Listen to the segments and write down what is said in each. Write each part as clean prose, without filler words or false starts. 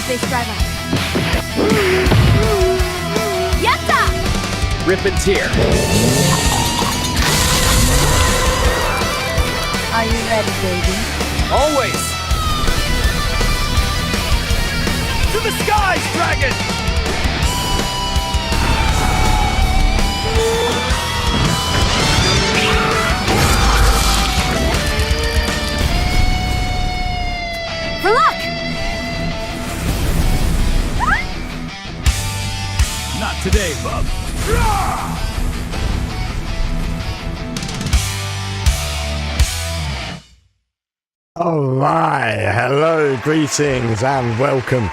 Space driver. Yatta! Rip and tear. Are you ready, baby? Always. To the skies, dragon! For luck! Not today, bub. Alright, hello, greetings and welcome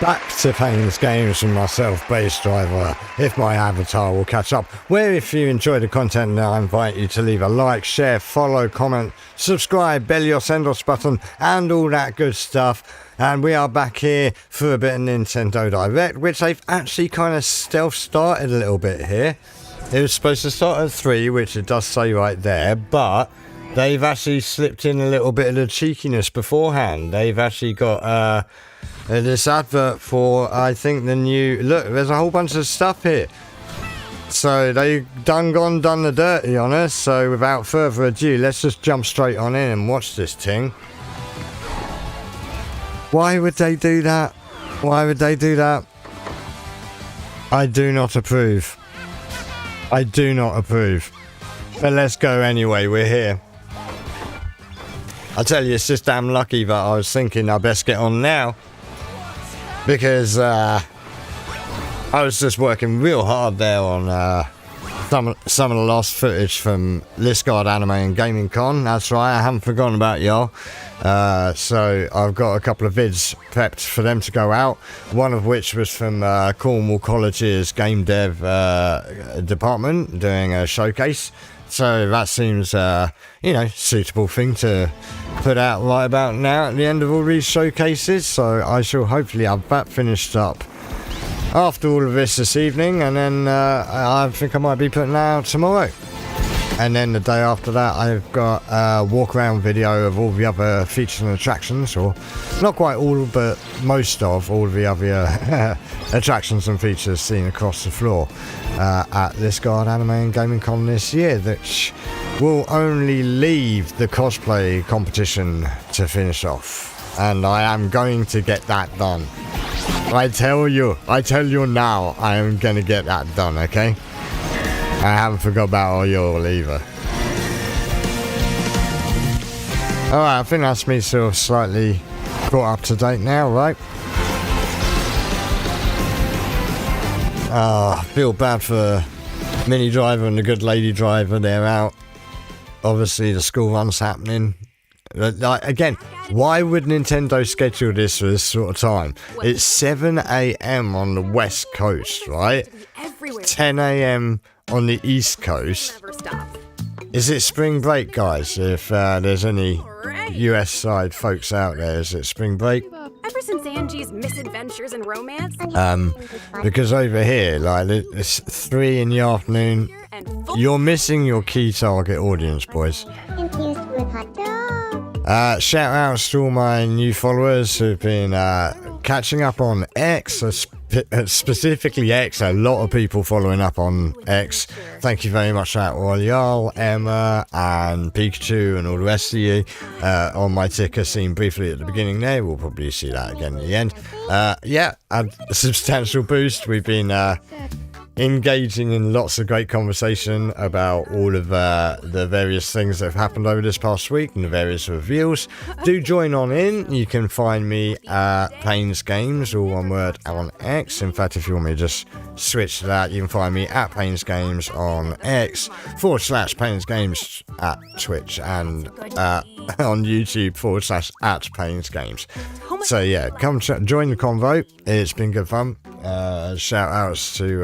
back to Paine's Games with myself, Bass Driver, if my avatar will catch up, where if you enjoy the content now I invite you to leave a like, share, follow, comment, subscribe, bell your send-offs button and all that good stuff. And we are back here for a bit of Nintendo Direct, which they've actually kind of stealth-started a little bit here. It was supposed to start at 3, which it does say right there, but they've actually slipped in a little bit of the cheekiness beforehand. They've actually got this advert for, I think, the new... Look, there's a whole bunch of stuff here. So they've done the dirty on us. So without further ado, let's just jump straight on in and watch this thing. Why would they do that? Why would they do that? I do not approve. I do not approve. But let's go anyway, we're here. I tell you, it's just damn lucky that I was thinking I best get on now. Because I was just working real hard there on some of the last footage from Liscard Anime and Gaming Con. That's right, I haven't forgotten about y'all. So I've got a couple of vids prepped for them to go out. One of which was from Cornwall College's game dev department doing a showcase. So that seems, you know, suitable thing to put out right about now at the end of all these showcases. So I shall hopefully have that finished up after all of this evening, and then I think I might be putting that out tomorrow. And then the day after that, I've got a walk around video of all the other features and attractions, or not quite all, but most of all the other attractions and features seen across the floor at Liscard Anime and Gaming Con this year, which will only leave the cosplay competition to finish off. And I am going to get that done. I tell you now, I am going to get that done, okay? I haven't forgot about all y'all either. Alright, I think that's me sort of slightly brought up to date now, right? I feel bad for Mini Driver and the Good Lady Driver, they're out. Obviously the school run's happening. Like, again, why would Nintendo schedule this for this sort of time? It's 7 AM on the West Coast, right? 10 AM on the East Coast. Is it spring break, guys? If there's any US side folks out there, is it spring break? Ever since Angie's misadventures and romance? Because over here, like, it's 3 in the afternoon. You're missing your key target audience, boys. Shout outs to all my new followers who've been catching up on X, specifically X, a lot of people following up on X. Thank you very much, Royale, Emma, and Pikachu, and all the rest of you. On my ticker seen briefly at the beginning there, we'll probably see that again at the end. Yeah, a substantial boost. We've been engaging in lots of great conversation about all of the various things that have happened over this past week and the various reveals. Do join on in. You can find me at Paine's Games, all one word, on X. In fact, if you want me to just switch to that, you can find me at Paine's Games on X, / Paine's Games at Twitch, and on YouTube / at Paine's Games. So yeah, come join the convo. It's been good fun. Shout outs to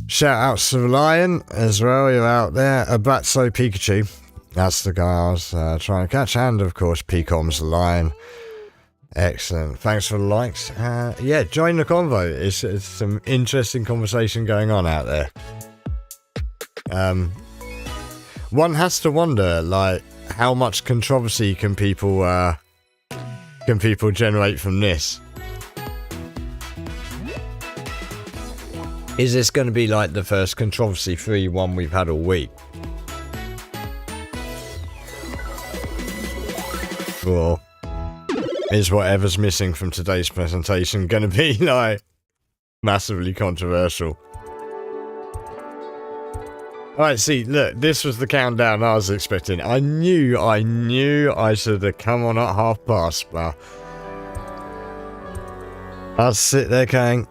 the Lion as well. You're out there. Abatso Pikachu. That's the guy I was trying to catch. And of course, Pecom's the Lion. Excellent. Thanks for the likes. Yeah, join the convo. It's some interesting conversation going on out there. One has to wonder, like, how much controversy can people generate from this? Is this going to be like the first controversy-free one we've had all week? Or is whatever's missing from today's presentation going to be, like, massively controversial? Alright, see, look, this was the countdown I was expecting. I knew I should have come on at past, but I'll sit there going,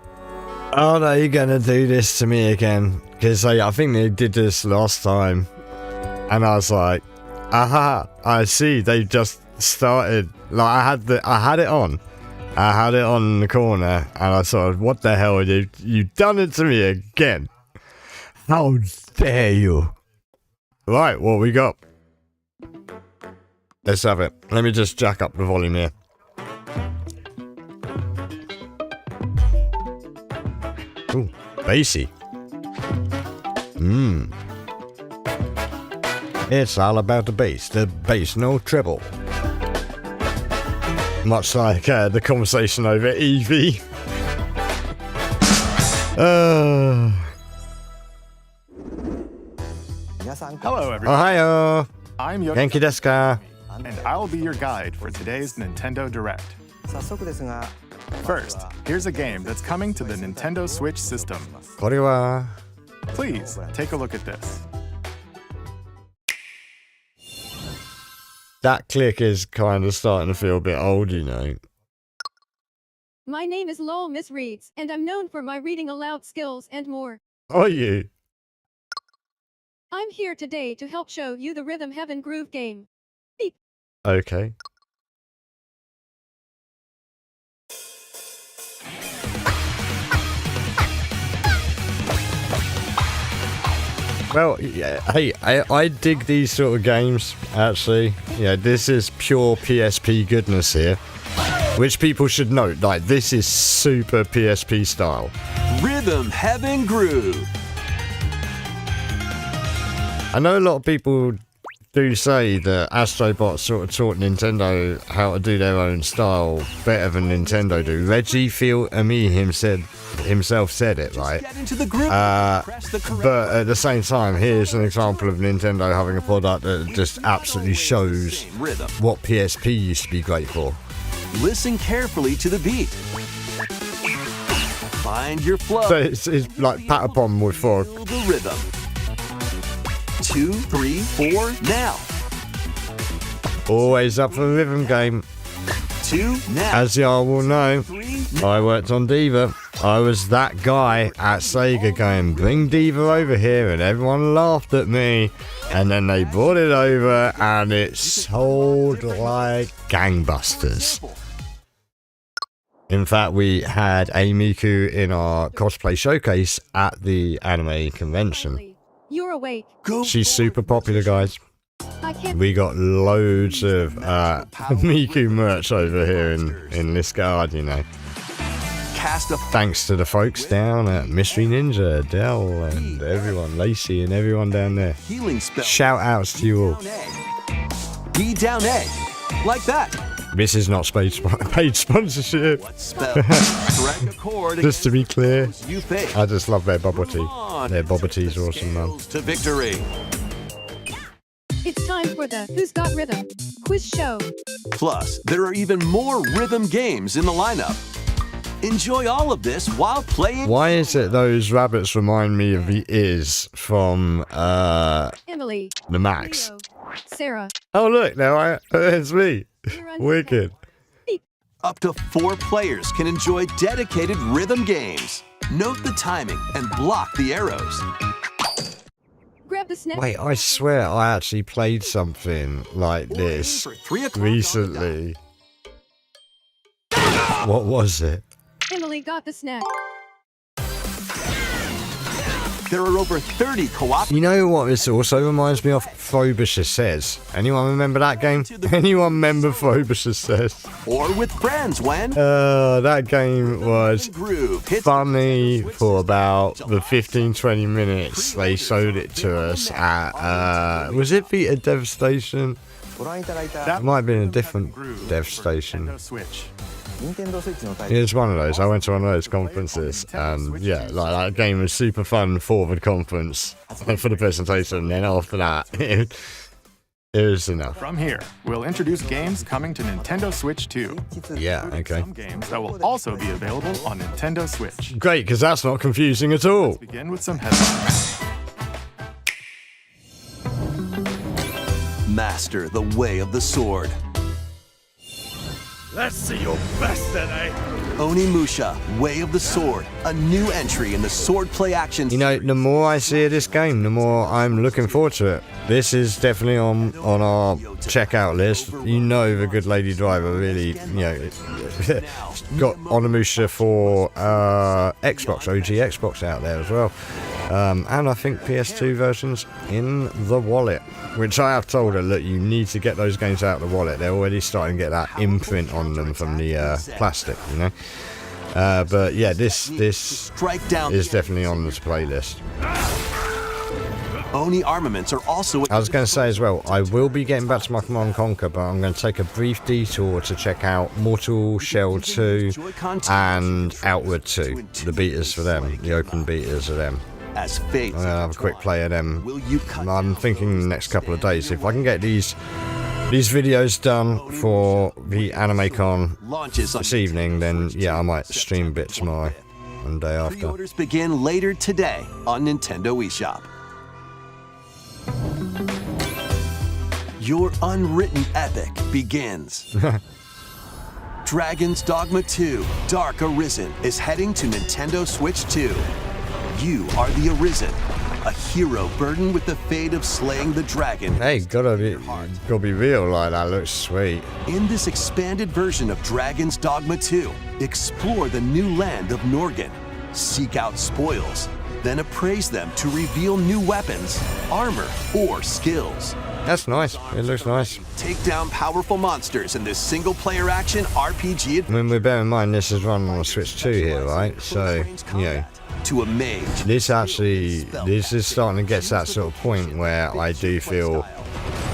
oh no, you're gonna do this to me again. Because I think they did this last time. And I was like, aha, I see, they just started. Like, I had it on. I had it on in the corner. And I thought, what the hell, you've done it to me again. How dare you? Right, what we got? Let's have it. Let me just jack up the volume here. Ooh, bassy. It's all about the bass, no treble. Much like the conversation over Eevee. Hello, everyone. Ohio. I'm Yoshi, Genki desu ka? and I'll be your guide for today's Nintendo Direct. First, here's a game that's coming to the Nintendo Switch system. Konniwa. Please, take a look at this. That click is kind of starting to feel a bit old, you know. My name is Lowell Miss Reeds, and I'm known for my reading aloud skills and more. Are you? I'm here today to help show you the Rhythm Heaven Groove game. Beep. Okay. Well, yeah, hey, I dig these sort of games, actually. Yeah, this is pure PSP goodness here. Which people should note, like, this is super PSP style. Rhythm Heaven Groove. I know a lot of people do say that Astrobot sort of taught Nintendo how to do their own style better than Nintendo do. Reggie Fils-Aimé himself said it, right? But at the same time, here's an example of Nintendo having a product that just absolutely shows what PSP used to be great for. Listen carefully to the beat. Find your flow. So it's like Patapon with 4. Feel the rhythm. 2, 3, 4, now. Always up for a rhythm game. 2, now. As y'all will know, 3, I worked on Diva. I was that guy at Sega going, bring Diva over here, and everyone laughed at me. And then they brought it over, and it sold like gangbusters. In fact, we had a Miku in our cosplay showcase at the anime convention. You're awake. She's super popular, guys. I can't. We got loads of Miku merch over here in Liscard, you know. Thanks to the folks down at Mystery Ninja, Dell, and everyone, Lacey, and everyone down there. Shout outs to you all. B down A. Like that. This is not paid sponsorship. What spell? Strike a chord Just to be clear, against those you face. I just love their bubble tea. Move on Their and bubble tip teas the are awesome, man. scales to victory. It's time for the Who's Got Rhythm quiz show. Plus, there are even more rhythm games in the lineup. Enjoy all of this while playing. Why is it those rabbits remind me of the Is from Emily, the Max? Leo, Sarah, Oh look, now it's me. you're under Wicked. Up to 4 players can enjoy dedicated rhythm games. Note the timing and block the arrows. Grab the snack. Wait, I swear I actually played something like this For 3 o'clock recently. What was it? Emily got the snack. There are over 30 co-op. You know what this also reminds me of? Frobisher Says. Anyone remember that game? Anyone remember Frobisher Says? Or with friends when That game was groove hits funny for about the 15-20 minutes they showed it to us at, was it Vita Dev Station? It might have been a different Groove Dev for Station. Nintendo Switch. It was one of those. I went to one of those conferences, and yeah, like that game was super fun for the conference and for the presentation. And then after that, it was enough. From here, we'll introduce games coming to Nintendo Switch 2. Yeah, okay. Some games that will also be available on Nintendo Switch. Great, because that's not confusing at all. Begin with some headlines. Master the way of the sword. Let's see your best today. Onimusha, Way of the Sword, a new entry in the swordplay action. You know, the more I see of this game, the more I'm looking forward to it. This is definitely on our checkout list. You know, the good lady driver really, you know, got Onimusha for Xbox, OG Xbox out there as well. And I think PS2 versions in the wallet, which I have told her, look, you need to get those games out of the wallet. They're already starting to get that imprint on them from the plastic, you know. But yeah, this Strike down is definitely on this playlist. Oni armaments are also. I was going to say as well, I will be getting back to my Command & Conquer, but I'm going to take a brief detour to check out Mortal Shell 2 and Outward 2, the betas for them, the open betas of them. As fate. I'm going to have a quick play of them. Will you cut I'm thinking the next couple of days, if I can get these videos done for the AnimeCon launches on this evening, then yeah, I might stream a bit tomorrow and the day after. Pre-orders begin later today on Nintendo eShop. Your unwritten epic begins. Dragon's Dogma 2 Dark Arisen is heading to Nintendo Switch 2. You are the Arisen, a hero burdened with the fate of slaying the dragon. Hey, gotta be real, like that looks sweet. In this expanded version of Dragon's Dogma 2, explore the new land of Norgan, seek out spoils, then appraise them to reveal new weapons, armor, or skills. That's nice. It looks nice. Take down powerful monsters in this single-player action RPG. I mean, we bear in mind this is running on a Switch 2 here, right? So, you know, to a mage. this is starting to get to that sort of point where I do feel,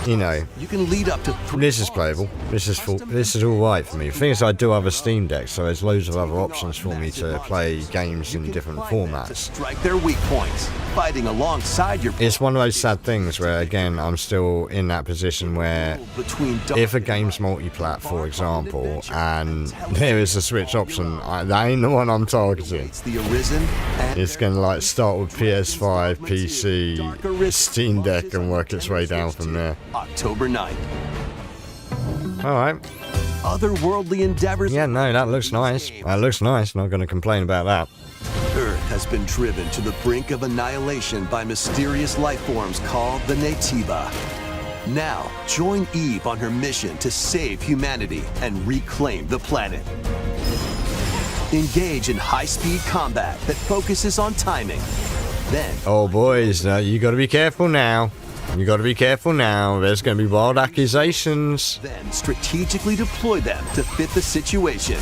you know, You can lead up to this is playable. This is all right for me. The thing is, I do have a Steam Deck, so there's loads of other options for me to play games in different to formats. strike their weak points, fighting alongside your It's one of those sad things where, again, I'm still in that position where between if a game's multi-plat, for example, and there is a Switch option, that ain't the one I'm targeting. It's the Arisen and It's going to like start with PS5, PC, Steam Deck and work its way down from there. October 9th. Alright. Otherworldly endeavors. Yeah, no, that looks nice. That looks nice. Not going to complain about that. Earth has been driven to the brink of annihilation by mysterious life forms called the Naytiba. Now, join Eve on her mission to save humanity and reclaim the planet. Engage in high-speed combat that focuses on timing. Then, Oh, boys, you got to be careful now. You got to be careful now. There's going to be wild accusations. strategically deploy them to fit the situation.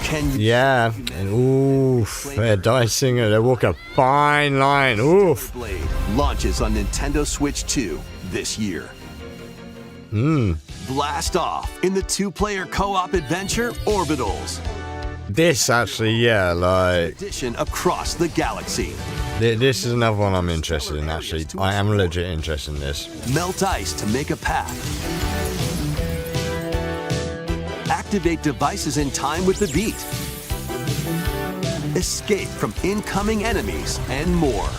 Can you Yeah. And oof. They're dicing it. They walk a fine line. Oof. Blade launches on Nintendo Switch 2 this year. Blast off in the 2-player co-op adventure Orbitals. This actually, yeah, like Edition across the galaxy. this is another one I'm interested in. Actually, I am legit interested in this. Melt ice to make a path. Activate devices in time with the beat. Escape from incoming enemies and more.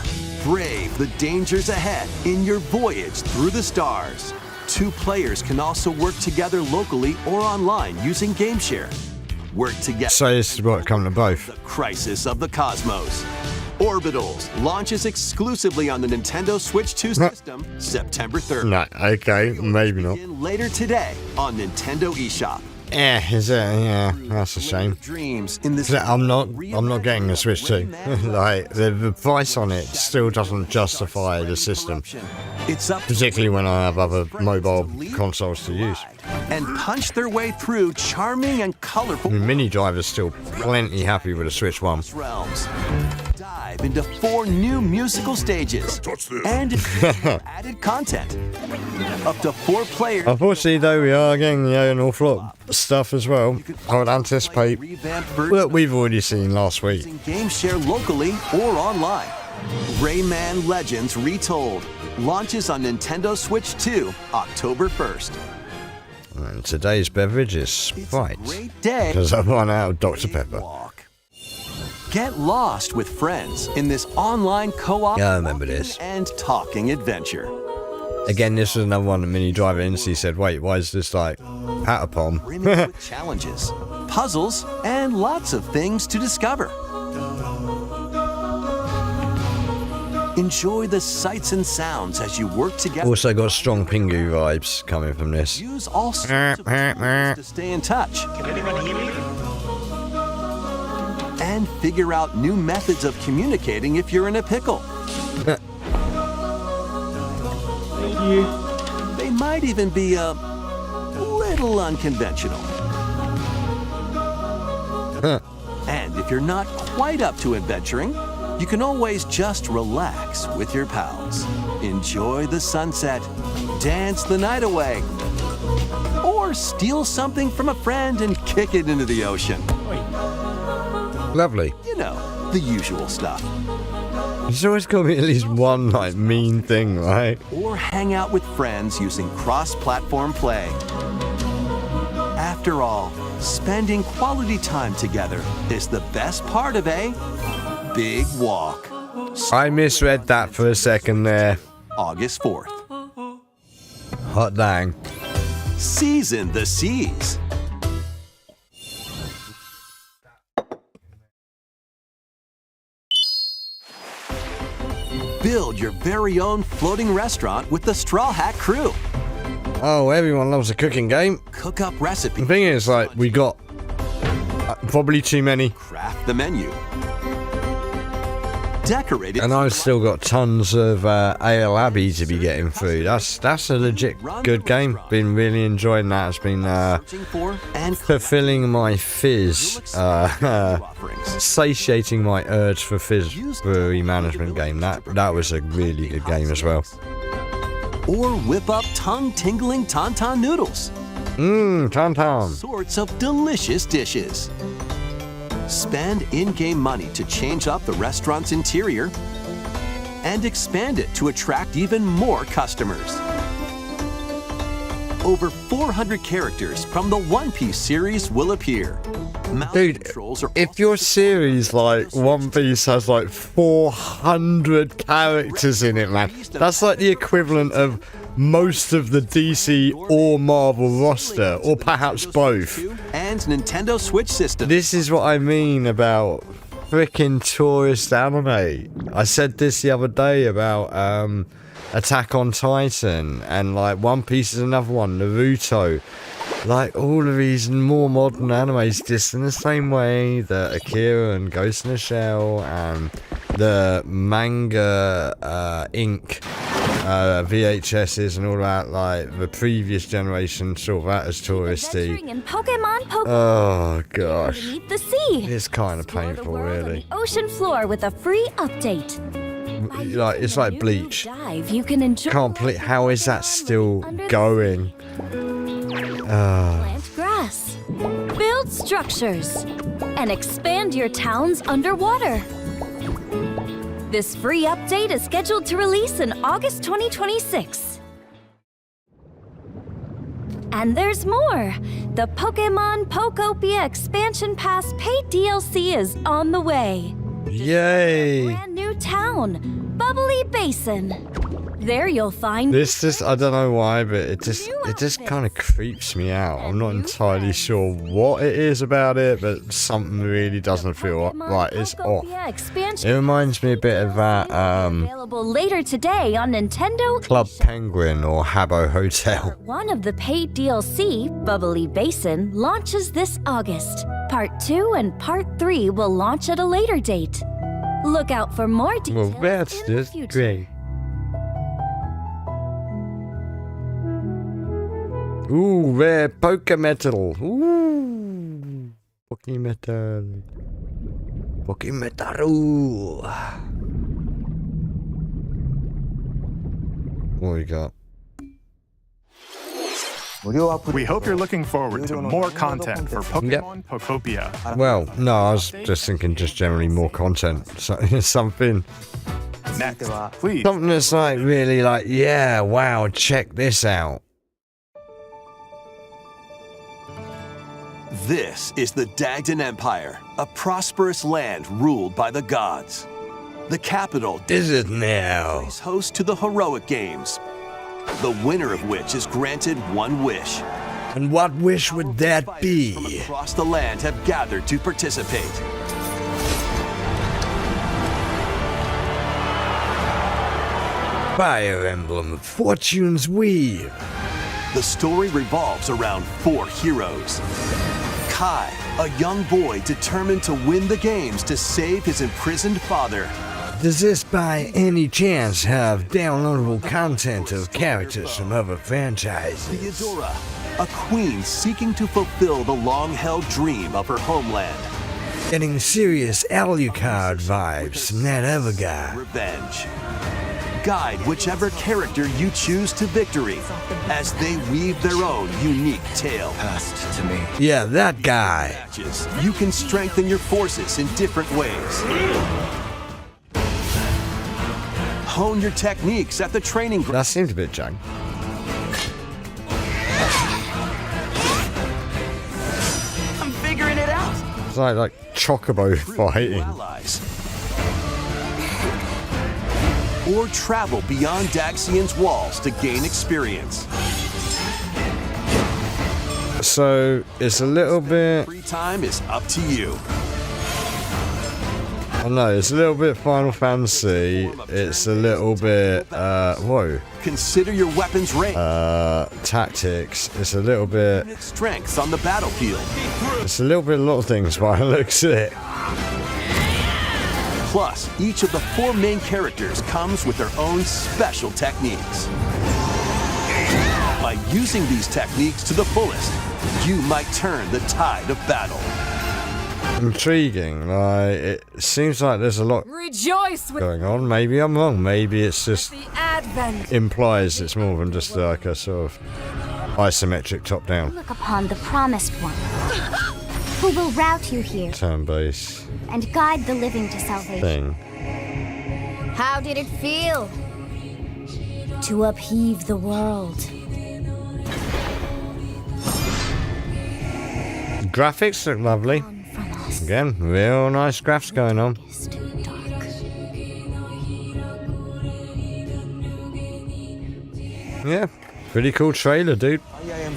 Brave the dangers ahead in your voyage through the stars. 2 players can also work together locally or online using GameShare. Work together. So this is what come to both. The crisis of the cosmos. Orbitals launches exclusively on the Nintendo Switch 2 system September 3rd. No, okay, maybe not. Begin later today on Nintendo eShop. Is it? Yeah, that's a shame. Dreams in this I'm not getting the Switch 2. Like the price on it still doesn't justify the system, It's up to particularly when I have other mobile consoles to use. and punch their way through charming and colorful Mini Driver's still plenty happy with the Switch 1. realms. Dive into 4 new musical stages and added content. Up to 4 players. Unfortunately, though, we are getting an awful lot of stuff as well. I would anticipate Revamped what versions we've already seen last week. using GameShare locally or online. Rayman Legends Retold launches on Nintendo Switch 2 October 1st. And today's beverage is It's a Sprite, great day. because I've run out of Dr. Pepper. Walk. Get lost with friends in this online co-op Yeah, I remember this. and talking adventure. Again, this was another one that Mini Driver instantly said, wait, why is this like Patapon? Brimming with challenges, puzzles, and lots of things to discover. Enjoy the sights and sounds as you work together. Also got strong Pingu vibes coming from this. Use all sorts of tools to stay in touch. And figure out new methods of communicating if you're in a pickle. They might even be a little unconventional. And if you're not quite up to adventuring, you can always just relax with your pals. Enjoy the sunset, dance the night away, or steal something from a friend and kick it into the ocean. Lovely. You know, the usual stuff. There's always got to be at least one like mean thing, right? Or hang out with friends using cross-platform play. After all, spending quality time together is the best part of a big walk. I misread that for a second there. August 4th. Hot dang. Season the seas. Build your very own floating restaurant with the Straw Hat Crew. Oh, everyone loves a cooking game. Cook up recipes. The thing is, like, we got probably too many. Craft the menu. Decorate it. And I've still got tons of Ale Abbey to be getting through. That's a legit good game. Been really enjoying that. It's been Searching for and fulfilling my fizz, offerings. satiating my urge for fizz brewery management game. That was a really good game as well. Or whip up tongue-tingling tauntaun noodles. Tantan. Sorts of delicious dishes. Spend in-game money to change up the restaurant's interior and expand it to attract even more customers. Over 400 characters from the One Piece series will appear. Mouse Dude, controls are if your series like One Piece has like 400 characters in it, man, that's like the equivalent of most of the DC or Marvel roster, or perhaps both. and Nintendo Switch system. This is what I mean about freaking tourist anime. I said this the other day about Attack on Titan, and like One Piece is another one, Naruto. Like all of these more modern animes, just in the same way that Akira and Ghost in the Shell and the manga Inc. VHSs and all that, like the previous generation saw that as touristy. Adventuring in Pokemon Oh gosh, Beneath the Sea. it's kind of Explore the painful, world on really. the ocean floor with a free update. like it's like Bleach. Dive, you can enjoy Can't play. How is that still going? plant grass, build structures, and expand your towns underwater. This free update is scheduled to release in August 2026. And there's more! The Pokemon Pokopia Expansion Pass paid DLC is on the way. Yay! Brand new town, Bubbly Basin. There you'll find This just, I don't know why, but it just kind of creeps me out. I'm not entirely sure what it is about it, but something really doesn't feel right. It's off. It reminds me a bit of that available later today on Nintendo Club Penguin or Habbo Hotel. One of the paid DLC, Bubbly Basin, launches this August. Part 2 and Part 3 will launch at a later date. Look out for more details. Well, that's in the just future. great. Ooh, rare Pokemetal. Ooh, Pokemetal. Pokemetal. What we got? We hope you're looking forward to more content for Pokemon Pokopia. Well, no, I was just thinking just generally more content. So, something Next, please. Something that's like really like, yeah, wow, check this out. This is the Dagdan Empire, a prosperous land ruled by the gods. The capital Is it now? is host to the heroic games, the winner of which is granted one wish. And what wish would that From be? across the land have gathered to participate. Fire Emblem Fortune's Weave. The story revolves around 4 heroes. Kai, a young boy determined to win the games to save his imprisoned father. Does this by any chance have downloadable content of characters from other franchises? Theodora, a queen seeking to fulfill the long-held dream of her homeland. Getting serious Alucard vibes from that other guy. Revenge. Guide whichever character you choose to victory as they weave their own unique tale. Yeah, that guy. Matches, you can strengthen your forces in different ways. Hone your techniques at the training ground. That seems a bit jank. I'm figuring it out. It's like Chocobo fighting. Allies. Or travel beyond Daxian's walls to gain experience. So it's a little bit. Free time is up to you. I don't know, it's a little bit Final Fantasy. It's a little bit whoa. Consider your weapons range. Tactics. It's a little bit. Strengths on the battlefield. It's a little bit a lot of things by the looks of it. Plus, each of the 4 main characters comes with their own special techniques. By using these techniques to the fullest, you might turn the tide of battle. Intriguing. Like, it seems like there's a lot Rejoice with going on. Maybe I'm wrong. Maybe it's just the advent. implies it's more than just like a sort of isometric top-down Look upon the promised one, who will route you here turn-based and guide the living to salvation. thing. How did it feel? To upheave the world. Graphics look lovely. From us. Again, real nice graphs going on. Is too dark. Yeah, pretty cool trailer, dude.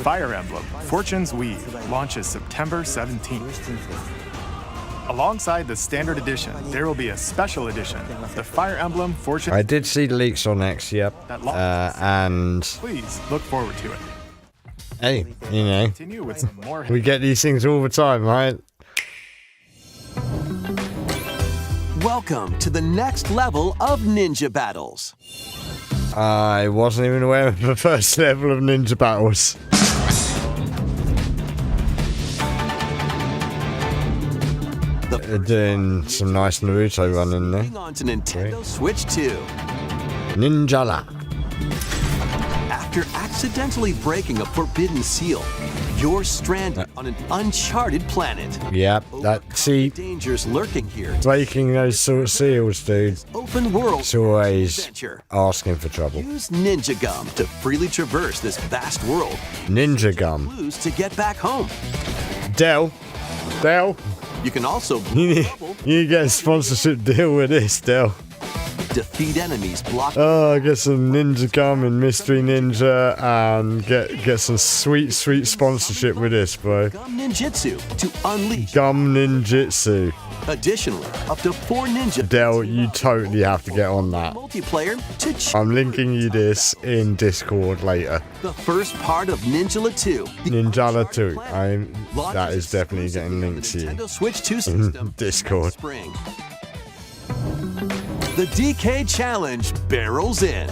Fire Emblem Fortune's Weave launches September 17th. Alongside the standard edition, there will be a special edition, the Fire Emblem Fortune. I did see the leaks on X, yep. And Please look forward to it. hey, you know, Continue with some more. we get these things all the time, right? Welcome to the next level of ninja battles. I wasn't even aware of the first level of Ninja Battles. Doing some nice Naruto running there. On to Nintendo Switch 2. Ninjala. After accidentally breaking a forbidden seal, you're stranded on an uncharted planet. Yep, see, Dangers lurking here. breaking those sort of seals, dude. Open world It's always adventure. asking for trouble. Use Ninja Gum to freely traverse this vast world. Ninja Gum. Clues to get back home. Dell. You can also You get a sponsorship deal with this, Dell. defeat enemies blocking. Oh, get some Ninja Gum and Mystery Ninja and get some sweet sponsorship with this, bro. Gum Ninjutsu to unleash. Gum Ninjutsu. Additionally, up to 4 ninja. Dell, you totally have to get on that. Multiplayer to I'm linking you this in Discord later. the first part of Ninjala 2. Ninjala 2. That is definitely getting linked to you. Nintendo Switch 2 system. Discord. Spring. The DK Challenge barrels in.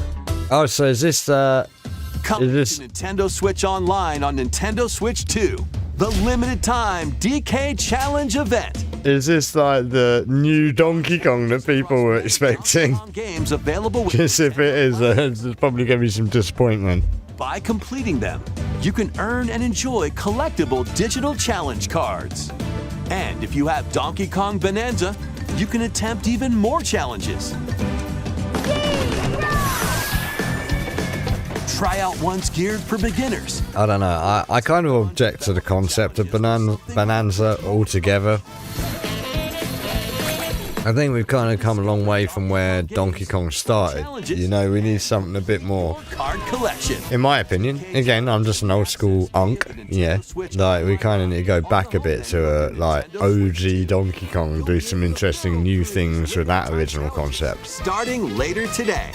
Oh, so is this Coming Is this- to Nintendo Switch Online on Nintendo Switch 2. The limited time DK Challenge event. is this like the new Donkey Kong that people were expecting? Games available with Because if it is, there's probably going to be some disappointment. By completing them, you can earn and enjoy collectible digital challenge cards. And if you have Donkey Kong Bonanza, you can attempt even more challenges. Try out ones geared for beginners. I don't know. I kind of object to the concept of Bonanza altogether. I think we've kind of come a long way from where Donkey Kong started. You know, we need something a bit more. Card collection. In my opinion, again, I'm just an old school unk. Yeah, like we kind of need to go back a bit to like OG Donkey Kong, do some interesting new things with that original concept. Starting later today.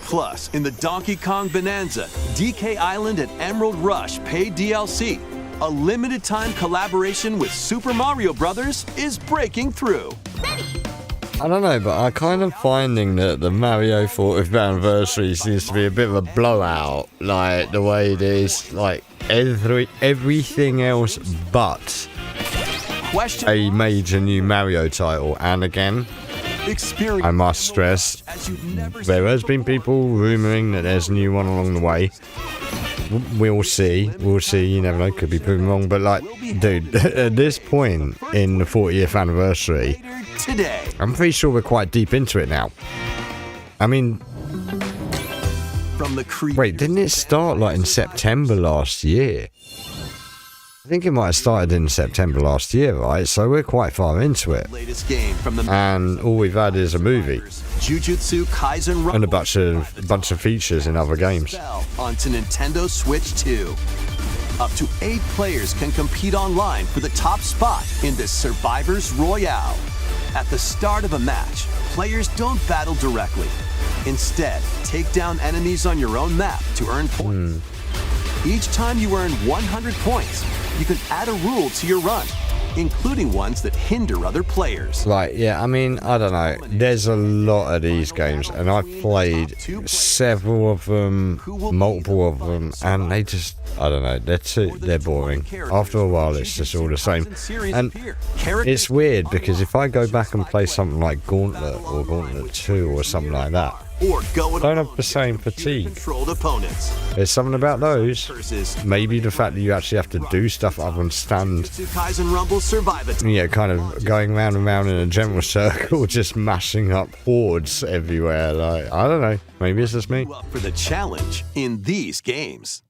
Plus, in the Donkey Kong Bonanza, DK Island and Emerald Rush paid DLC. A limited time collaboration with Super Mario Brothers is breaking through. I don't know, but I'm kind of finding that the Mario 40th anniversary seems to be a bit of a blowout, like the way it is, like everything else but Question a major new Mario title. And again, experience. I must stress, As you've never there has been people rumouring that there's a new one along the way. We'll see, you never know, could be proven wrong, but like, dude, at this point in the 40th anniversary, today. I'm pretty sure we're quite deep into it now. I mean, From the wait, didn't it start like in September last year? I think it might have started in September last year, right? So we're quite far into it. latest game from the And all we've had is a movie Jujutsu Kaisen Rumble and a bunch of features in other games. fell onto Nintendo Switch 2. Up to 8 players can compete online for the top spot in this Survivors Royale. At the start of a match, players don't battle directly. Instead, take down enemies on your own map to earn points. Each time you earn 100 points, you can add a rule to your run, including ones that hinder other players. Like, yeah, I mean, I don't know. There's a lot of these games, and I've played several of them, multiple of them, and they just, I don't know, they're boring. After a while, it's just all the same. And it's weird, because if I go back and play something like Gauntlet or Gauntlet 2 or something like that, Or go I don't have the same fatigue. controlled opponents. There's something about those. Versus Maybe the fact that you actually have to do stuff other than stand, Jujutsu Kaisen Rumble Survive It. yeah, kind of going round and round in a general circle, just mashing up hordes everywhere. Like, I don't know. Maybe it's just me. Up for the challenge in these games.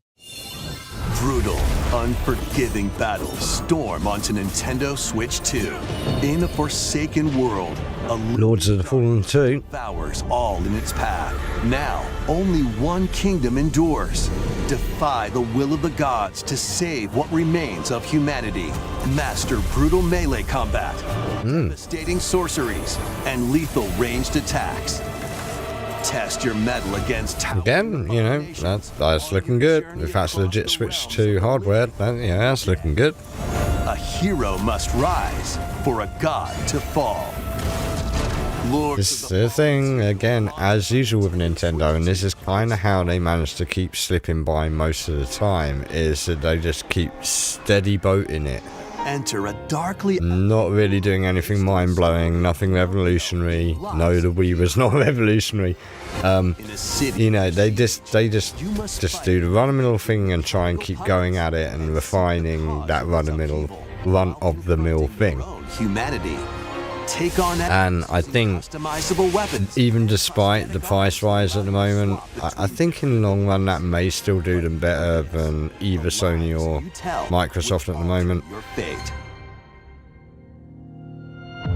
Brutal, unforgiving battles storm onto Nintendo Switch 2. In a forsaken world, a Lords of the Fallen 2. devours all in its path. Now, only one kingdom endures. Defy the will of the gods to save what remains of humanity. Master brutal melee combat, devastating sorceries, and lethal ranged attacks. Test your mettle against Again, you know, that's looking good. If that's legit Switch 2 hardware, then, yeah, that's looking good. A hero must rise for a god to fall. Lords This is of the the thing, again, as usual with Nintendo, and this is kind of how they manage to keep slipping by most of the time, is that they just keep steady boating it. Enter a darkly Not really doing anything mind-blowing, nothing revolutionary. No, the Wii was not revolutionary. in a city. You know, they just do the run-of-the-mill thing and try and keep going at it and refining that run-of-the-mill thing. Humanity. Take on that And I think customizable weapons. even despite the price rise at the moment, I think in the long run that may still do them better than either Sony or Microsoft at the moment. Your fate.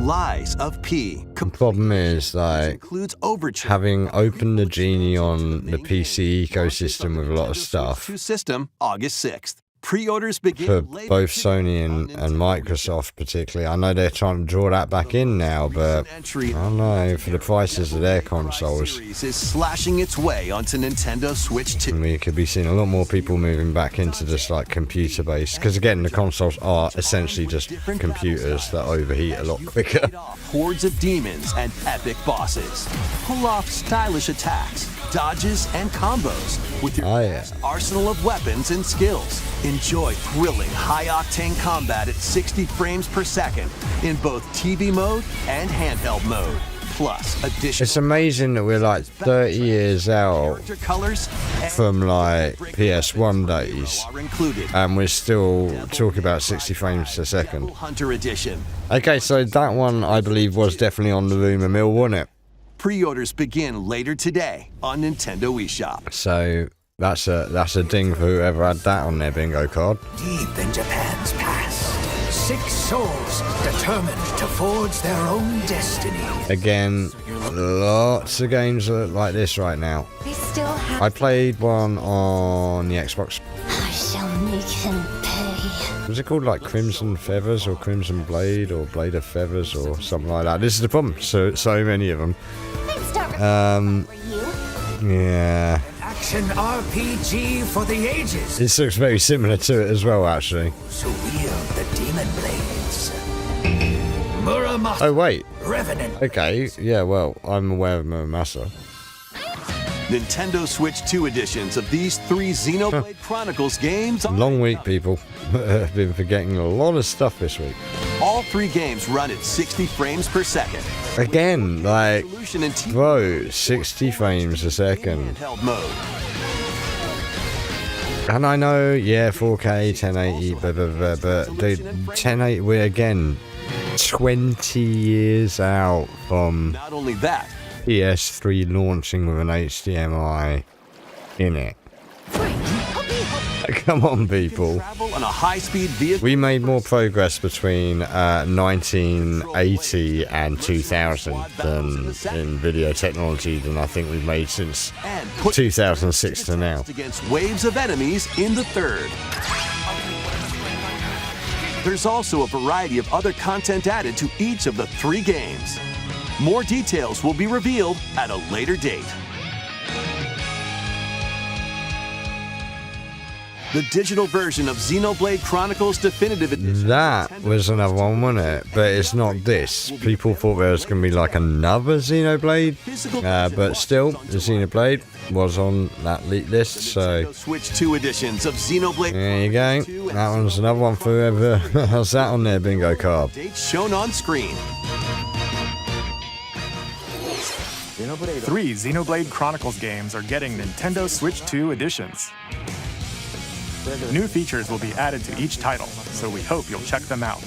Lies of P. The problem is, like, Includes Overture. having opened the genie on the PC ecosystem with a lot of stuff, System, August 6th. Pre-orders begin for later both today Sony on and Microsoft particularly. I know they're trying to draw that back in now, but I don't know, for the prices of their consoles, Series is slashing its way onto Nintendo Switch 2. we could be seeing a lot more people moving back into just like computer-based, because again, the consoles are essentially just computers that overheat a lot quicker. Hordes of demons and epic bosses. Pull off stylish attacks, dodges, and combos with your Oh, yeah. vast arsenal of weapons and skills. Enjoy thrilling, high-octane combat at 60 frames per second in both TV mode and handheld mode. Plus, additional It's amazing that we're like 30 years out character colors and from like PS1 days, are included. and we're still talking about 60 frames a second. Hunter Edition. Okay, so that one I believe was definitely on the rumour mill, wasn't it? Pre-orders begin later today on Nintendo eShop. So that's a ding for whoever had that on their bingo card. Deep in Japan's past, 6 souls determined to forge their own destiny. Again, lots of games that look like this right now. I still have. I played one on the Xbox. I shall make him pay. Was it called like Crimson Feathers or Crimson Blade or Blade of Feathers or something like that? This is the problem. So many of them. Thanks, Star. For you. Yeah. Action RPG for the ages. This looks very similar to it as well, actually. So wield the demon blades. Muramasa. Oh, wait. Revenant. Okay. Yeah, well, I'm aware of Muramasa. Nintendo Switch 2 editions of these 3 Xenoblade Chronicles games. Long week, people. I've been forgetting a lot of stuff this week. All 3 games run at 60 frames per second. Again, like, Resolution and TV bro, 60 frames a second. handheld mode. And I know, yeah, 4K, 1080, but dude, 1080, we're again 20 years out from Not only that, PS3 launching with an HDMI in it. Come on, people. travel on a high-speed vehicle. We made more progress between 1980 and 2000 than in video technology than I think we've made since and put 2006 to now. against waves of enemies in the 3rd. There's also a variety of other content added to each of the 3 games. More details will be revealed at a later date. The digital version of Xenoblade Chronicles Definitive Edition. That was another one, wasn't it? But it's not this. People thought there was going to be like another Xenoblade, but still, the Xenoblade was on that leak list, so Switch 2 editions of Xenoblade. there you go. That one's another one for whoever has that on their bingo card. Dates shown on screen. 3 Xenoblade Chronicles games are getting Nintendo Switch 2 editions. New features will be added to each title, so we hope you'll check them out.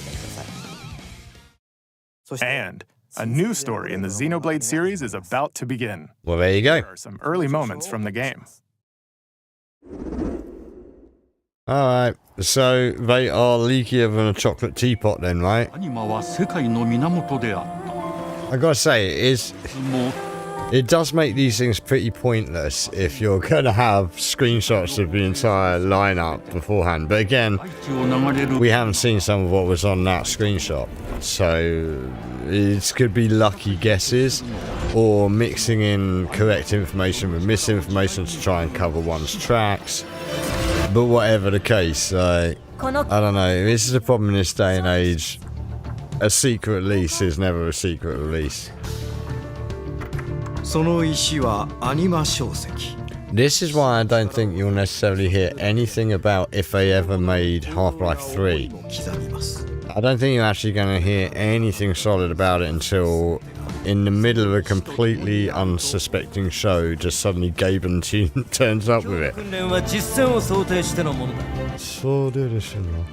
And a new story in the Xenoblade series is about to begin. Well, there you go. Here are some early moments from the game. Alright, so they are leakier than a chocolate teapot then, right? I gotta say, it does make these things pretty pointless if you're gonna have screenshots of the entire lineup beforehand. But again, we haven't seen some of what was on that screenshot, so it could be lucky guesses or mixing in correct information with misinformation to try and cover one's tracks. But whatever the case, I don't know. This is a problem in this day and age. A secret release is never a secret release. This is why I don't think you'll necessarily hear anything about if they ever made Half-Life 3. I don't think you're actually going to hear anything solid about it until in the middle of a completely unsuspecting show, just suddenly Gaben turns up with it. So do this, you know.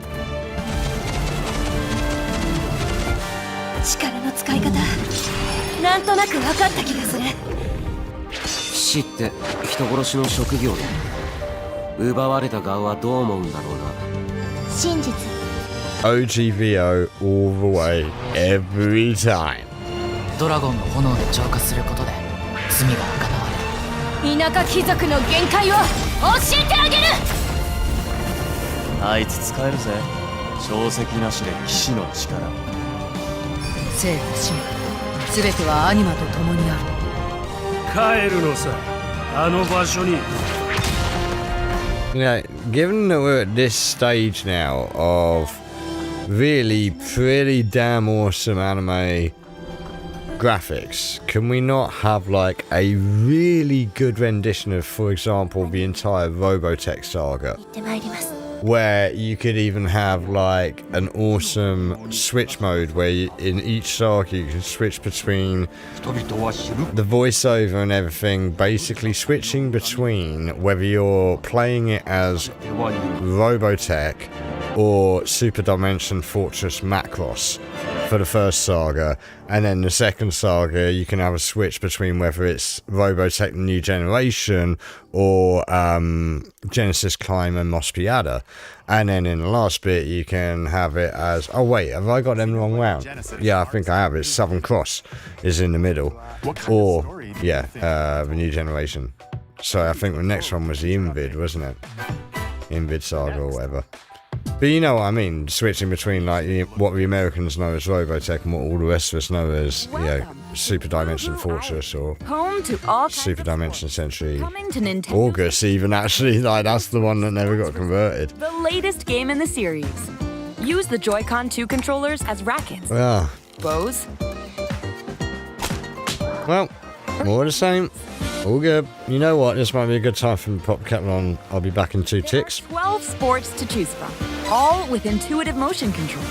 力の使い方なんとなく分かった気がする。死って人殺しの職業で奪われた側はどう思うんだろうな。真実 OGVO all the way, every time. ドラゴンの炎で浄化することで罪が贖われる。田舎貴族の限界を教えてあげる。あいつ使えるぜ。証石なしで騎士の力。生と死も全てはアニマと共にある。帰るのさ、あの場所に。Yeah, given that we're at this stage now of really pretty damn awesome anime graphics, can we not have like a really good rendition of, for example, the entire Robotech saga? Where you could even have like an awesome switch mode where in each saga you can switch between the voiceover and everything, basically switching between whether you're playing it as Robotech or Super Dimension Fortress Macross for the first saga, and then the second saga you can have a switch between whether it's Robotech New Generation or Genesis Climb and Mospiada, and then in the last bit you can have it as, oh wait, have I got them the wrong round? Yeah, I think I have. It's Southern Cross is in the middle, or yeah, the New Generation. So I think the next one was the Invid, wasn't it? Invid Saga or whatever. But you know what I mean, switching between like what the Americans know as Robotech and what all the rest of us know as, you know, Super Dimension Fortress or Super Dimension Century August even, actually, like that's the one that never got converted. The latest game in the series. Use the Joy-Con 2 controllers as rackets. Yeah. Bows. Well, more of the same. All good. You know what? This might be a good time for me to pop kettle on. I'll be back in 2 ticks. 12 sports to choose from, all with intuitive motion controls.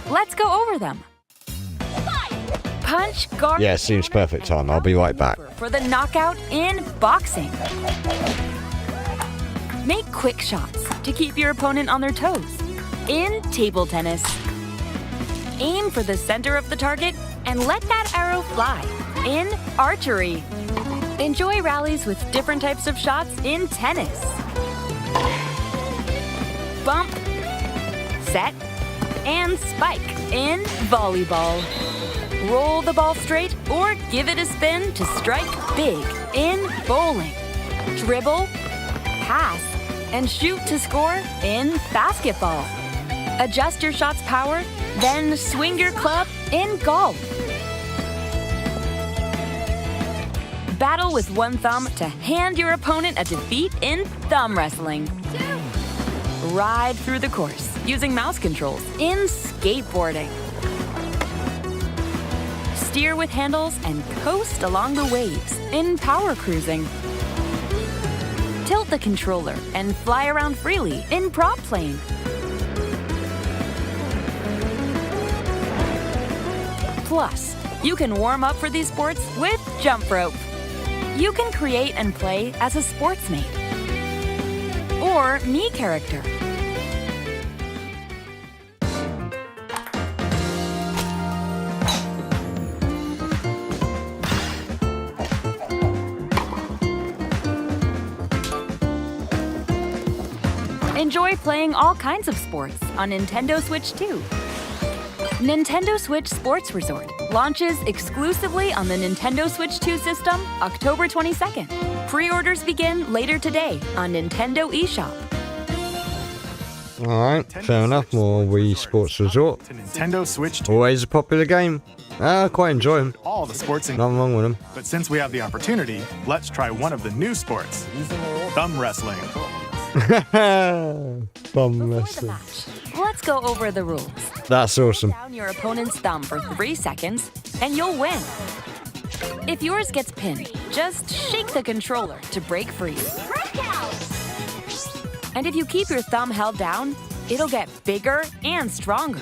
Let's go over them. Punch, guard. Yeah, seems perfect time. I'll be right back. For the knockout in boxing. Make quick shots to keep your opponent on their toes. In table tennis. Aim for the center of the target and let that arrow fly. In archery. Enjoy rallies with different types of shots in tennis. Bump, set, and spike in volleyball. Roll the ball straight or give it a spin to strike big in bowling. Dribble, pass, and shoot to score in basketball. Adjust your shot's power, then swing your club in golf. Battle with one thumb to hand your opponent a defeat in thumb wrestling. Ride through the course using mouse controls in skateboarding. Steer with handles and coast along the waves in power cruising. Tilt the controller and fly around freely in prop plane. Plus, you can warm up for these sports with jump rope. You can create and play as a sportsmate or me character. Enjoy playing all kinds of sports on Nintendo Switch 2. Nintendo Switch Sports Resort launches exclusively on the Nintendo Switch 2 system October 22nd. Pre-orders begin later today on Nintendo eShop. Alright, fair enough. More Wii Sports Resort. To Nintendo Switch 2. Always a popular game. I quite enjoy them. All the sports in Nothing wrong with them. But since we have the opportunity, let's try one of the new sports. Thumb wrestling. Thumb wrestling. Let's go over the rules. That's awesome. Down your opponent's thumb for 3 seconds, and you'll win. If yours gets pinned, just shake the controller to break free. And if you keep your thumb held down, it'll get bigger and stronger.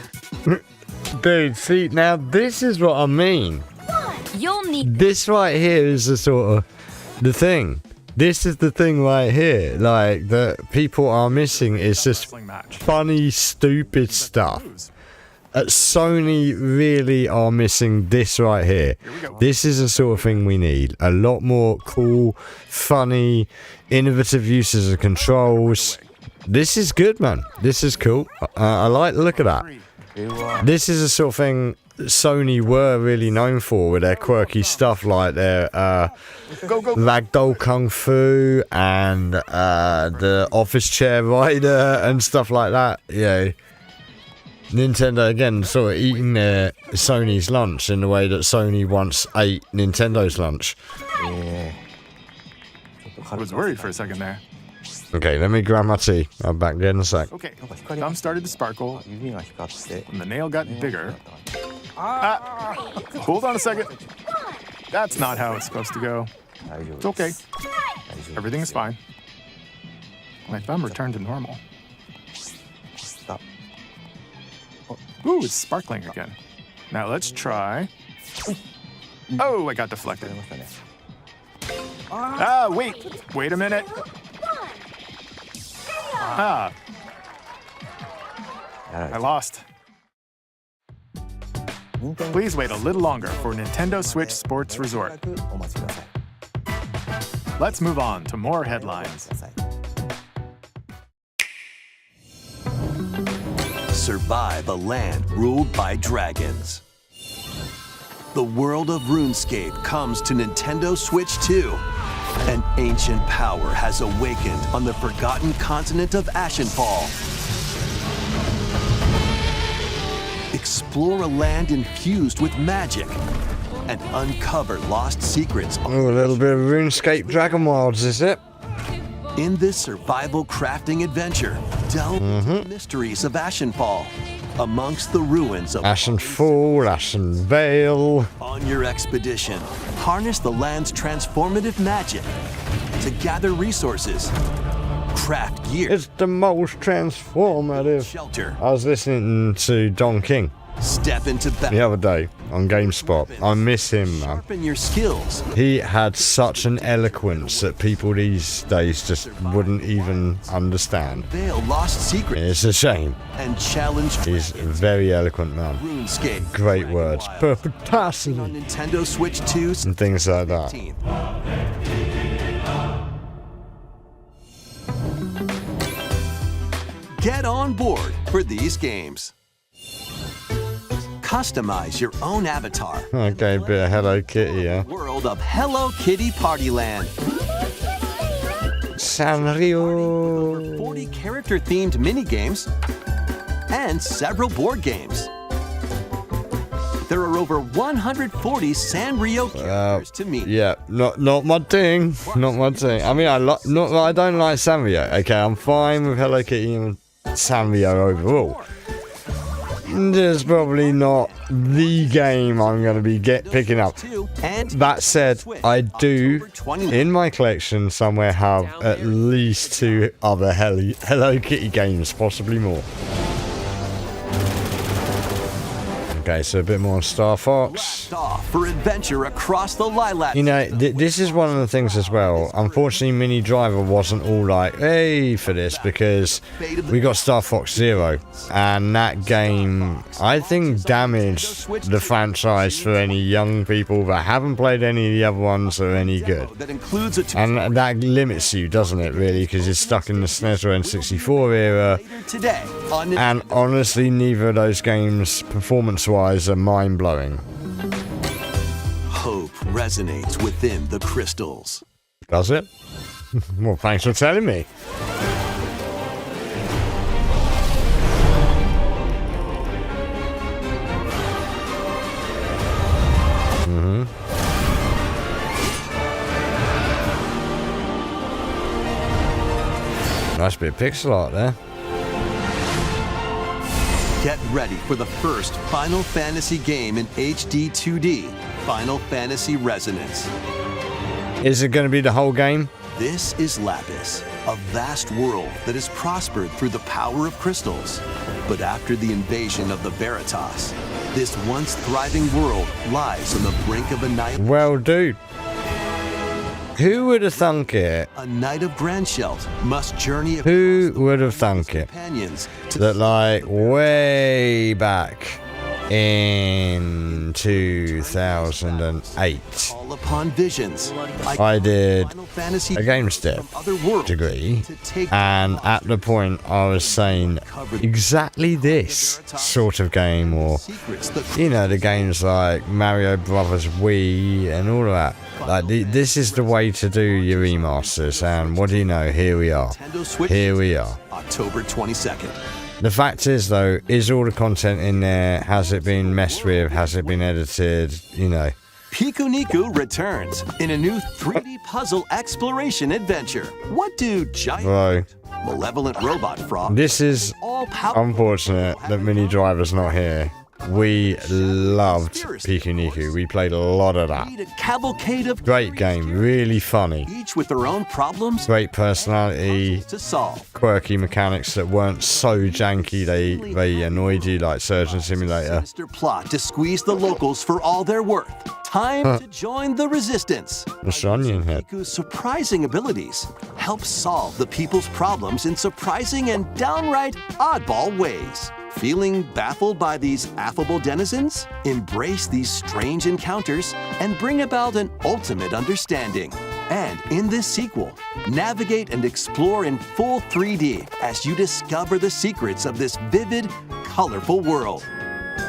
Dude, see, now this is what I mean. You'll need This right here is the sort of the thing. This is the thing right here. Like, that people are missing is just funny, stupid stuff. Sony really are missing this right here. This is the sort of thing we need. A lot more cool, funny, innovative uses of controls. This is good, man. This is cool. I like the look of that. This is the sort of thing Sony were really known for with their quirky stuff like their ragdoll kung fu and the office chair rider and stuff like that. Yeah, Nintendo again sort of eating their Sony's lunch in the way that Sony once ate Nintendo's lunch. I was worried for a second there. Okay, let me grab my tea. I'll be back there in a sec. Okay, thumb started to sparkle, and the nail got bigger. Hold on a second. That's not how it's supposed to go. It's okay. Everything is fine. My thumb returned to normal. Ooh, it's sparkling again. Now let's try. Oh, I got deflected. Wait a minute. I lost. Please wait a little longer for Nintendo Switch Sports Resort. Let's move on to more headlines. Survive a land ruled by dragons. The world of RuneScape comes to Nintendo Switch 2. An ancient power has awakened on the forgotten continent of Ashenfall. Explore a land infused with magic and uncover lost secrets. Oh, a little bit of RuneScape Dragon Wilds, is it? In this survival crafting adventure, delve into the mysteries of Ashenfall, amongst the ruins of Ashenfall, Ashenvale. On your expedition, harness the land's transformative magic to gather resources, craft gear. It's the most transformative. Shelter. I was listening to Don King Step into the other day on GameSpot. I miss him, man. Sharpen your skills. He had such an eloquence that people these days just wouldn't even understand. Veil lost secrets. It's a shame. And challenge. He's a very eloquent man. RuneScape. Great words. Perpetuity. On Nintendo Switch 2 and things like that. Get on board for these games. Customize your own avatar. Okay, a bit of Hello Kitty, yeah. World of Hello Kitty Partyland. Sanrio. 40 character-themed mini-games and several board games. There are over 140 Sanrio characters to meet. Yeah, not my thing. Not my thing. I mean, I don't like Sanrio. Okay, I'm fine with Hello Kitty and Sanrio overall. There's probably not the game I'm going to be picking up. That said, I do, in my collection somewhere, have at least 2 other Hello Kitty games, possibly more. Okay, so a bit more on Star Fox. For adventure across the lilac. You know, this is one of the things as well. Unfortunately, Mini Driver wasn't all like, hey, for this, because we got Star Fox Zero, and that game, I think, damaged the franchise for any young people that haven't played any of the other ones that are any good. And that limits you, doesn't it, really, because you're stuck in the SNES or N64 era. And honestly, neither of those games, performance-wise, are mind-blowing. Hope resonates within the crystals. Does it? Well, thanks for telling me. Nice bit of pixel art there. Get ready for the first Final Fantasy game in HD 2D, Final Fantasy Resonance. Is it going to be the whole game? This is Lapis, a vast world that has prospered through the power of crystals. But after the invasion of the Veritas, This once thriving world lies on the brink of annihilation. Well, dude. Who would have thunk it? A knight of Grandshelt must journey. Who would have thunk it? That, like, way back in 2008, All upon visions. I did a games dev degree, and at the point I was saying exactly this sort of game, or, you know, the games like Mario Brothers Wii and all of that. Like, this is the way to do your remasters, and what do you know? Here we are. Here we are. October 22nd. The fact is, though, is all the content in there? Has it been messed with? Has it been edited? You know. Piku Niku returns in a new 3D puzzle exploration adventure. What do giant, malevolent robot frogs? This is unfortunate that Mini Driver's not here. We loved Piku Niku. We played a lot of that. Great game, really funny. Each with their own problems. Great personality. To solve. Quirky mechanics that weren't so janky they annoyed you, like Surgeon Simulator. Sinister plot to squeeze the locals for all they're worth. Time to join the resistance. Mr. Onion Head. Piku's surprising abilities help solve the people's problems in surprising and downright oddball ways. Feeling baffled by these affable denizens? Embrace these strange encounters and bring about an ultimate understanding. And in this sequel, navigate and explore in full 3D as you discover the secrets of this vivid, colorful world.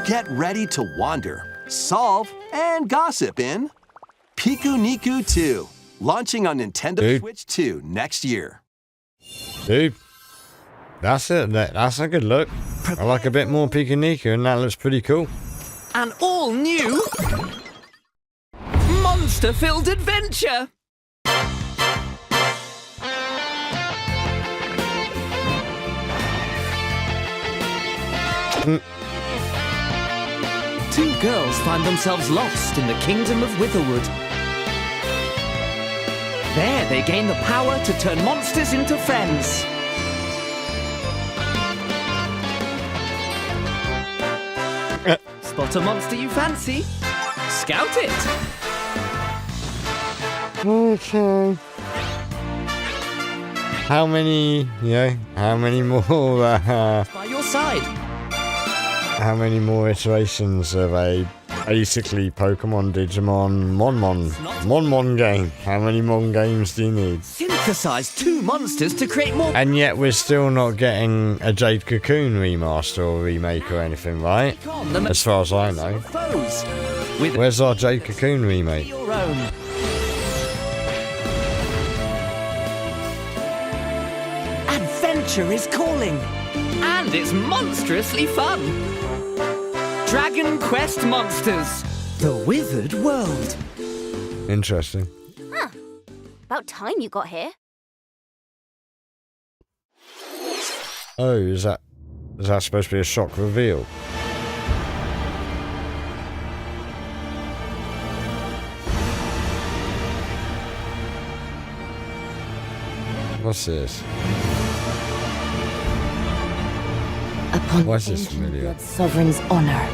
Get ready to wander, solve, and gossip in Piku Niku 2, launching on Nintendo Switch 2 next year. Dude. That's it. That's a good look. I like a bit more Piku Niku, and that looks pretty cool. An all-new monster-filled adventure. Two girls find themselves lost in the kingdom of Witherwood. There, they gain the power to turn monsters into friends. Spot a monster you fancy? Scout it! Okay. How many more, By your side. how many more iterations of a basically Pokemon, Digimon, Mon game? How many Mon games do you need? Synthesize two monsters to create more. And yet we're still not getting a Jade Cocoon remaster or remake or anything, right? As far as I know. Where's our Jade Cocoon remake? Your own. Adventure is calling, and it's monstrously fun. Dragon Quest Monsters, the Withered World. Interesting. Huh. About time you got here. Oh, is that supposed to be a shock reveal? What's this? Upon Why is this familiar? sovereign's honor.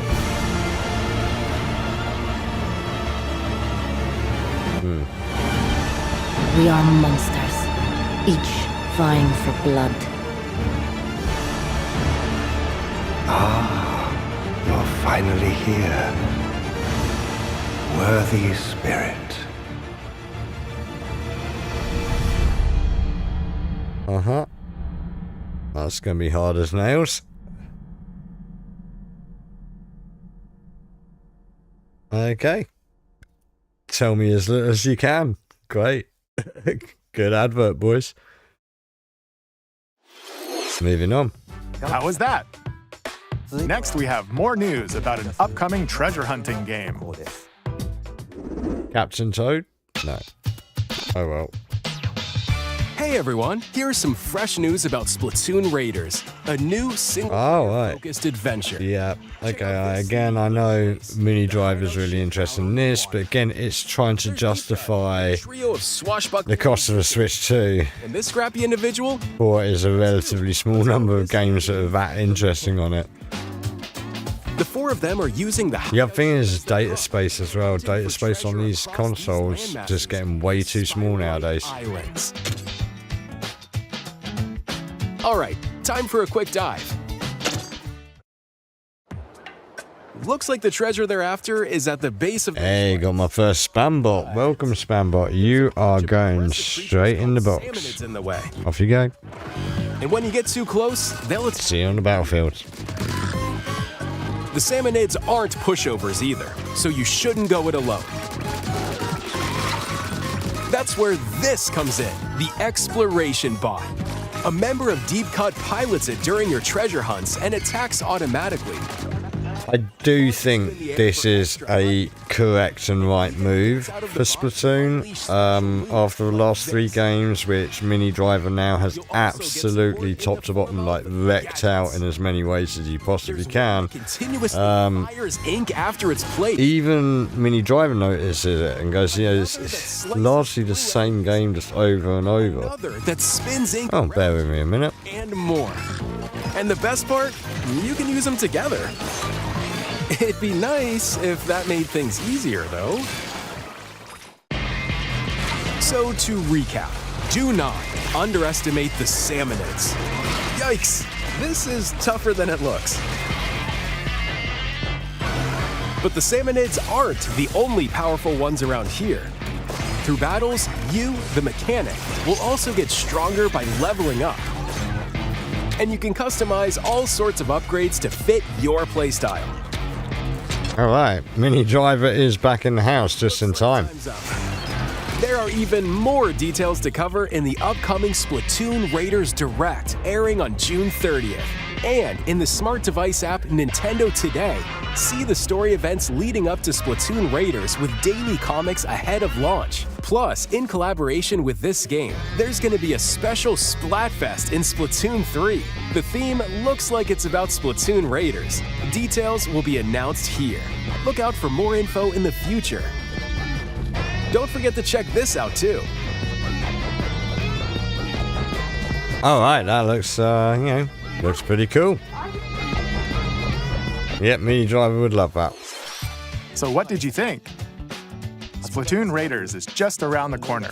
We are monsters, each vying for blood. Ah, you're finally here. Worthy spirit. Uh-huh. That's gonna be hard as nails. Okay. Tell me as little as you can. Great. Good advert, boys. Moving on. How was that? Next, we have more news about an upcoming treasure hunting game. Captain Toad? No. Oh well. Hey everyone, here's some fresh news about Splatoon Raiders, a new single-focused adventure. Yeah, okay, again, I know Mini Driver's really interested in this, but again, it's trying to justify the cost of a Switch 2 And this scrappy individual? for what is a relatively small number of games that are that interesting on it. The 4 of them are using the... The other thing is data space as well. Data space on these consoles just getting way too small nowadays. Islands. All right, time for a quick dive. Looks like the treasure they're after is at the base of... Hey, got my first spam bot. Welcome, spam bot. You are going straight in the box. In the way. Off you go. And when you get too close, they'll... See you on the battlefield. The salmonids aren't pushovers either, so you shouldn't go it alone. That's where this comes in, the exploration bot. A member of Deep Cut pilots it during your treasure hunts and attacks automatically. I do think this is a correct and right move for Splatoon. After the last 3 games, which Mini Driver now has absolutely top to bottom like wrecked out in as many ways as you possibly can. Even Mini Driver notices it and goes, yeah, it's largely the same game just over and over. Oh, bear with me a minute. And more. And the best part, you can use them together. It'd be nice if that made things easier, though. So to recap, do not underestimate the salmonids. Yikes, this is tougher than it looks. But the salmonids aren't the only powerful ones around here. Through battles, you, the mechanic, will also get stronger by leveling up. And you can customize all sorts of upgrades to fit your playstyle. Alright, Mini Driver is back in the house just in time. There are even more details to cover in the upcoming Splatoon Raiders Direct, airing on June 30th. And in the smart device app Nintendo Today, see the story events leading up to Splatoon Raiders with daily comics ahead of launch. Plus, in collaboration with this game, there's going to be a special Splatfest in Splatoon 3. The theme looks like it's about Splatoon Raiders. Details will be announced here. Look out for more info in the future. Don't forget to check this out too. Alright, that looks, looks pretty cool. Yep, Mini Driver would love that. So what did you think? Splatoon Raiders is just around the corner.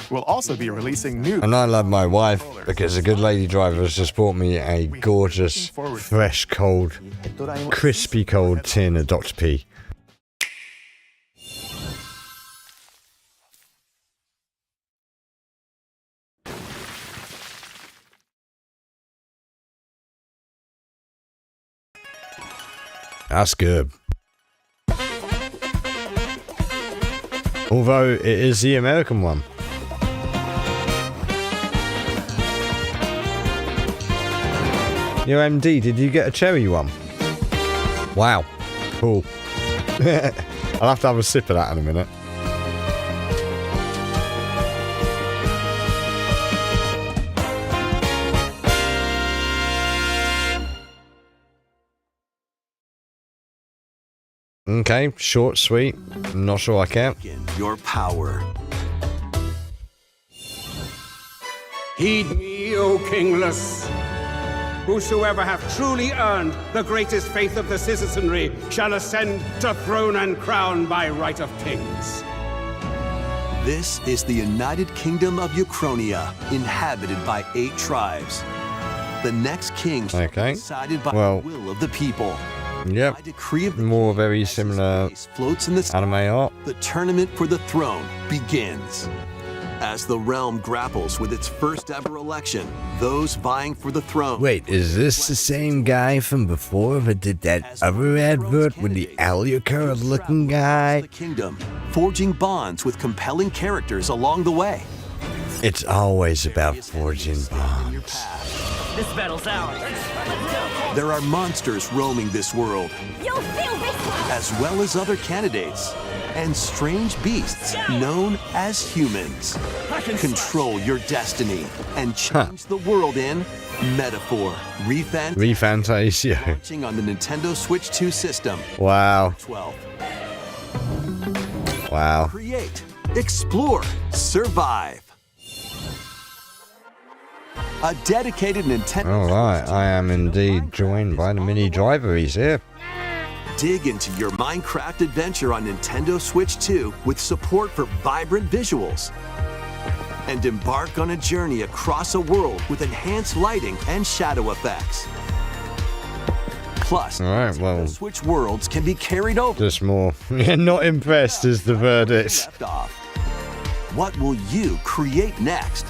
We'll also be releasing new... And I love my wife because a good lady driver has just bought me a gorgeous, fresh, cold, crispy cold tin of Dr. P. That's good. Although it is the American one. Yo, MD, did you get a cherry one? Wow. Cool. I'll have to have a sip of that in a minute. Okay, short, sweet. I'm not sure I care. Your power. Heed me, O kingless. Whosoever hath truly earned the greatest faith of the citizenry shall ascend to throne and crown by right of kings. This is the United Kingdom of Ukrainia, inhabited by 8 tribes. The next king shall be decided by the will of the people. Yep, more very similar anime art. The tournament for the throne begins. As the realm grapples with its first ever election, those vying for the throne... Wait, is this the same guy from before that did that other advert with the Alucard-looking guy? ...the kingdom, forging bonds with compelling characters along the way. It's always about forging bonds. This battle's ours. There are monsters roaming this world, You'll feel this one. as well as other candidates, and strange beasts known as humans. Control your destiny and change the world in Metaphor. Refantasio. Launching on the Nintendo Switch 2 system. Wow. 12. Wow. Create, explore, survive. A dedicated Nintendo. Alright, I am indeed joined by the Mini Driver. He's here. Dig into your Minecraft adventure on Nintendo Switch 2 with support for vibrant visuals. And embark on a journey across a world with enhanced lighting and shadow effects. Plus, well, Switch worlds can be carried over. Just more. Yeah, not impressed is the verdict. What will you create next?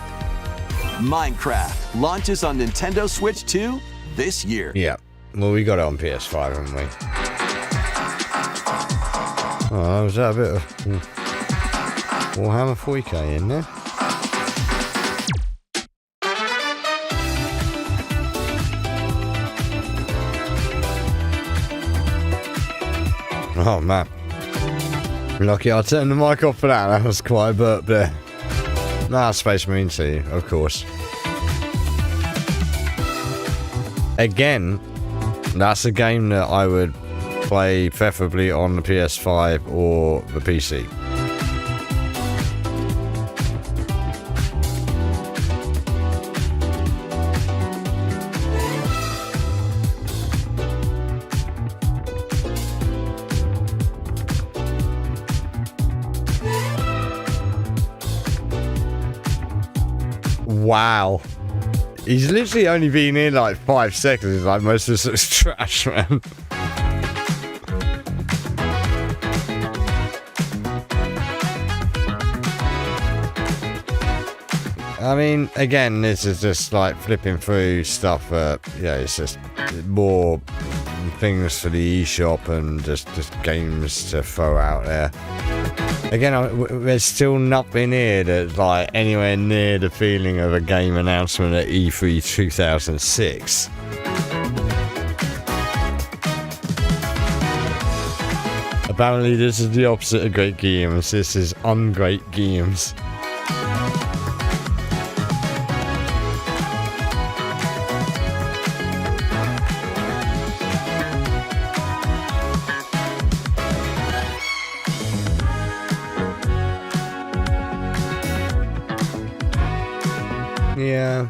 Minecraft launches on Nintendo Switch 2 this year. Yeah. Well, we got it on PS5, haven't we? Oh, was that a bit of Warhammer 40k in there? Oh man, lucky I turned the mic off for that. That was quite a burp there. Nah, Space Marine 2, of course. Again, that's a game that I would play preferably on the PS5 or the PC. Wow. He's literally only been in like 5 seconds. Like most of this looks trash, man. I mean, again, this is just like flipping through stuff. Yeah, it's just more things for the eShop and just games to throw out there. Again, there's still nothing here that's like anywhere near the feeling of a game announcement at E3 2006. Apparently this is the opposite of great games. This is ungreat games. Yeah.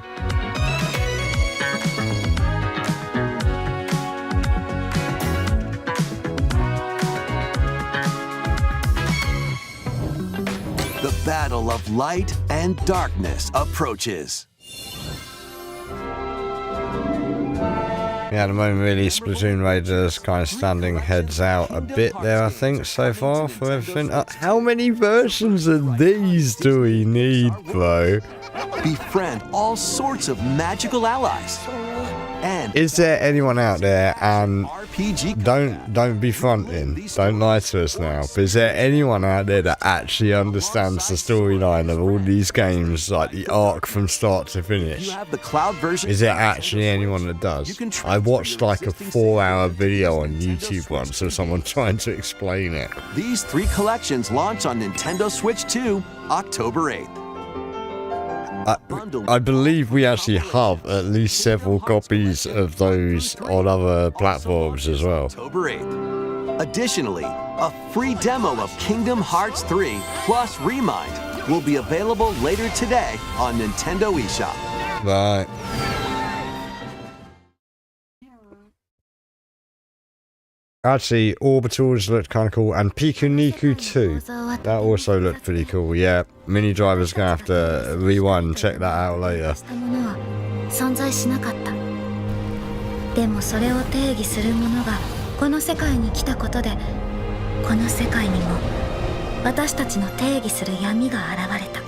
The battle of light and darkness approaches. Yeah, at the moment, really, Splatoon Raiders kind of standing heads out a bit there, I think, so far for everything. How many versions of these do we need, bro? Befriend all sorts of magical allies. And is there anyone out there, and don't be fronting, don't lie to us now, but is there anyone out there that actually understands the storyline of all these games, like the arc from start to finish? You have the cloud version. Is there actually anyone that does? I watched like a 4-hour video on YouTube once of someone trying to explain it. These 3 collections launch on Nintendo Switch 2 October 8th. I believe we actually have at least several copies of those on other platforms as well. October 8th. Additionally, a free demo of Kingdom Hearts 3 plus Remind will be available later today on Nintendo eShop. Right. Actually, Orbitals looked kind of cool, and Pikuniku 2. That also looked pretty cool, yeah. Mini Driver's gonna have to rewind and check that out later. 存在しなかった。でもそれを定義するものがこの世界に来たことで、この世界にも私たちの定義する闇が現れた。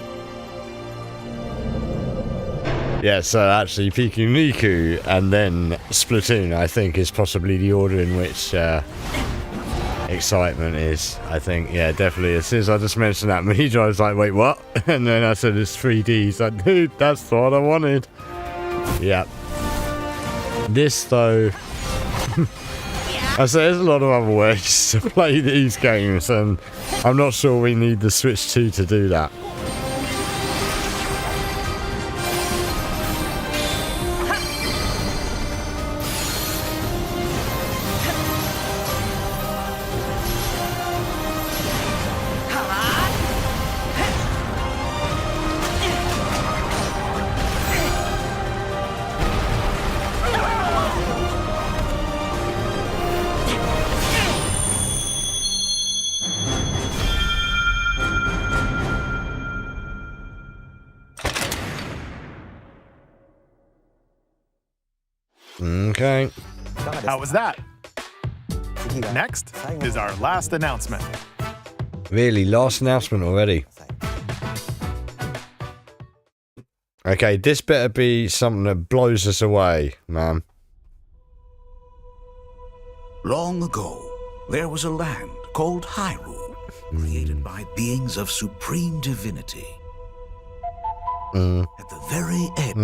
Yeah, so actually Pikuniku and then Splatoon, I think, is possibly the order in which excitement is. I think, yeah, definitely. As soon as I just mentioned that, Mini Drive was like, wait, what? And then I said it's 3D. He's like, dude, that's what I wanted. Yeah. This, though, I say there's a lot of other ways to play these games, and I'm not sure we need the Switch 2 to do that. Okay. How was that? Next is our last announcement. Really, last announcement already. Okay, this better be something that blows us away, man. Long ago, there was a land called Hyrule, created by beings of supreme divinity. At the very edge,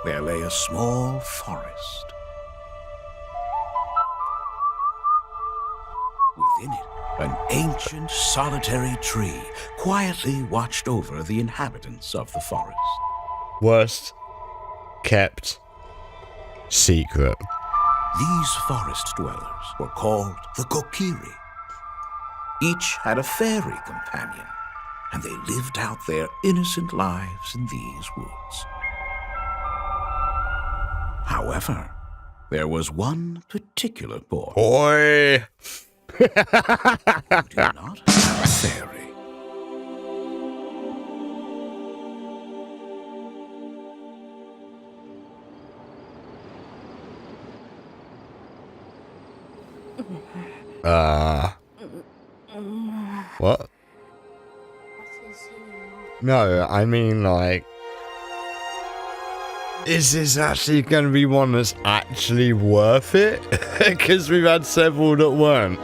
there lay a small forest. Within it, an ancient solitary tree quietly watched over the inhabitants of the forest. Worst kept secret. These forest dwellers were called the Kokiri. Each had a fairy companion, and they lived out their innocent lives in these woods. However, there was one particular boy. Boy! Who did not have a fairy. What? No, I mean, like, is this actually going to be one that's actually worth it? Because we've had several that weren't.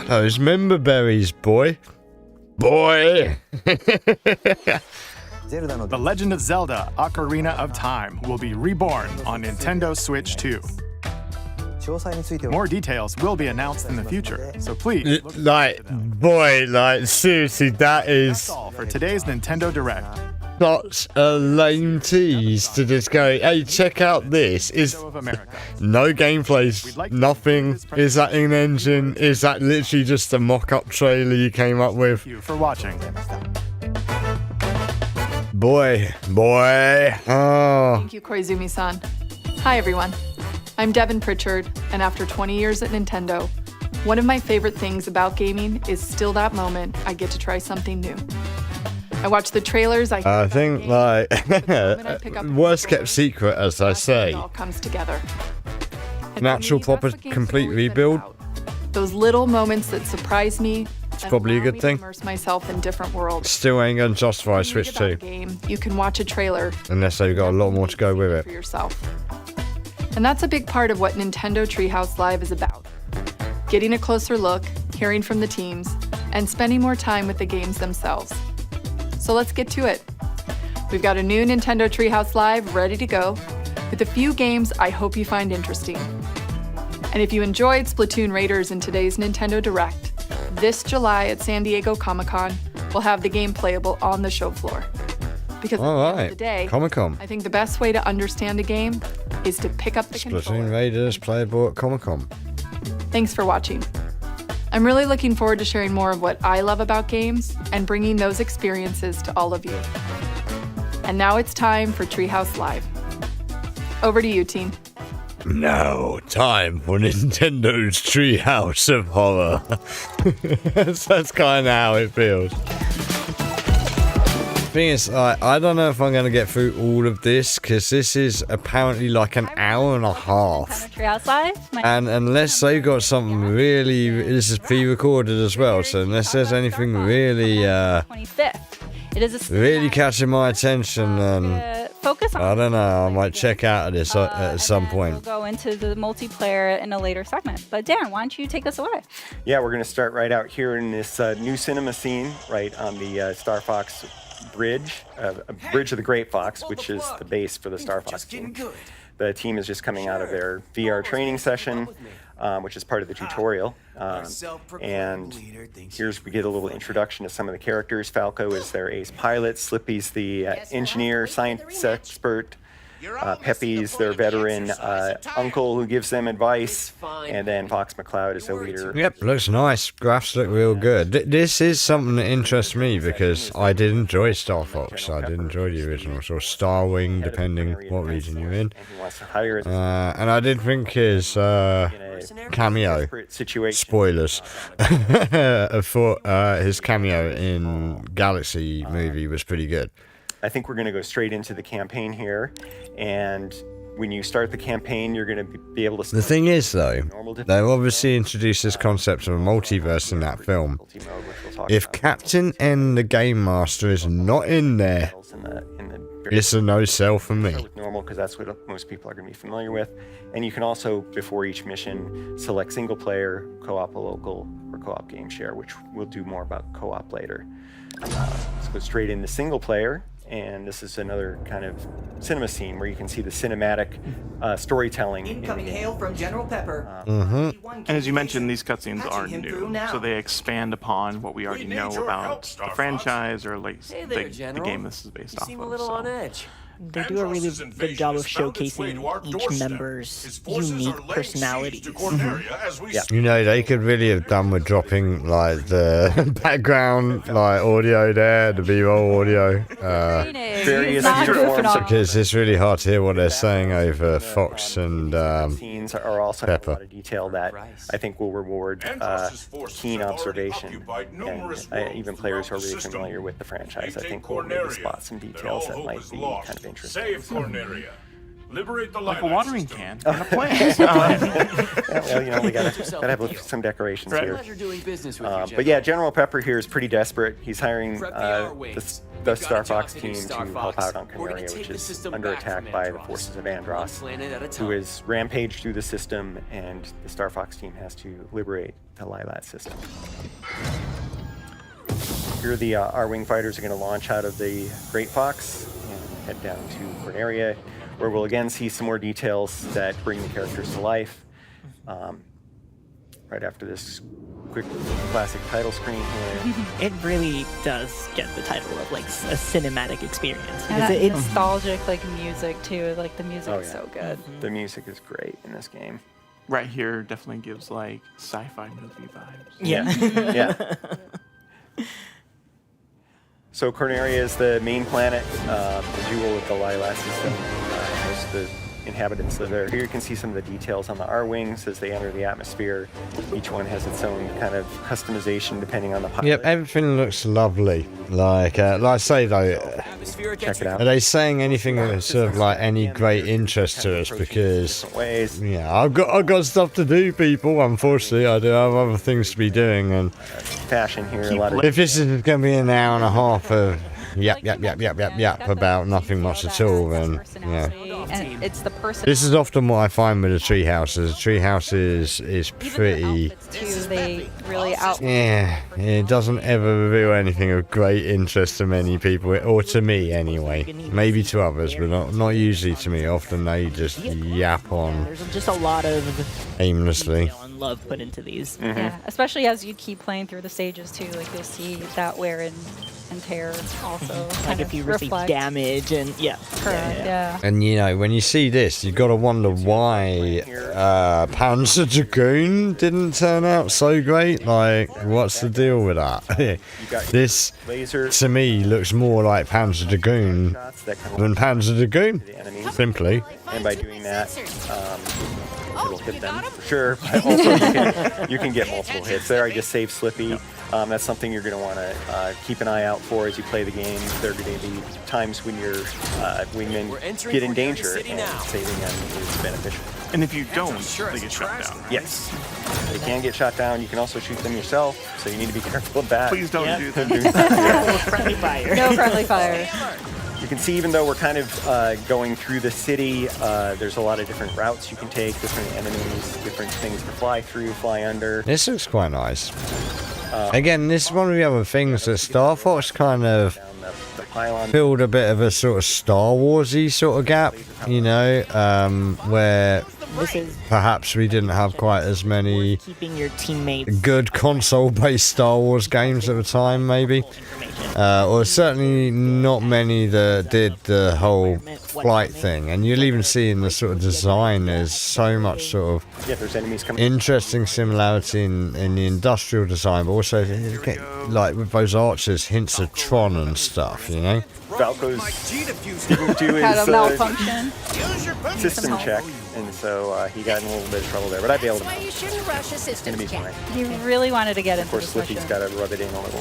Those member berries, boy. Boy! The Legend of Zelda Ocarina of Time will be reborn on Nintendo Switch 2. More details will be announced in the future, so please look like, boy, like, seriously, that is... That's all for today's Nintendo Direct. Such a lame tease to just go, hey, check out this. Is no gameplay, nothing. Is that in engine? Is that literally just a mock-up trailer you came up with? Thank you for watching. Boy. Oh. Thank you, Koizumi-san. Hi, everyone. I'm Devin Pritchard, and after 20 years at Nintendo, one of my favorite things about gaming is still that moment I get to try something new. I watch the trailers. I think, like, worst kept secret, as I say. It all comes together. Natural, proper, complete rebuild. Those little moments that surprise me. It's probably a good thing. Immerse myself in different worlds. Still ain't gonna justify Switch 2. Game, you can watch a trailer. Unless they've got a lot more to go with it. For yourself. And that's a big part of what Nintendo Treehouse Live is about. Getting a closer look, hearing from the teams, and spending more time with the games themselves. So let's get to it. We've got a new Nintendo Treehouse Live ready to go, with a few games I hope you find interesting. And if you enjoyed Splatoon Raiders in today's Nintendo Direct, this July at San Diego Comic-Con, we'll have the game playable on the show floor. Because at the end of the day, Comic-Con. I think the best way to understand a game is to pick up the controller. Splatoon Raiders playable at Comic-Con. Thanks for watching. I'm really looking forward to sharing more of what I love about games and bringing those experiences to all of you. And now it's time for Treehouse Live. Over to you, team. Now, time for Nintendo's Treehouse of Horror. That's kind of how it feels. Thing is, I don't know if I'm going to get through all of this, because this is apparently like an hour and a half. And unless they've got something really, this is pre-recorded as well, so unless there's anything really, really catching my attention, then focus on I don't know, I might check out of this at some point. We'll go into the multiplayer in a later segment. But Darren, why don't you take us away? Yeah, we're going to start right out here in this new cinema scene, right on the Star Fox Bridge, Bridge of the Great Fox, which is the base for the Star Fox team. The team is just coming out of their VR training session, which is part of the tutorial. And here's we get a little introduction to some of the characters. Falco is their ace pilot. Slippy's the engineer, science expert. Pepe's their veteran uncle who gives them advice, and then Fox McCloud is the leader. Yep, looks nice. Graphs look real good. This is something that interests me because I did enjoy Star Fox. I did enjoy the originals, or Starwing, depending what region you're in. And I did think his cameo, spoilers, I thought his cameo in Galaxy movie was pretty good. I think we're going to go straight into the campaign here, and when you start the campaign, you're going to be able to... The thing is, though, they obviously introduced this concept of a multiverse in that film. If Captain N, the Game Master, is not in there, it's a no-sell for me. Normal, because that's what most people are going to be familiar with. And you can also, before each mission, select single player, co-op a local, or co-op game share, which we'll do more about co-op later. Let's go straight into single player. And this is another kind of cinema scene where you can see the cinematic storytelling. Incoming hail from General Pepper. And as you mentioned, these cutscenes are new, so they expand upon what we already know about the franchise, or at least the game this is based off of. A little on edge. They do a really good job of showcasing each member's unique personality. Yeah. You know, they could really have done with dropping like the background like audio there, the B-roll audio. Because it's really hard to hear what they're saying over Fox and scenes are also Pepper. a lot of detail that I think will reward keen observation, and even players who are really familiar with the franchise, I think will maybe spot some details that might be kind of interesting. Save Corneria. Liberate the like a watering can and a plant. Well, you know, we gotta have some decorations here. But yeah, General Pepper here is pretty desperate. He's hiring the Star Fox team to help out on Corneria, which is under attack by the forces of Andross, who is rampaged through the system, and the Star Fox team has to liberate the Lylat system. Here the R-Wing fighters are going to launch out of the Great Fox and head down to Corneria, where we'll again see some more details that bring the characters to life. Right after this quick classic title screen here. It really does get the title of like a cinematic experience. And it's nostalgic, like music too. Like the music is so good. The music is great in this game. Right here definitely gives like sci-fi movie vibes. Yeah. Yeah. So Corneria is the main planet, the jewel of the Lylat system. Most of the inhabitants live there. Here you can see some of the details on the R-Wings as they enter the atmosphere. Each one has its own kind of customization depending on the pilot. Yep, everything looks lovely. Like I say though, check it out. Are they saying anything that's sort of like any great interest to us? Because yeah, I've got stuff to do, people. Unfortunately, I do have other things to be doing, and fashion here. A lot of if this is going to be an hour and a half of yap about nothing much at all, then yeah. And it's the person. This is often what I find with the treehouse. The treehouse is pretty. They really out. Yeah, it doesn't ever reveal anything of great interest to many people, or to me anyway. Maybe to others, but not usually to me. Often they just yap on. There's just a lot of aimlessly. And love put into these. Yeah, especially as you keep playing through the stages too. Like you'll see that wear and tear also. Like if you receive damage and Correct, yeah. And you know, when you see this, you got to wonder why Panzer Dragoon didn't turn out so great. Like, what's the deal with that? This, to me, looks more like Panzer Dragoon than Panzer Dragoon. Simply. And by doing that, it'll hit them for sure. But also, you can get multiple hits. There, I just saved Slippy. That's something you're going to want to keep an eye out for as you play the game. There are going to be times when your wingmen get in danger, and saving them is beneficial. And if you don't, they get shot down. Right? Yes, they can get shot down. You can also shoot them yourself, so you need to be careful of that. Please don't do that. No friendly fire. No friendly fire. You can see, even though we're kind of going through the city, there's a lot of different routes you can take, different enemies, different things to fly through, fly under. This looks quite nice. Again, this is one of the other things that Star Fox kind of filled a bit of a sort of Star Wars-y sort of gap, you know, where This is perhaps we didn't have quite as many keeping your teammates good console-based Star Wars games at the time, maybe. Or certainly not many that did the whole flight thing. And you'll even see in the sort of design, there's so much sort of interesting similarity in the industrial design, but also like with those archers, hints of Tron and stuff, you know? Falco's didn't do Had a his malfunction. system check, and so he got in a little bit of trouble there. But I bailed him out. You shouldn't rush a It's system gonna be fine. He really wanted to get Of into course, this Slippy's mission. got to rub it in a little.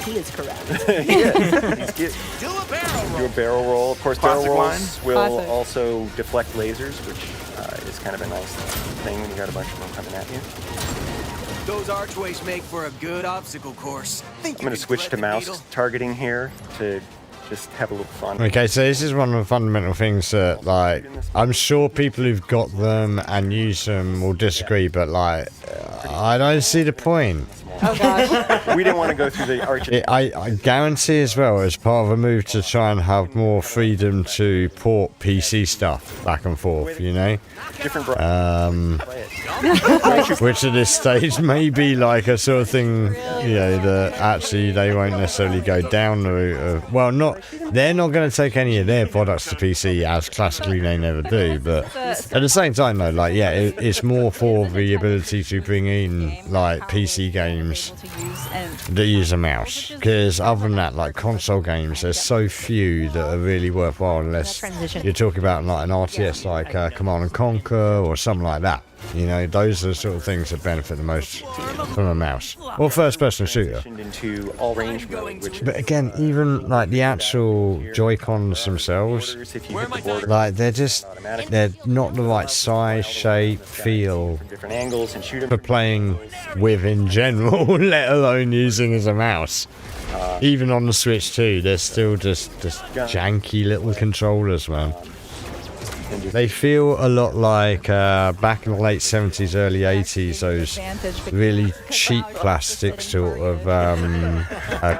He is correct. He is. Do a barrel roll. Of course, Classic barrel rolls line. will Classic. also deflect lasers, which is kind of a nice thing when you got a bunch of them coming at you. Those archways make for a good obstacle course. I'm going to switch to mouse targeting here to just have a little fun. Okay, so this is one of the fundamental things that, like, I'm sure people who've got them and use them will disagree, but, like, I don't see the point. Oh gosh. We didn't want to go through the arches. I guarantee as well, as part of a move to try and have more freedom to port PC stuff back and forth, you know? Which at this stage may be like a sort of thing, you know, that actually they won't necessarily go down the route of, well, they're not going to take any of their products to PC, as classically they never do, but at the same time though, like, yeah, it's more for the ability to bring in, like, PC games that use a mouse, because other than that, like, console games, there's so few that are really worthwhile unless you're talking about like an RTS like Command and Conquer or something like that. You know, those are the sort of things that benefit the most from a mouse or first-person shooter. Into all range mode, which But again, even like the actual Joy-Cons themselves, like they're not the right size, shape, feel different angles and shoot 'em. for playing with in general, let alone using as a mouse. Even on the Switch 2, they're still just janky little controllers, man. They feel a lot like back in the late 70s, early 80s, those really cheap plastic sort of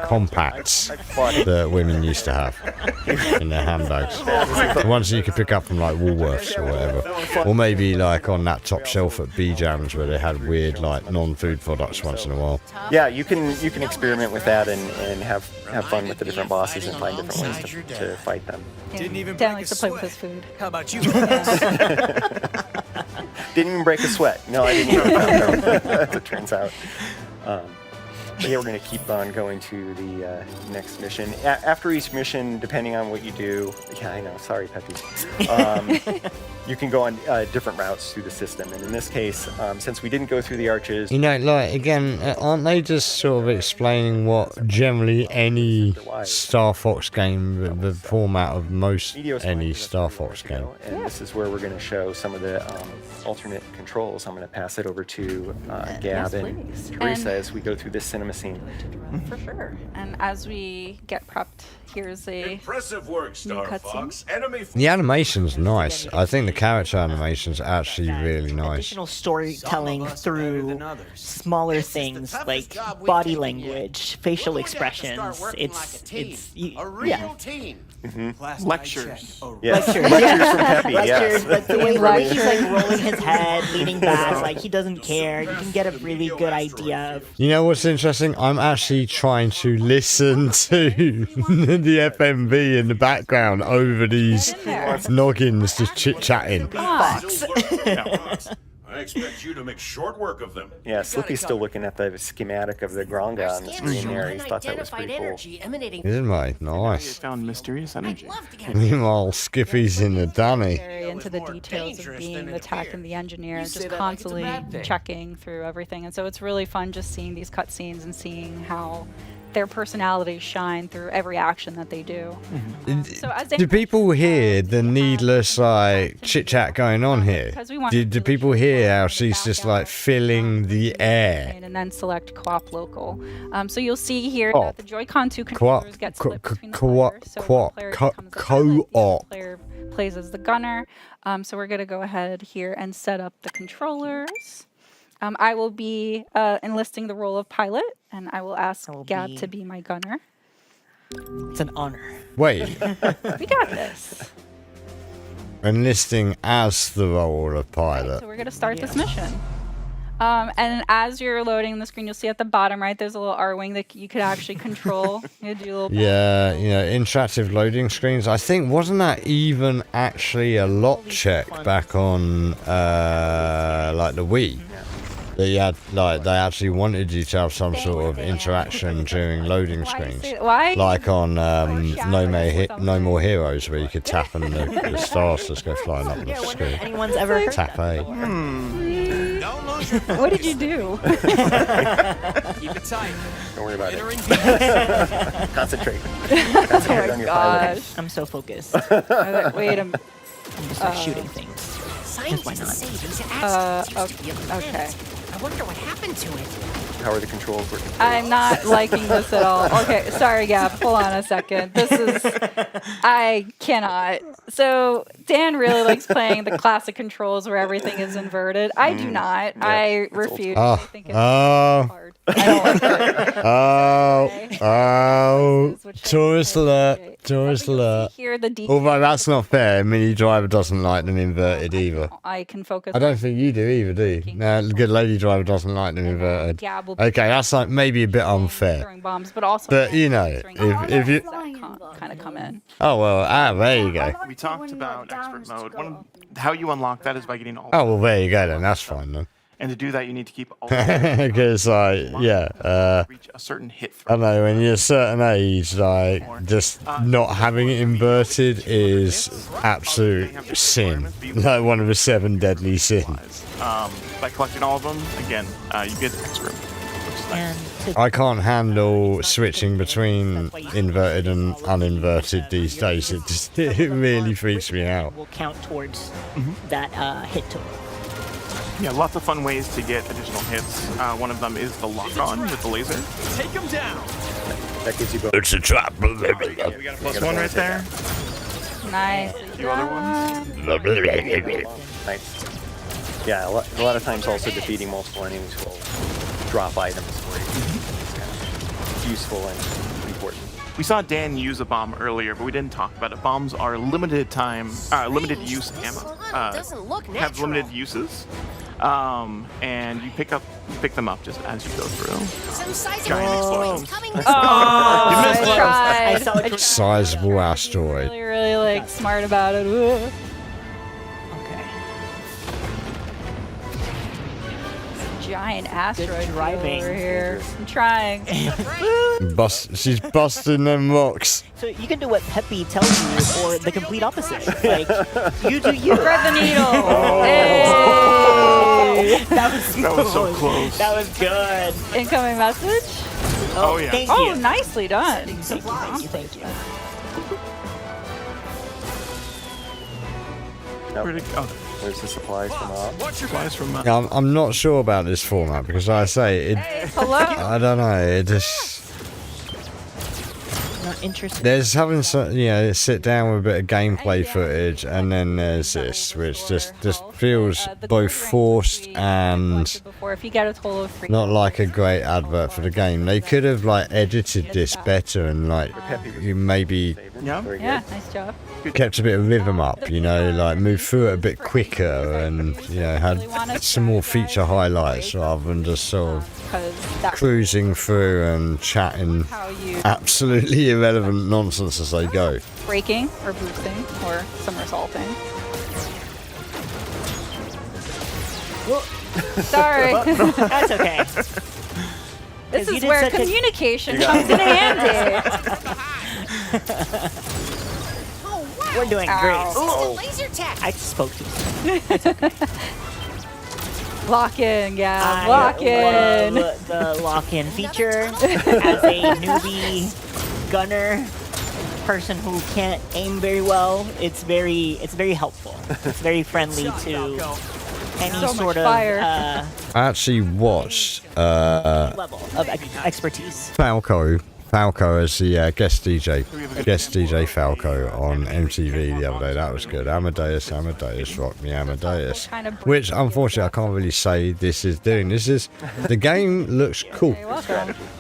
compacts that women used to have in their handbags. The ones that you could pick up from like Woolworths or whatever. Or maybe like on that top shelf at B-Jams where they had weird like non-food products once in a while. Yeah, you can experiment with that and have fun with the different bosses and find different ways to fight them. Dan likes to play with his food. How about you? Didn't even break a sweat. No, I didn't even. As it turns out. But yeah, we're going to keep on going to the next mission. After each mission, depending on what you do, yeah, I know, sorry, Peppy. You can go on different routes through the system. And in this case, since we didn't go through the arches... You know, like, again, aren't they just sort of explaining what generally any Star Fox game, the format of most any Star Fox game? And this is where we're going to show some of the alternate controls. I'm going to pass it over to Gab and Teresa as we go through this cinema scene. For sure. And as we get prepped, here's a Impressive work, Star Fox. Enemy. The animation's nice. I think the character animation's actually really nice. Additional storytelling through smaller things like body language, facial expressions. It's yeah. Lectures. Yes. Lectures. Lectures from Peppy, Lectures, yes. but the way he's like rolling his head, leaning back, like he doesn't care. You can get a really good idea of. You know what's interesting? I'm actually trying to listen to the FMV in the background over these noggins just chit-chatting. I expect you to make short work of them. Yeah, Slippy's still looking at the schematic of the Gronga on the screen there. He thought that was pretty cool. Isn't it? Nice. Found mysterious energy. Meanwhile, Skippy's in the dunny. very into the details of being the tech and the engineer, just constantly checking through everything. And so it's really fun just seeing these cutscenes and seeing how their personalities shine through every action that they do. So as Do people hear the needless like chit chat going on here? Do people hear how she's just like filling the air? and then select co-op local. So you'll see here that the Joy-Con 2 controllers get split between the players. So one player becomes the pilot, the other player plays as the gunner. So we're going to go ahead here and set up the controllers. I will be enlisting the role of pilot, and I will ask Gab to be my gunner. It's an honor. Wait. We got this. enlisting as the role of pilot. So we're gonna start this mission. And as you're loading the screen, you'll see at the bottom right, there's a little R-wing that you could actually control. You do a little Yeah, you know, interactive loading screens. I think, wasn't that even actually a lot check back on like the Wii? That you had, like, they actually wanted you to have some sort of interaction during loading screens. Why? Like on No More Heroes, where you could tap and the stars just go flying up the screen. Anyone's ever heard Tap A. What did you do? Keep it tight. Don't worry about it. Concentrate. Oh Concentrate on your pilot. I'm so focused. Wait a minute. I'm just like shooting things. Because why not? Okay. I wonder what happened to it. How are the controls working? I'm not liking this at all. Okay, sorry, Gab. Hold on a second. This is... I cannot. So, Dan really likes playing the classic controls where everything is inverted. I do not. Yeah, I refuse. I think it's hard. I don't like it. Tourist alert. Tourist alert. Hear the Although that's not fair. Mini Driver doesn't like them inverted either. I can focus. I don't think you do either, do you? No, Good Lady Driver doesn't like them inverted. Okay, that's like maybe a bit unfair. Throwing bombs, but also. But you know, if you kind of come in. Oh well, there you go. We talked about expert mode. How you unlock that is by getting all. Oh well, there you go then. That's fine then. And to do that, you need to keep all. Because like reach a certain hit I don't know, when you're a certain age, like just not having it inverted is absolute sin. Like one of the 7 deadly sins. By collecting all of them, again, you get expert. I can't handle switching between inverted and uninverted these days. It really freaks me out. Will count towards that hit total. Yeah, lots of fun ways to get additional hits. One of them is the lock-on with the laser. Take him down. That gives you both. It's a trap. We got a +1 right there. Nice. A few other ones. Nice. Yeah, a lot of times also defeating multiple enemies will drop items for you. It's useful and important. We saw Dan use a bomb earlier, but we didn't talk about it. Bombs are limited use ammo. Have limited uses. And you pick them up just as you go through. Giant explosions. I tried. Sizable asteroid. Really like smart about it. Ooh. Giant asteroid driving over here. I'm trying. She's busting them rocks. So you can do what Peppy tells you, or the complete opposite. Like you do you. Thread the needle. Oh. Hey. That was so close. That was good. Incoming message. Oh yeah. Thank Oh, you. nicely done. Thank you. Where'd it go? There's the supplies from What's your supplies from? Yeah, I'm not sure about this format because I say it. Hello. I don't know. It just. Not interested. There's having some, sit down with a bit of gameplay footage, and then there's this, which just feels both forced and If you get a total of 3. not like a great advert for the game. They could have like edited this better and like you maybe Yeah, nice job. kept a bit of rhythm up, like moved through it a bit quicker and had some more feature highlights rather than just sort of cruising through and chatting absolutely irrelevant nonsense as they go. Braking or boosting or somersaulting. Sorry. That's okay. This is where communication comes in handy. We're doing great. Laser tech. I spoke to you. Lock in, yeah. Lock in. Love the lock-in feature as a newbie gunner, person who can't aim very well. It's very helpful. It's very friendly to any sort of I actually watched level of expertise. Falco Falco as the guest DJ Falco on MTV the other day. That was good. Amadeus, rock me Amadeus. Which unfortunately I can't really say this is doing. The game looks cool.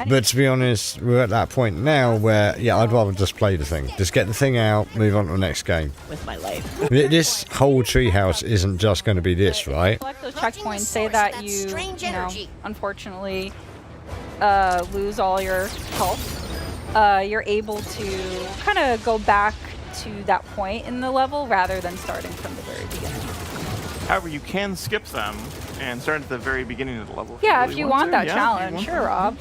But to be honest, we're at that point now where I'd rather just play the thing. Just get the thing out, move on to the next game. With my life. This whole treehouse isn't just going to be this, right? Collect those checkpoints. Say that you know, unfortunately lose all your health. You're able to kind of go back to that point in the level rather than starting from the very beginning. However, you can skip them and start at the very beginning of the level. Yeah, if if you want that challenge, sure, Rob.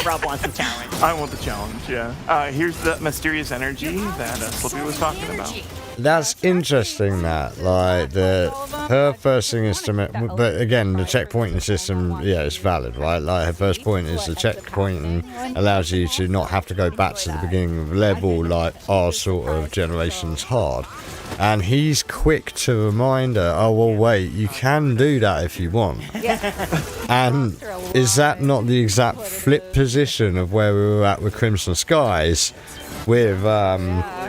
Rob wants the challenge. I want the challenge, yeah. Here's the mysterious energy that Slippy was talking about. That's interesting that, like, her first thing is to, but again, the checkpointing system, it's valid, right? Like, her first point is the checkpointing allows you to not have to go back to the beginning of the level like our sort of generation's hard. And he's quick to remind her, oh, well, wait, you can do that if you want. And is that not the exact flip position of where we were at with Crimson Skies with Law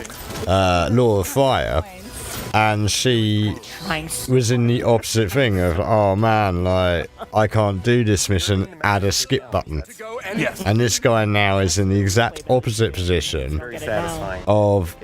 of Fire? And she was in the opposite thing of, oh man, like, I can't do this mission, add a skip button. Yes. And this guy now is in the exact opposite position of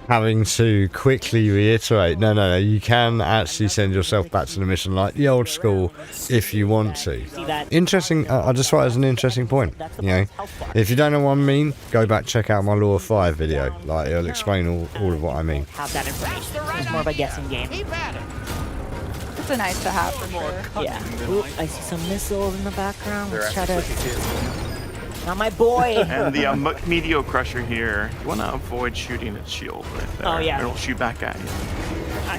having to quickly reiterate, no, you can actually send yourself back to the mission like the old school if you want to. Interesting, I just thought it was an interesting point, you know. If you don't know what I mean, go back, check out my Law of Fire video, like it'll explain all of what I mean. Have that information. It's more of a guessing game. It's a nice to have for sure. Yeah. Ooh, I see some missiles in the background. Let's try to... Not my boy! And the Meteor Crusher here, you want to avoid shooting its shield right there. Oh, yeah. It'll shoot back at you.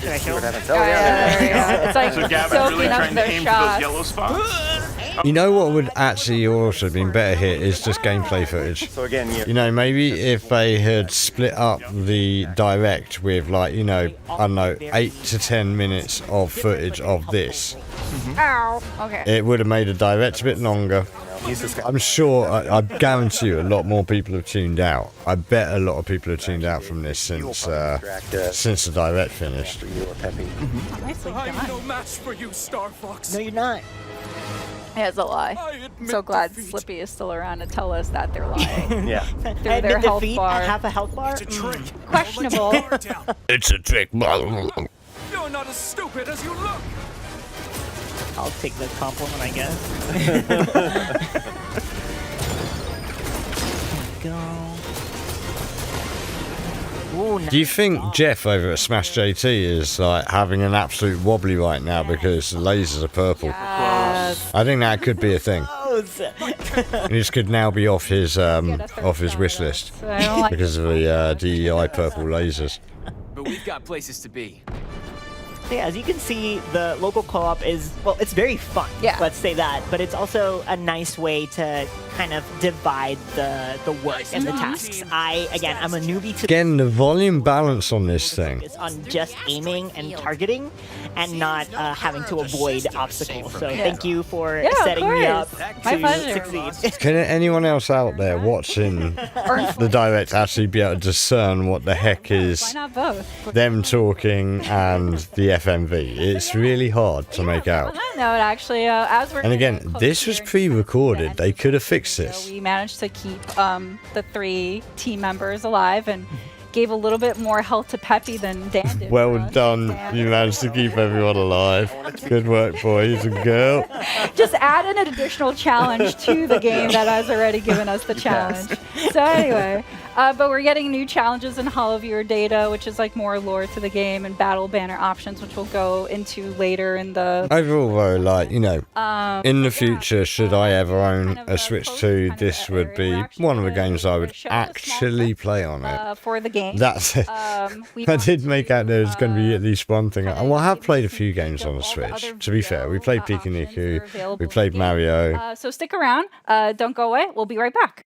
Should I show him? It's like so Gavin's really trying to aim for those yellow spots. You know what would actually also have been better here is just gameplay footage. So again, you know, maybe if they had split up the direct with, like, you know, I don't know, 8 to 10 minutes of footage of this. Ow. Okay. It would have made a direct a bit longer. I'm sure, I guarantee you, a lot more people have tuned out. I bet a lot of people have tuned out from this since the direct finished. Nicely done. I'm no match for you, Star Fox. No, you're not. Yeah, it's a lie. I'm so glad Slippy is still around to tell us that they're lying. Yeah. Through their health bar. I have a health bar? It's a trick. Questionable. It's a trick. You're not as stupid as you look. I'll take the compliment, I guess. There we go. Ooh, nice. Do you think Jeff over at Smash JT is like having an absolute wobbly right now because the lasers are purple? Yes. I think that could be a thing. This could now be off his wish list because of the DEI purple lasers. But we've got places to be. So yeah, as you can see, the local co-op is, well, it's very fun, let's say that, but it's also a nice way to kind of divide the work and the tasks. I'm a newbie to... Again, the volume balance on this thing. ...is on just aiming and targeting and not having to avoid obstacles. So thank you for setting me up to succeed. Can anyone else out there watching the direct actually be able to discern what the heck is Why not both? them talking and the FMV? It's really hard to make out. On that note, actually, as we're And again, this was pre-recorded. They could have fixed this. we managed to keep the 3 team members alive and gave a little bit more health to Peppy than Dan did. Well done. You managed to keep everyone alive. Good work, boys and girl. Just add an additional challenge to the game that has already given us the challenge. So anyway, but we're getting new challenges in Hall of Viewer data, which is like more lore to the game, and battle banner options, which we'll go into later in the... Overall, though, like, you know, in the future, should I ever own a Switch 2, this would be one of the games I would actually play on it. For the game. That's it. I did make out there's going to be at least one thing. Well, I have played a few games on the Switch, to be fair. We played Pikuniku, we played Mario. So stick around. Don't go away. We'll be right back.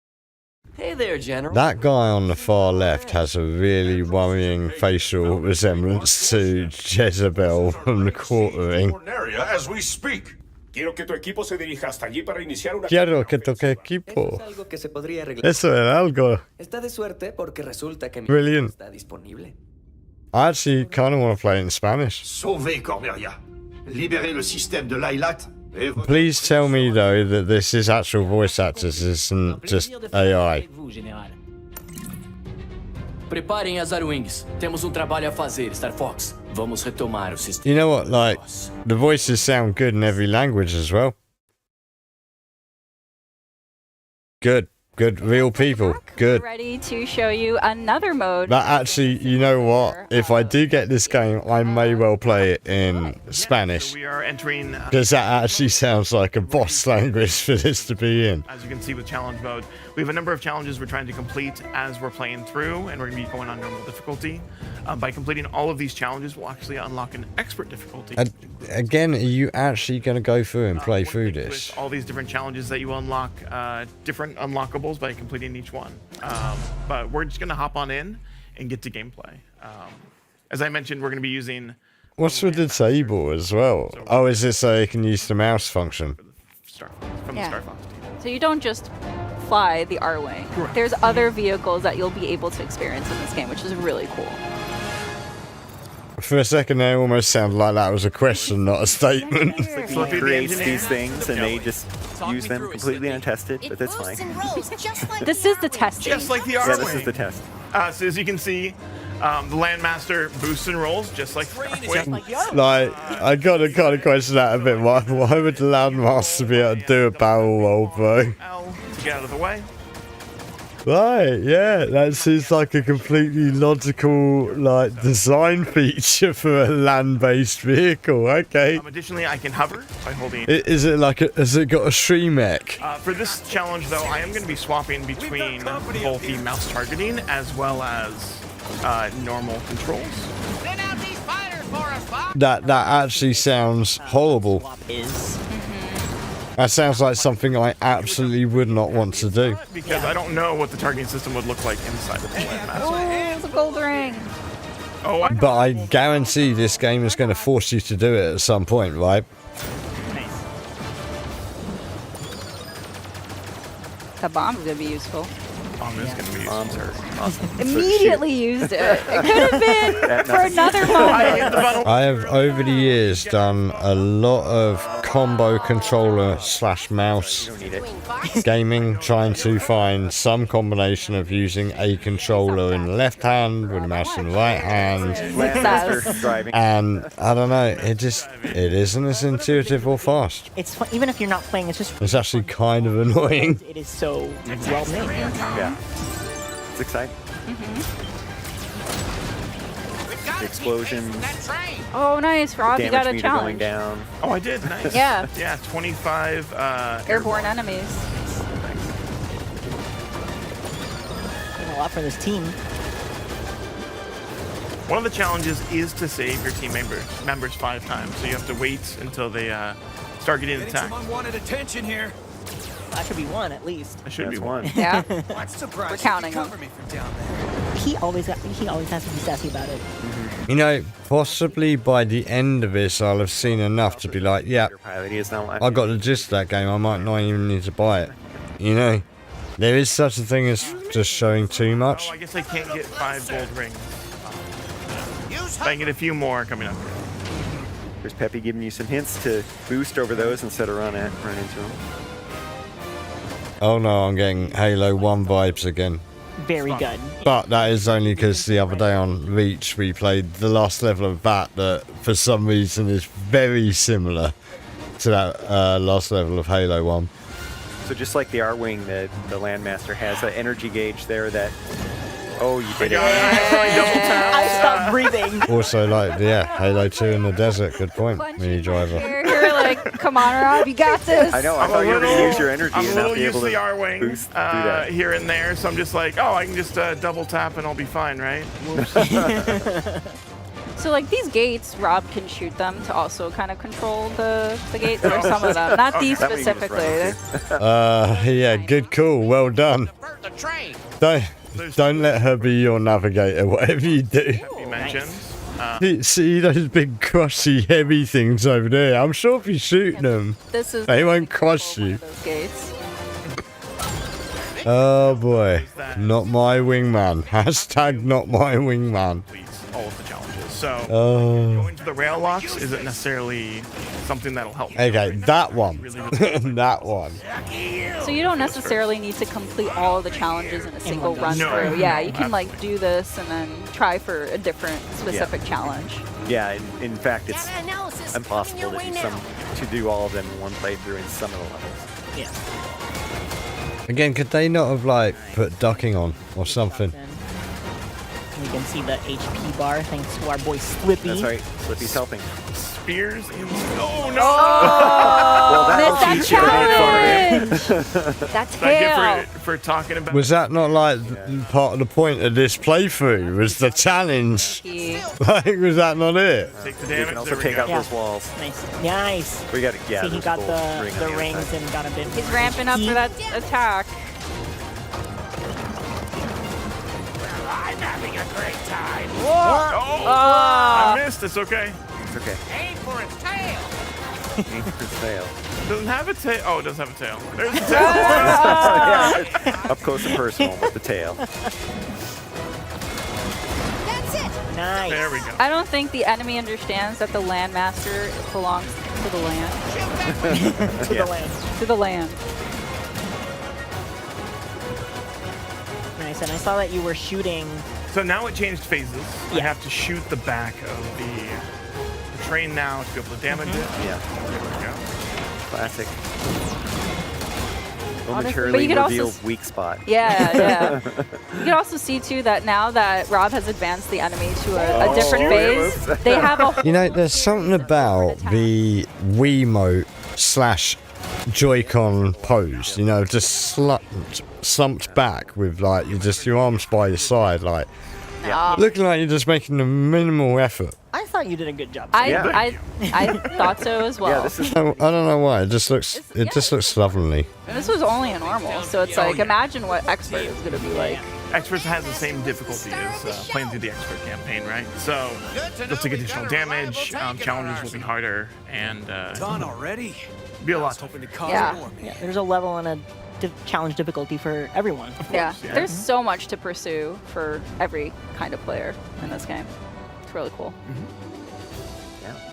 Hey there, General. That guy on the far left has a really worrying facial resemblance to Jezebel from the Quartering. Area as we speak. Quiero que tu equipo se dirija hasta allí para iniciar una... Quiero que toque equipo. Algo que se podría arreglar. Eso era algo. Está de suerte porque resulta que mi Brilliant. está disponible. I actually kind of want to play it in Spanish. Sauvez Cornelia. Libérez le système de Lailat. Please tell me though that this is actual voice actors, this isn't just AI. Preparem as Arwings. Temos trabalho a fazer, Star Fox. Vamos retomar o sistema. You know what, like, the voices sound good in every language as well. Good. Good, real people. Good. Ready to show you another mode. But actually, you know what? If I do get this game, I may well play it in Spanish. We are entering... Because that actually sounds like a boss language for this to be in. As you can see with challenge mode, we have a number of challenges we're trying to complete as we're playing through, and we're going to be going on normal difficulty. By completing all of these challenges, we'll actually unlock an expert difficulty. Again, are you actually going to go through and play through this? All these different challenges that you unlock, different unlockables by completing each one. But we're just going to hop on in and get to gameplay. As I mentioned, we're going to be using... What's with the table as well? Oh, is it so you can use the mouse function? From the Star Fox team. So you don't just fly the R-Wing. There's other vehicles that you'll be able to experience in this game, which is really cool. For a second there, it almost sounded like that was a question, not a statement. He creates these things and they just use them completely untested, but that's fine. This is the testing. Just like the Yeah, R-Wing. this is the test. So as you can see, the Landmaster boosts and rolls just like the R-Wing. Like, I gotta kind of question that a bit. Why would the Landmaster be able to do a barrel roll, bro? L to get out of the way. Right, yeah, that seems like a completely logical, like, design feature for a land-based vehicle. Okay. Additionally, I can hover by holding. Is it like has it got a stream mech? For this challenge, though, I am going to be swapping between both the mouse targeting as well as normal controls. That actually sounds horrible. That sounds like something I absolutely would not want to do. Because I don't know what the targeting system would look like inside of the Landmaster. Oh, it's a gold ring. Oh, But I guarantee this game is going to force you to do it at some point, right? The bomb's gonna be useful. Bomb is gonna be awesome. Immediately used it. It could have been for another moment. I have over the years done a lot of combo controller / mouse gaming, trying to find some combination of using a controller in the left hand with a mouse in the right hand. And I don't know, it isn't as intuitive or fast. It's fun. Even if you're not playing, it's just... It's actually kind of annoying. It is so well made. Yeah. It's exciting. Explosions. Oh, nice, Rob. You got a Going challenge. down. Oh, I did. Nice. Yeah. Yeah, 25 Airborne enemies. Doing a lot for this team. One of the challenges is to save your team members 5 times. So you have to wait until they start getting attacked. Some unwanted attention here. That should be one at least. It should be one. Yeah. I'm surprised We're counting you them. cover me from down there. He always has to be sassy about it. You know, possibly by the end of this, I'll have seen enough to be like, yeah, I got the gist of that game. I might not even need to buy it. You know, there is such a thing as just showing too much. Oh, I guess I can't get 5 gold rings. But I can get a few more coming up here. There's Peppy giving you some hints to boost over those instead of run into them. Oh no, I'm getting Halo 1 vibes again. Very good. But that is only because the other day on Reach we played the last level of that for some reason is very similar to that last level of Halo 1. So just like the R-Wing, the Landmaster has an energy gauge there that... Oh, you did it. I stopped breathing. Also, like, yeah, Halo 2 in the desert, good point, Mini Driver. You're like, come on, Rob, you got this. I know, I thought you were going to use your energy I'm and a not little be used able to to the R-Wing boost, do that. here and there, so I'm just like, oh, I can just double tap and I'll be fine, right? Whoops. So like these gates, Rob can shoot them to also kind of control the gates, or some of them, not these specifically. Yeah, good call, well done. Don't let her be your navigator, whatever you do. You mentioned. See those big crushy heavy things over there? I'm sure if you shoot them, they won't crush you. Those gates. Oh boy, not my wingman. Hashtag not my wingman. All of the challenges. So Oh. going to the rail locks isn't necessarily something that'll help. Okay, that one. That one. So you don't necessarily need to complete all of the challenges in a single run No. through. Yeah, you can like do this and then try for a different specific challenge. Yeah, in fact, it's impossible to do all of them in one playthrough in some of the levels. Yeah. Again, could they not have like put ducking on or something? We can see the HP bar thanks to our boy Slippy. That's right, Slippy's helping. Spears in... Oh, no! Well, that'll missed teach that you challenge! That's Thank tail. you for talking about... Was that not like part of the point of this playthrough? Was the challenge? Like, was that not it? Take the You damage. can also there we take go. out those walls. Nice. We got it. Yeah, See, he there's got a gold ring on the other rings side. and got a bit. He's ramping up for that attack. I'm having a great time. Oh, I missed. It's okay. It's okay. Aim for its tail. Aim for its tail. Doesn't have a tail. Oh, it does have a tail. There's a tail. Yeah, up close and personal with the tail. That's it. Nice. There we go. I don't think the enemy understands that the landmaster belongs to the land. To the land. To the land. Nice. And I saw that you were shooting. So now it changed phases. I have to shoot the back of the train now to be able to damage it. Yeah. There we go. Classic. Honestly, but Momentarily you could also revealed weak spot. Yeah, yeah. You can also see too that now that Rob has advanced the enemy to a different phase, they have a You know, there's something about the Wiimote / Joy-Con pose. You know, just slumped back with like your arms by your side, like looking like you're just making a minimal effort. I thought you did a good job. I thought so as well. Yeah, this is. I don't know why. It just looks slovenly. And this was only a normal, so it's like imagine what expert is going to be like. Experts has the same difficulty as playing through the expert campaign, right? So they'll take additional damage. Challenges will be harder, and Done already. be a lot tougher. Yeah. There's a level and a challenge difficulty for everyone. Yeah, there's so much to pursue for every kind of player in this game. It's really cool.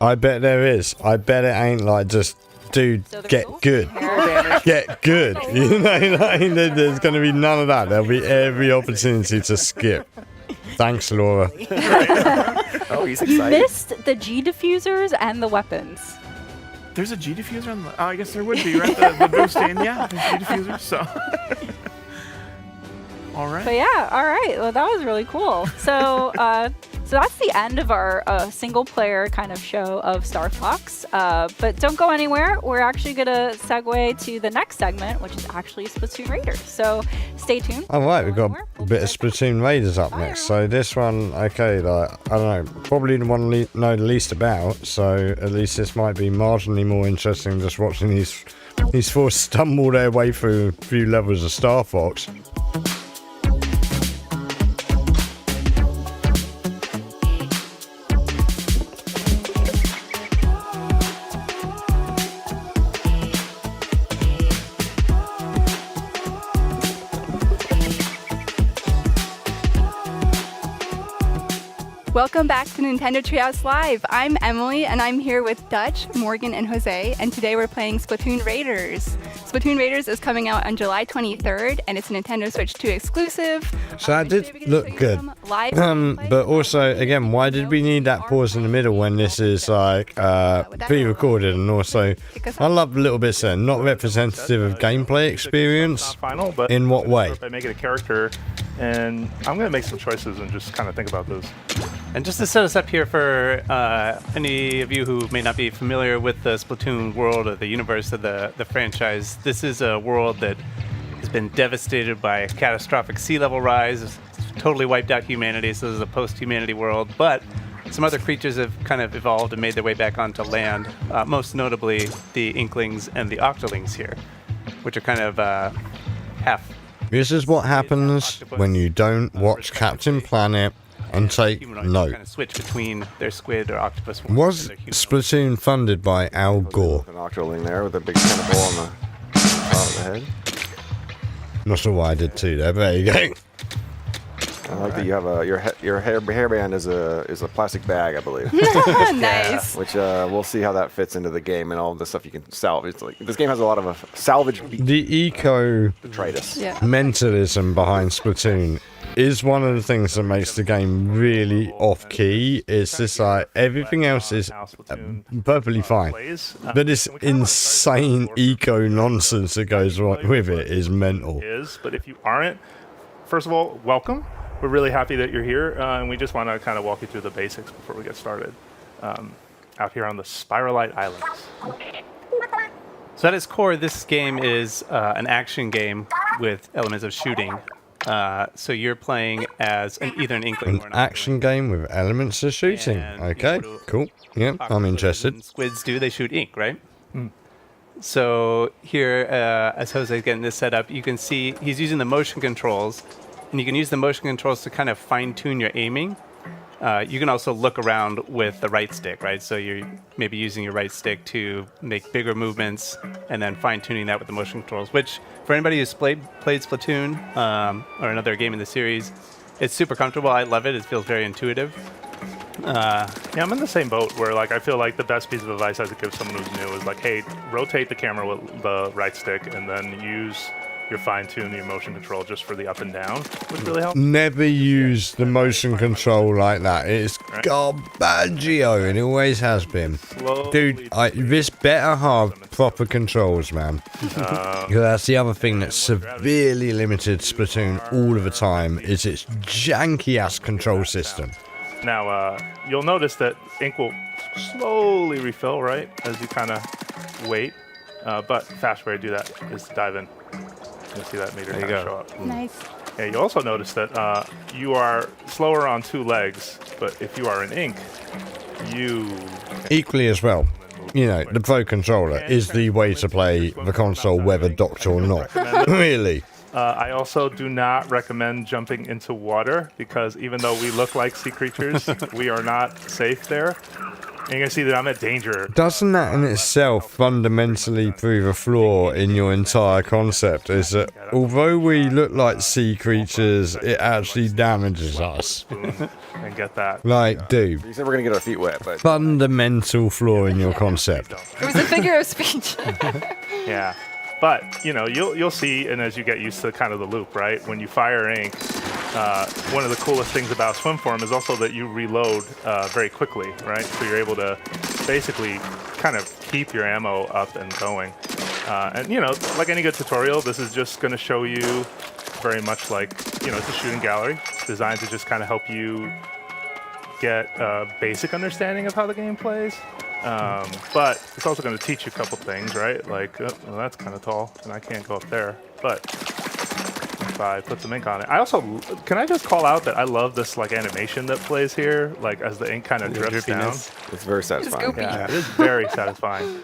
I bet there is. I bet it ain't like just, dude, get good. Get good. You know, like, there's going to be none of that. There'll be every opportunity to skip. Thanks, Laura. Oh, he's You excited. missed the G diffusers and the weapons. There's a G diffuser on the. Oh, I guess there would be, right? The boosting, yeah, there's G diffusers. So. All right. But yeah, all right. Well, that was really cool. So, so that's the end of our single-player kind of show of Star Fox. But don't go anywhere. We're actually gonna segue to the next segment, which is actually Splatoon Raiders. So stay tuned. All right, we've got a bit of Splatoon Raiders up next. So this one, okay, like I don't know, probably the one know the least about. So at least this might be marginally more interesting just watching these four stumble their way through a few levels of Star Fox. Welcome back to Nintendo Treehouse Live. I'm Emily, and I'm here with Dutch, Morgan, and Jose, and today we're playing Splatoon Raiders. Splatoon Raiders is coming out on July 23rd, and it's a Nintendo Switch 2 exclusive. So that did look good. But also, again, why did we need that pause in the middle when this is like pre-recorded? And also, I love the little bits there, not representative of gameplay experience. Final, but in what way? If I make it a character, and I'm going to make some choices and just kind of think about those. And just to set us up here for any of you who may not be familiar with the Splatoon world or the universe of the franchise, this is a world that has been devastated by a catastrophic sea level rise. It's totally wiped out humanity, so this is a post-humanity world. But some other creatures have kind of evolved and made their way back onto land, most notably the Inklings and the Octolings here, which are kind of half. This is what happens when you don't watch Captain Planet and take humanoids note. kind of switch between their squid or octopus form Was and their human. Splatoon funded by Al Gore? An octoling there with a big tentacle on the top of the head. Not sure why I did two there, but there you go. I like that you have your hairband is a plastic bag, I believe. Nice. Which we'll see how that fits into the game and all of the stuff you can salvage. It's like this game has a lot of salvage. The eco detritus mentalism behind Splatoon is one of the things that makes the game really off key. It's just like everything else is perfectly fine, but this insane eco nonsense that goes with it is mental. But if you aren't, first of all, welcome. We're really happy that you're here, and we just want to kind of walk you through the basics before we get started. Out here on the Spiralite Islands. So at its core, this game is an action game with elements of shooting. So you're playing as either an inkling or an action game with elements of shooting. Okay, cool. Yeah, I'm interested. Squids do, they shoot ink, right? So here, as Jose's getting this set up, you can see he's using the motion controls, and you can use the motion controls to kind of fine-tune your aiming. You can also look around with the right stick, right? So you're maybe using your right stick to make bigger movements and then fine-tuning that with the motion controls, which for anybody who's played Splatoon or another game in the series, it's super comfortable. I love it. It feels very intuitive. Yeah, I'm in the same boat where like I feel like the best piece of advice I could give someone who's new is like, hey, rotate the camera with the right stick and then use your fine-tune your motion control just for the up and down, which really helps. Never use the motion control like that. It's garbaggio, and it always has been. Dude, this better have proper controls, man. That's the other thing that's severely limited Splatoon all of the time, is its janky-ass control system. Now, you'll notice that ink will slowly refill, right, as you kind of wait. But fast way to do that is to dive in. You'll see that meter kind of show up. Nice. Yeah, you also notice that you are slower on two legs, but if you are in ink, you... Equally as well, you know, the Pro Controller is the way to play the console, whether docked or not. Really. I also do not recommend jumping into water because even though we look like sea creatures, we are not safe there. And you can see that I'm at danger. Doesn't that in itself fundamentally prove a flaw in your entire concept? Is that although we look like sea creatures, it actually damages us. And get that. Like, dude. You said we're gonna get our feet wet, but fundamental flaw in your concept. It was a figure of speech. Yeah. But, you know, you'll see, and as you get used to kind of the loop, right? When you fire ink, one of the coolest things about swim form is also that you reload very quickly, right? So you're able to basically kind of keep your ammo up and going. And, you know, like any good tutorial, this is just going to show you very much like, you know, it's a shooting gallery designed to just kind of help you get a basic understanding of how the game plays. But it's also going to teach you a couple things, right? Like, well, that's kind of tall, and I can't go up there. But if I put some ink on it, I also can I just call out that I love this like animation that plays here, like as the ink kind of drips down. It's very satisfying. Yeah, it is very satisfying.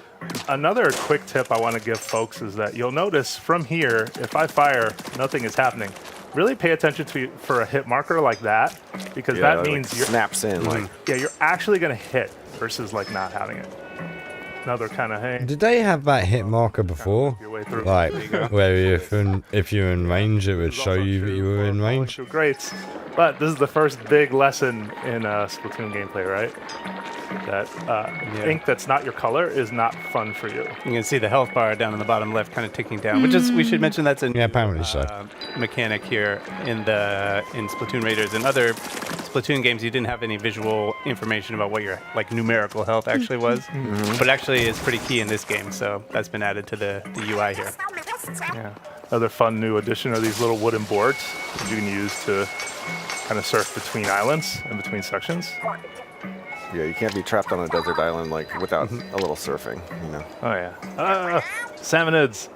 Another quick tip I want to give folks is that you'll notice from here, if I fire, nothing is happening. Really pay attention for a hit marker like that, because that means like snaps in. Like you're actually going to hit versus like not having it. Another kind of hey. Did they have that hit marker before? Like, where if you're in range, it would show you that you were in range? Great. But this is the first big lesson in Splatoon gameplay, right? That ink that's not your color is not fun for you. You can see the health bar down in the bottom left kind of ticking down, which is, we should mention that's a apparently so. Mechanic here in Splatoon Raiders. In other Splatoon games, you didn't have any visual information about what your like numerical health actually was, but actually is pretty key in this game, so that's been added to the UI here. Yeah. Another fun new addition are these little wooden boards that you can use to kind of surf between islands and between sections. Yeah, you can't be trapped on a desert island like without a little surfing, you know. Oh yeah. Salmonids.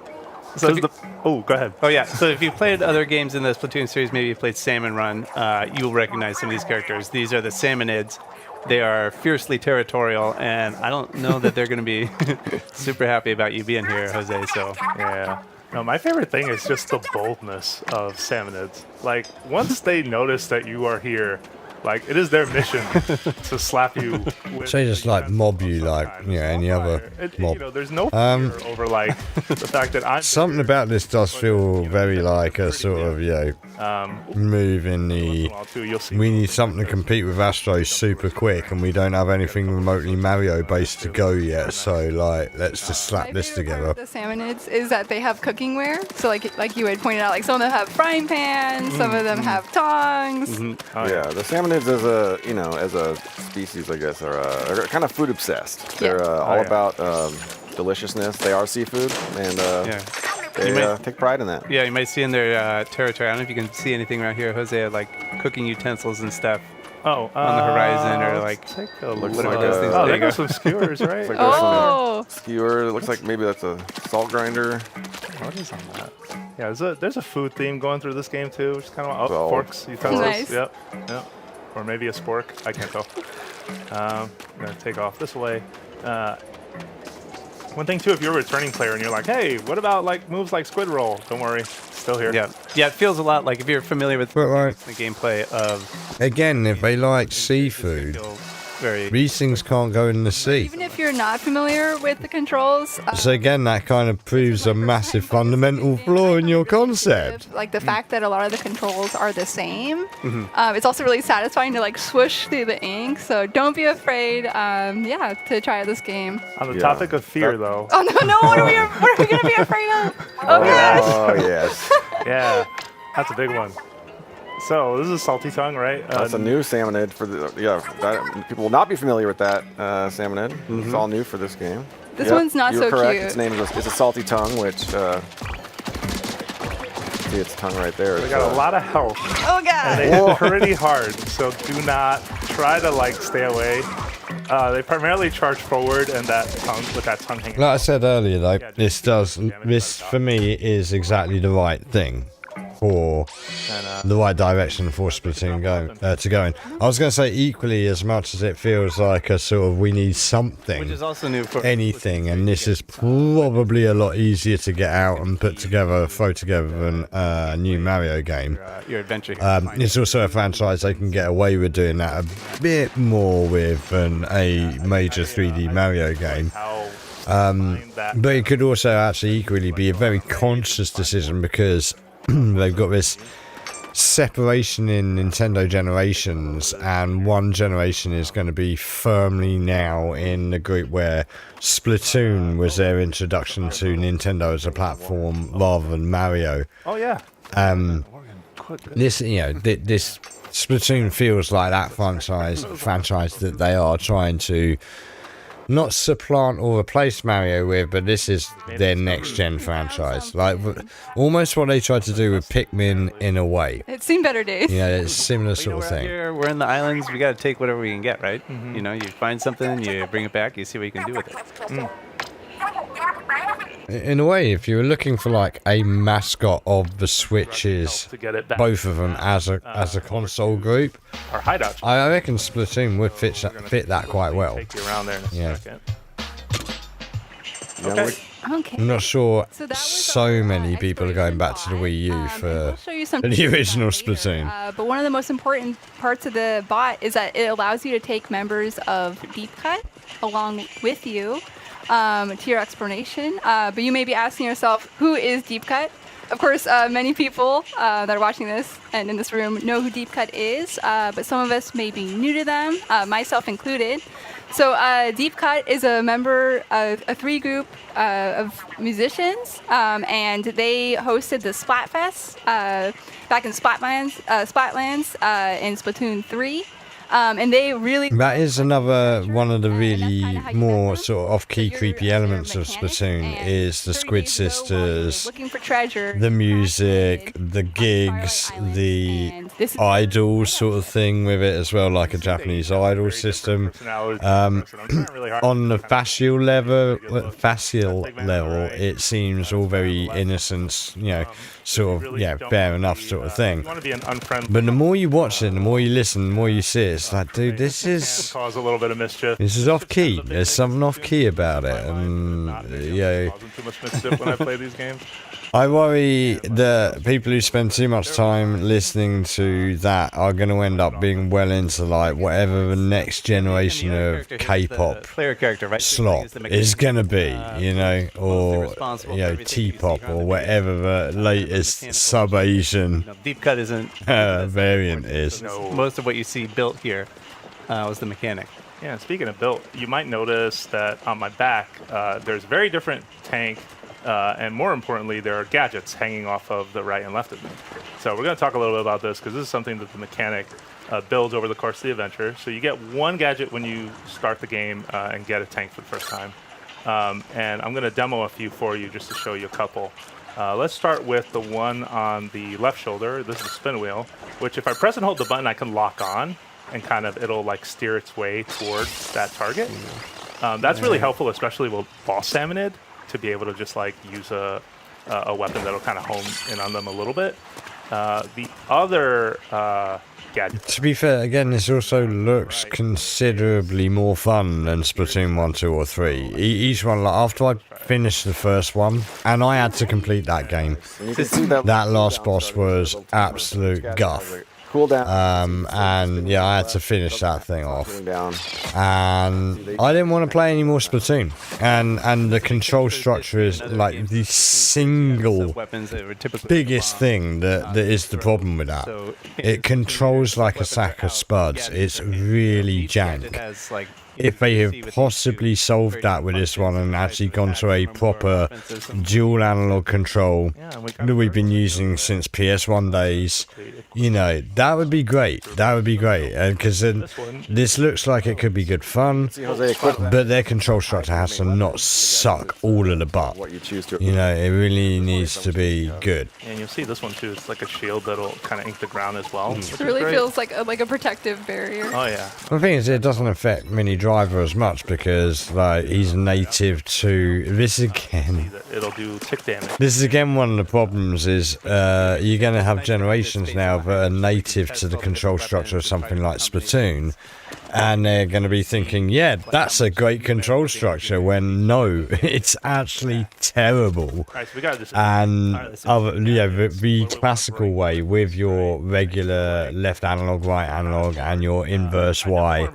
So go ahead. Oh yeah. So if you played other games in the Splatoon series, maybe you played Salmon Run, you'll recognize some of these characters. These are the Salmonids. They are fiercely territorial, and I don't know that they're going to be super happy about you being here, Jose. So yeah. No, my favorite thing is just the boldness of Salmonids. Like once they notice that you are here, Like, it is their mission to slap you with... So they just like mob you like, you know, any other mob. You know, there's no fear over, like, the fact that I'm... Something about this does feel very like a sort of, you know, move in the... We need something to compete with Astro super quick, and we don't have anything remotely Mario-based to go yet, so, like, let's just slap this together. The Salmonids is that they have cooking ware. So like you had pointed out, like some of them have frying pans, some of them have tongs. Yeah, the salmonids as a, you know, as a species, I guess, are kind of food obsessed. They're all about deliciousness. They are seafood, and they take pride in that. Yeah, you might see in their territory. I don't know if you can see anything around here, Jose, like cooking utensils and stuff. On the horizon, or like take a look. What like are those things? Oh, There there you go go. some skewers, right? Like there's some skewer. It looks like maybe that's a salt grinder. What is on that? Yeah, there's a food theme going through this game too, which is kind of So- forks, utensils. Nice. Yep. Or maybe a spork. I can't tell. I'm gonna take off this way. One thing too, if you're a returning player and you're like, hey, what about like moves like squid roll? Don't worry, still here. Yeah, it feels a lot like if you're familiar with the gameplay of. Again, if they like seafood, these things can't go in the sea. Even if you're not familiar with the controls, So again, that kind of proves a massive fundamental flaw in your concept. like the fact that a lot of the controls are the same, it's also really satisfying to like swoosh through the ink. So don't be afraid, to try this game. On the topic of fear, though. Oh no! What are we gonna be afraid of? Oh gosh! Oh yes. Yeah, that's a big one. So this is Salty Tongue, right? That's a new salmonid for the people will not be familiar with that salmonid. It's all new for this game. This one's not you so were correct. cute. Its name is it's a salty tongue, which see its tongue right there. They got a lot of health. Oh god! And they hit pretty hard, so do not try to like stay away. They primarily charge forward, and that tongue hanging. Like I said earlier, though, this for me is exactly the right thing for the right direction for Splatoon to go in. I was going to say equally as much as it feels like a sort of we need something, Which is also new for anything, and this is probably a lot easier to get out and throw together than a new Mario game. Your adventure. It's also a franchise they can get away with doing that a bit more with than a major 3D Mario game. But it could also actually equally be a very conscious decision because they've got this separation in Nintendo generations, and one generation is going to be firmly now in the group where Splatoon was their introduction to Nintendo as a platform rather than Mario. Oh yeah. This this Splatoon feels like that franchise that they are trying to not supplant or replace Mario with, but this is their next-gen franchise. Like, almost what they tried to do with Pikmin in a way. It's seen better days. Yeah, it's a similar sort of thing. Here, we're in the islands. We got to take whatever we can get, right? You know, you find something, you bring it back, you see what you can do with it. In a way, if you were looking for like a mascot of the Switches, both of them as a console group, I reckon Splatoon would fit that quite well. Take you around there in a second. Okay. I'm not sure so many people are going back to the Wii U for show you some the original Splatoon. But one of the most important parts of the bot is that it allows you to take members of Deep Cut along with you to your exploration. But you may be asking yourself, who is Deep Cut? Of course, many people that are watching this and in this room know who Deep Cut is, but some of us may be new to them, myself included. So Deep Cut is a member of a 3 group of musicians, and they hosted the Splatfest back in Splatlands in Splatoon 3. And they really... That is another one of the really more sort of off-key creepy elements of Splatoon is the Squid Sisters, looking for treasure, the music, the gigs, the idol sort of thing with it as well, like a Japanese idol system. On the facial level, it seems all very innocent, you know, sort of, fair enough sort of thing. But the more you watch it, the more you listen, the more you see it, It's like, dude, this is cause a little bit of mischief. This is off key. There's something off key about it, and yeah. Causing too much mischief when I play these games. I worry that people who spend too much time listening to that are going to end up being well into like whatever the next generation of K-pop slop is going to be, you know, or you know, T-pop or whatever the latest sub-Asian deep cut isn't variant is. Most of what you see built here was the mechanic. Yeah, speaking of built, you might notice that on my back, there's a very different tank. And more importantly, there are gadgets hanging off of the right and left of me. So we're going to talk a little bit about this because this is something that the mechanic builds over the course of the adventure. So you get one gadget when you start the game and get a tank for the first time. And I'm going to demo a few for you just to show you a couple. Let's start with the one on the left shoulder. This is the spin wheel, which if I press and hold the button, I can lock on and kind of it'll like steer its way towards that target. That's really helpful, especially with boss salmonid, to be able to just like use a weapon that'll kind of home in on them a little bit. The other gadget. To be fair, again, this also looks considerably more fun than Splatoon 1, 2, or 3. Each one, like after I finished the first one, and I had to complete that game, that last boss was absolute guff. Cool down. And yeah, I had to finish that thing off. And I didn't want to play any more Splatoon. And the control structure is like the single biggest thing that is the problem with that. It controls like a sack of spuds. It's really jank. If they have possibly solved that with this one and actually gone to a proper dual analog control that we've been using since PS1 days, you know, that would be great. That would be great. Because this looks like it could be good fun, but their control structure has to not suck all of the butt. You know, it really needs to be good. And you'll see this one too. It's like a shield that'll kind of ink the ground as well. It really feels like a protective barrier. Oh yeah. The thing is, it doesn't affect Mini Driver as much because like he's native to this again. It'll do tick damage. This is again one of the problems is you're going to have generations now that are native to the control structure of something like Splatoon, and they're going to be thinking, yeah, that's a great control structure, when no, it's actually terrible. And the classical way with your regular left analog, right analog, and your inverse Y,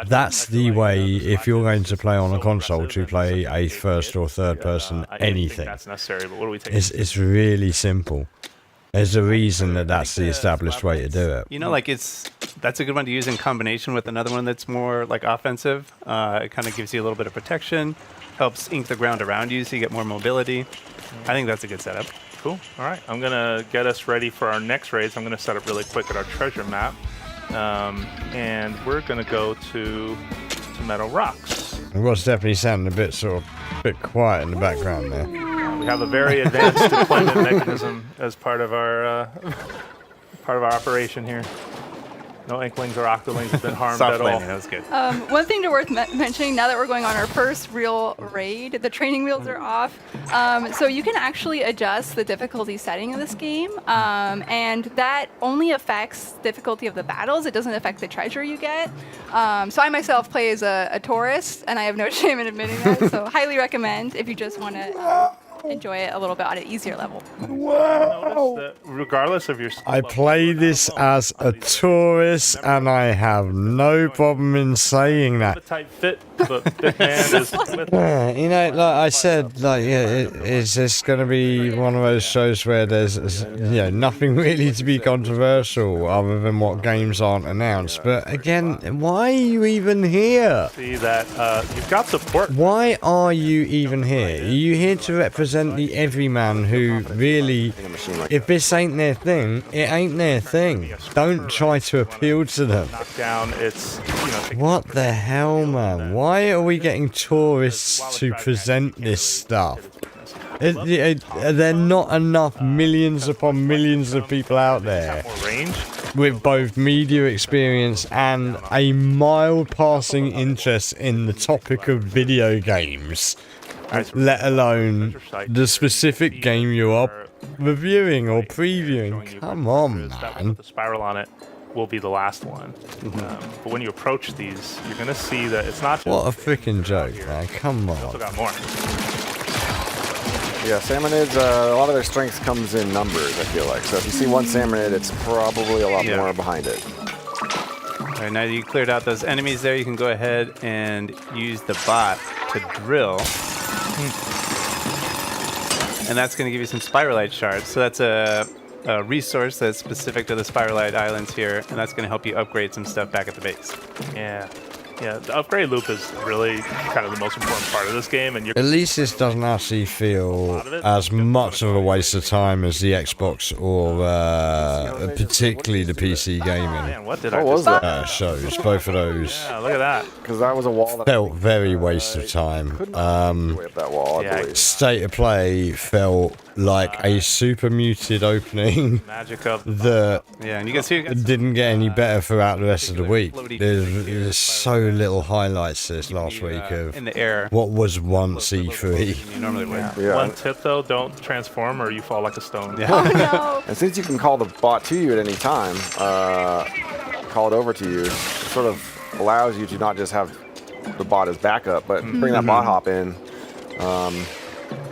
that's the way if you're going to play on a console to play a first or third person anything. It's really simple. There's a reason that's the established way to do it. You know, like that's a good one to use in combination with another one that's more like offensive. It kind of gives you a little bit of protection, helps ink the ground around you so you get more mobility. I think that's a good setup. Cool. All right, I'm gonna get us ready for our next raids. I'm gonna set up really quick at our treasure map, and we're gonna go to Meadow Rocks. It was definitely sounding a bit quiet in the background there. We have a very advanced deployment mechanism as part of our operation here. No Inklings or Octolings have been harmed at all. That was good. One thing worth mentioning, now that we're going on our first real raid, the training wheels are off. So you can actually adjust the difficulty setting of this game. And that only affects difficulty of the battles. It doesn't affect the treasure you get. So I myself play as a tourist, and I have no shame in admitting that. So highly recommend if you just want to enjoy it a little bit on an easier level. Wow. Regardless of your I play this as a tourist, and I have no problem in saying that. Tight fit, but Big Man is You know, like I said, like it's just going to be one of those shows where there's nothing really to be controversial other than what games aren't announced. But again, why are you even here? See that you've got support. Why are you even here? Are you here to represent the everyman who really, if this ain't their thing, it ain't their thing. Don't try to appeal to them. Down, it's, what the hell, man? Why are we getting tourists to present this stuff? Are there not enough millions upon millions of people out there with both media experience and a mild passing interest in the topic of video games, let alone the specific game you are reviewing or previewing? Come on, man. The spiral on it. will be the last one. But when you approach these, you're going to see that it's not just... What a freaking joke, man. Come on. Also got more. Yeah, salmonids, a lot of their strength comes in numbers, I feel like. So if you see one salmonid, it's probably a lot more behind it. All right, now that you cleared out those enemies there, you can go ahead and use the bot to drill. And that's going to give you some spiralite shards. So that's a resource that's specific to the spiralite islands here, and that's going to help you upgrade some stuff back at the base. Yeah. Yeah, the upgrade loop is really kind of the most important part of this game, and you're At least this doesn't actually feel as much of a waste of time as the Xbox or particularly the PC gaming what did I just shows. Both of those Yeah, look at that. Because that was a wall that felt very waste of time. that wall, I believe. State of Play felt like a super muted opening Magic of that and you can see didn't get any better throughout the rest of the week. There's so little highlights this last week of in the air. what was once E3. You normally would. Yeah. One tip though, don't transform or you fall like a stone. Oh no. And since you can call the bot to you at any time, call it over to you, it sort of allows you to not just have the bot as backup, but bring that bot hop in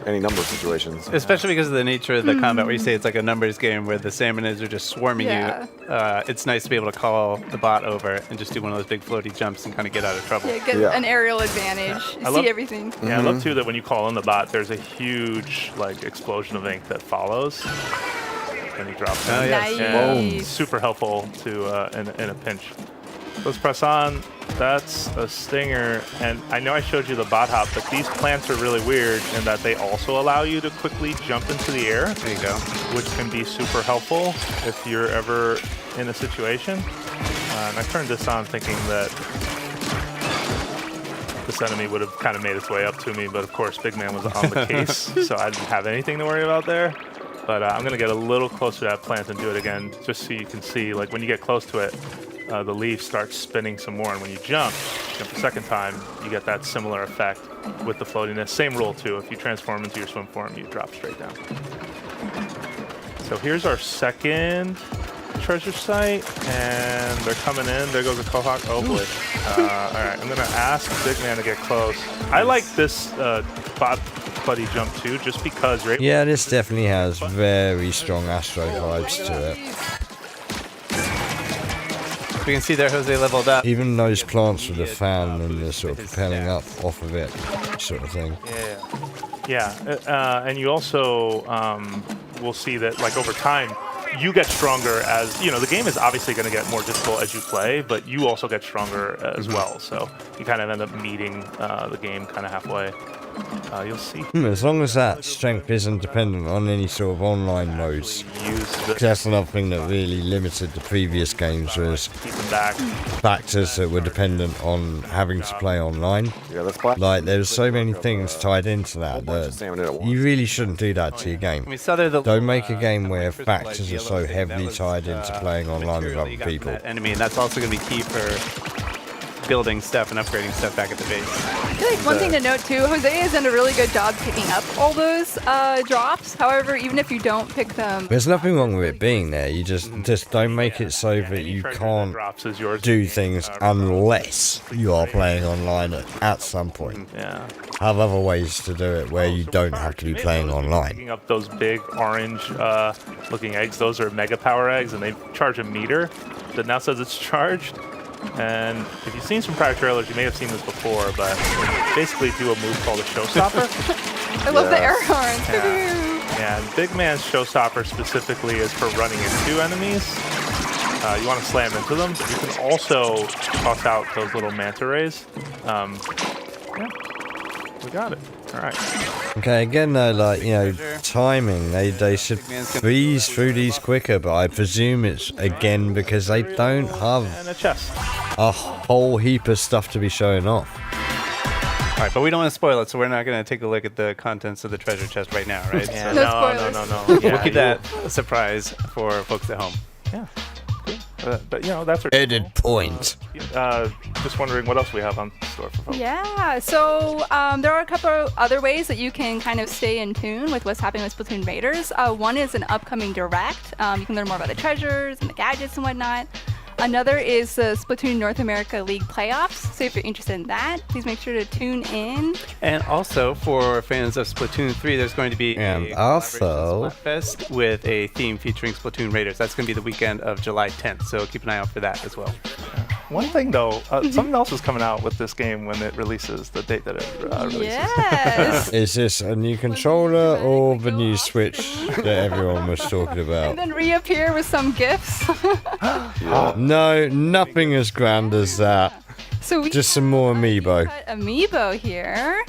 any number of situations. Especially because of the nature of the combat, where you say it's like a numbers game where the salmonids are just swarming Yeah. you. It's nice to be able to call the bot over and just do one of those big floaty jumps and kind of get out of trouble. Yeah, get an aerial advantage. I See love- everything. Yeah, I love too that when you call in the bot, there's a huge like explosion of ink that follows. And he drops it. Oh, yes. Yeah, Nice. super helpful to in a pinch. Let's press on. That's a stinger. And I know I showed you the bot hop, but these plants are really weird in that they also allow you to quickly jump into the air. There you go. Which can be super helpful if you're ever in a situation. And I turned this on thinking that this enemy would have kind of made its way up to me, but of course Big Man was on the case, so I didn't have anything to worry about there. But I'm going to get a little closer to that plant and do it again, just so you can see, like when you get close to it, the leaf starts spinning some more, and when you jump the second time, you get that similar effect with the floatiness. Same rule too, if you transform into your swim form, you drop straight down. So here's our second treasure site, and they're coming in. There goes a Quahog. Oh boy. All right, I'm gonna ask Big Man to get close. I like this bot buddy jump too, just because you're able Yeah, this definitely has very strong Astro vibes to it. We can see there Jose leveled up. Even those plants with the fan and the sort of propelling up off of it sort of thing. Yeah, and you also will see that like over time, you get stronger as, you know, the game is obviously going to get more difficult as you play, but you also get stronger as well. So you kind of end up meeting the game kind of halfway. You'll see. As long as that strength isn't dependent on any sort of online modes. That's another thing that really limited the previous games was factors that were dependent on having to play online. Like there's so many things tied into that that you really shouldn't do that to your game. Don't make a game where factors are so heavily tied into playing online with other people. Enemy, and that's also going to be key for building stuff and upgrading stuff back at the base. I feel like one thing to note too, Jose has done a really good job picking up all those drops. However, even if you don't pick them, There's nothing wrong with it being there. You just don't make it so that you can't do things unless you are playing online at some point. Yeah. Have other ways to do it where you don't have to be playing online. Picking up those big orange looking eggs, those are mega power eggs, and they charge a meter that now says it's charged. And if you've seen some prior trailers, you may have seen this before, but basically do a move called a showstopper. I love the air horns. Yeah, and Big Man's showstopper specifically is for running into enemies. You want to slam into them, but you can also toss out those little manta rays. Yeah, we got it. All right. Okay, again though, like, you know, timing, they should breeze through these quicker, but I presume it's again because they don't have a whole heap of stuff to be showing off. All right, but we don't want to spoil it, so we're not going to take a look at the contents of the treasure chest right now, right? Yeah, So no. we'll keep that a surprise for folks at home. Yeah. But you know, that's our edit point. Just wondering what else we have on store for folks. Yeah, so there are a couple other ways that you can kind of stay in tune with what's happening with Splatoon Raiders. One is an upcoming Direct. You can learn more about the treasures and the gadgets and whatnot. Another is the Splatoon North America League playoffs. So if you're interested in that, please make sure to tune in. And also for fans of Splatoon 3, there's going to be a Splatfest with a theme featuring Splatoon Raiders. That's going to be the weekend of July 10th. So keep an eye out for that as well. One thing though, something else is coming out with this game when it releases, the date that it releases. Yes. Is this a new controller or the new Switch that everyone was talking about? And then reappear with some gifts. No, nothing as grand as that. So we just some more amiibo. Amiibo here.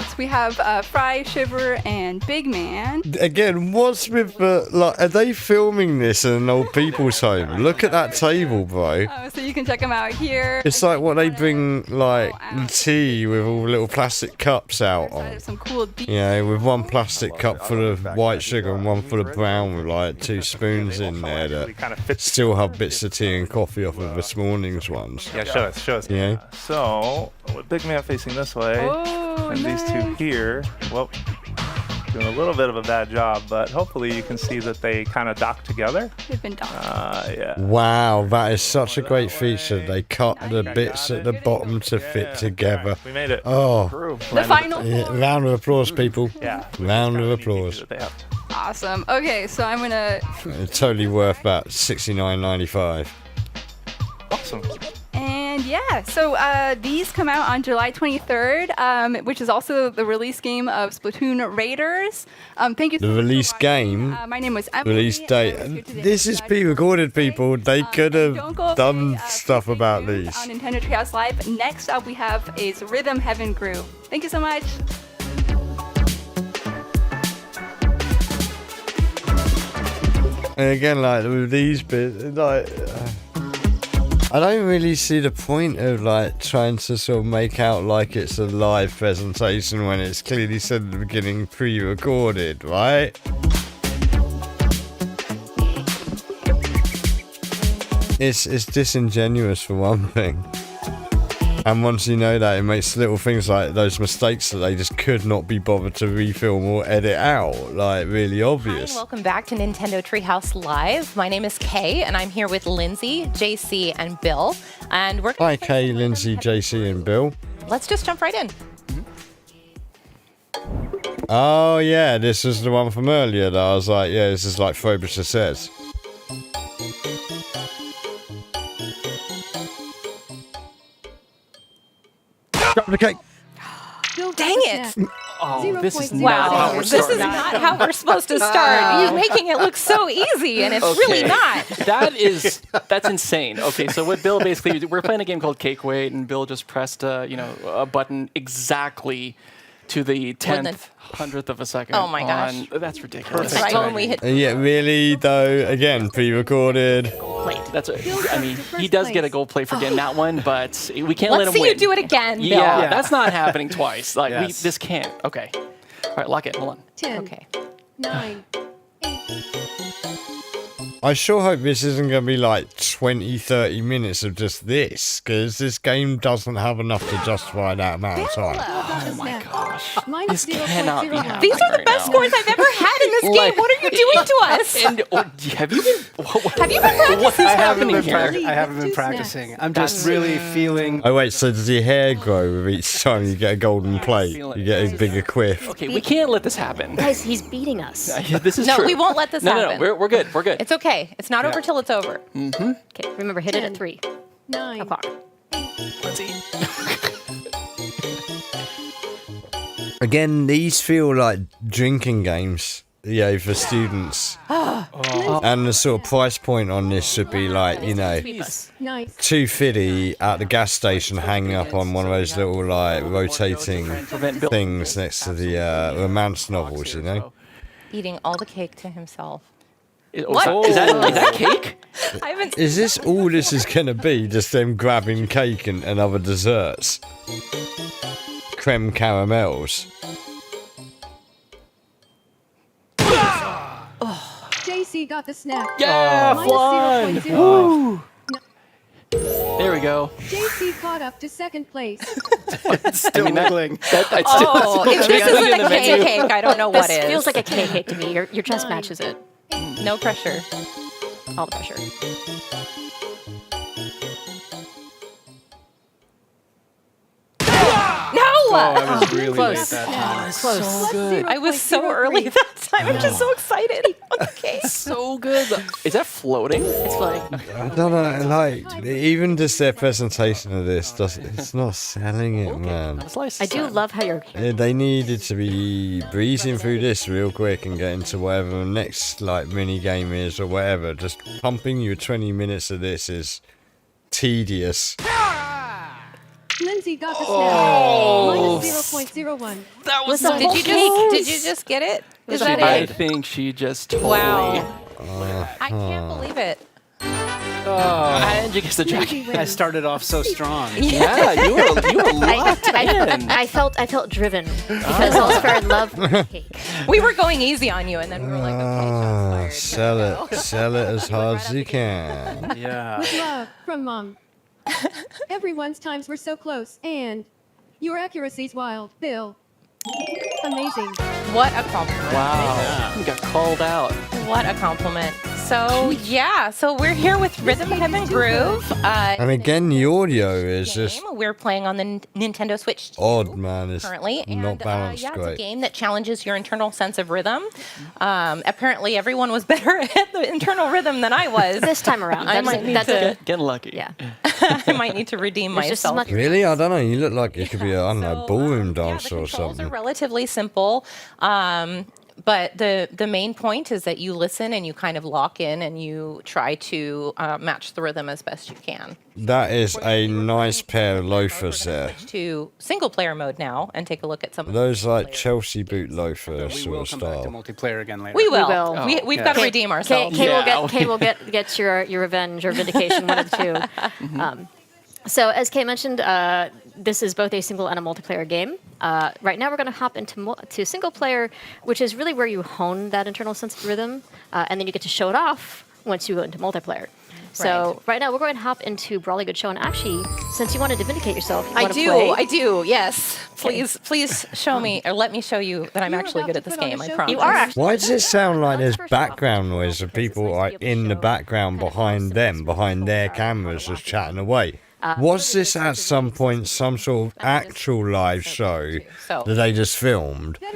So we have Fry, Shiver, and Big Man. Again, what's with the like? Are they filming this in an old people's home? Look at that table, bro. So you can check them out here. It's like what they bring, like tea with all the little plastic cups out on. Some cool With one plastic cup full of white sugar and one full of brown with like 2 spoons in there that still have bits of tea and coffee off of this morning's ones. Yeah, show us. Yeah. So, with Big Man facing this way, and these two here, well, doing a little bit of a bad job, but hopefully you can see that they kind of dock together. They've been docked. Yeah. Wow, that is such a great feature. They cut the bits at the bottom to fit together. We made it. Oh. The final. Round of applause, people. Yeah. Round of applause. Awesome. Okay, so I'm gonna. It's totally worth that $69.95. Awesome. And yeah, so these come out on July 23rd, which is also the release game of Splatoon Raiders. Thank you. The release game. My name was Emily. Release date. This is pre-recorded, people. They could have done stuff about these. On Nintendo Treehouse Live. Next up, we have is Rhythm Heaven Groove. Thank you so much. And again, like with these bits, like. I don't really see the point of like trying to sort of make out like it's a live presentation when it's clearly said at the beginning pre-recorded, right? It's disingenuous for one thing. And once you know that, it makes little things like those mistakes that they just could not be bothered to refilm or edit out, like really obvious. Hi, welcome back to Nintendo Treehouse Live. My name is Kay, and I'm here with Lindsay, JC, and Bill. And we're Hi, Kay, Lindsay, JC, and Bill. Let's just jump right in. Oh yeah, this is the one from earlier that I was like, yeah, this is like Frobisher says. Drop the cake. Dang it! Oh, this is wow. This is not how we're supposed to start. You're making it look so easy, and it's really not. That's insane. Okay, so what Bill basically, we're playing a game called Cake Weight, and Bill just pressed a button exactly to the 10th, 100th of a second. Oh my gosh. That's ridiculous. Right when we hit. Yeah, really though. Again, pre-recorded. That's I mean, he does get a gold plate for getting that one, but we can't let him win. Let's see you do it again, Bill. Yeah, that's not happening twice. Like this can't. Okay. All right, lock it. Hold on. 10. Okay. 9. I sure hope this isn't going to be like 20-30 minutes of just this, because this game doesn't have enough to justify that amount of time. Oh my gosh. This cannot be happening. These are the best scores I've ever had in this game. What are you doing to us? Have you been practicing? What's happening here? I haven't been practicing. I'm just really feeling. Oh wait, so does your hair grow with each time you get a golden plate? You get a bigger quiff. Okay, we can't let this happen. Guys, he's beating us. This is no, true. we won't let this happen. No, we're good. We're good. It's okay. It's not over till it's over. Mm-hmm. Okay, remember, hit it at 3. 9 o'clock. Let's see. Again, these feel like drinking games, for students. And the sort of price point on this should be like, $2.50 at the gas station hanging up on one of those little like rotating things next to the romance novels, Eating all the cake to himself. What? Is that cake? Is this all this is going to be? Just them grabbing cake and other desserts? Creme caramels. JC got the snap. Yeah, fun! Woo! There we go. JC caught up to second place. It's still wiggling. If this isn't a cake, I don't know what is. This feels like a cake to me. Your chest matches it. No pressure. All the pressure. I was really late Close. that time. Close. So good. I was so early that time. I'm just so excited. Okay. So good. Is that floating? It's floating. I don't know, like, even just their presentation of this, it's not selling it, man. I do love how you're. They needed to be breezing through this real quick and getting to whatever the next, like, mini game is or whatever. Just pumping you 20 minutes of this is tedious. Lindsay got the snap. Oh. Minus 0.01. That was Listen, did you just get it? Is that I it? think she just totally. Wow. I can't believe it. And you get the jacket. I started off so strong. Yeah, you were locked in. I felt driven because I was fair in love with cake. We were going easy on you, and then we were like, Sell it as hard as you can. Yeah. With love from Mom. Everyone's times were so close, and your accuracy's wild, Bill. Amazing. what a compliment. Wow. You got called out. What a compliment. So, yeah, so we're here with Rhythm Heaven Groove. And again, the audio is just We're playing on the Nintendo Switch 2 odd, man. It's currently. not balanced It's a great. game that challenges your internal sense of rhythm. Apparently, everyone was better at the internal rhythm than I was. This time around. I might need to Getting lucky. Yeah. I might need to redeem There's just myself. Really? I don't know. You look like you could be a, I don't know, ballroom dancer or Controls are something. relatively simple. But the main point is that you listen and you kind of lock in and you try to match the rhythm as best you can. That is a nice pair of loafers there. To single player mode now and take a look at some of Those like Chelsea boot loafers We sort will of come back to style. multiplayer again later. We will. will. We've got to redeem ourselves. Kay will get your revenge or vindication, one of the two. So as Kay mentioned, this is both a single and a multiplayer game. Right now we're going to hop into to single player, which is really where you hone that internal sense of rhythm, and then you get to show it off once you go into multiplayer. So right now we're going to hop into Brawly Good Show, and actually, since you wanted to vindicate yourself, you I want to play. do. Yes. Please show me, or let me show you that I'm actually good at this game. I promise. You are actually. Why does it sound like there's background noise of people like in the background behind them, behind their cameras, just chatting away? Was this at some point some sort of actual live show that they just filmed? And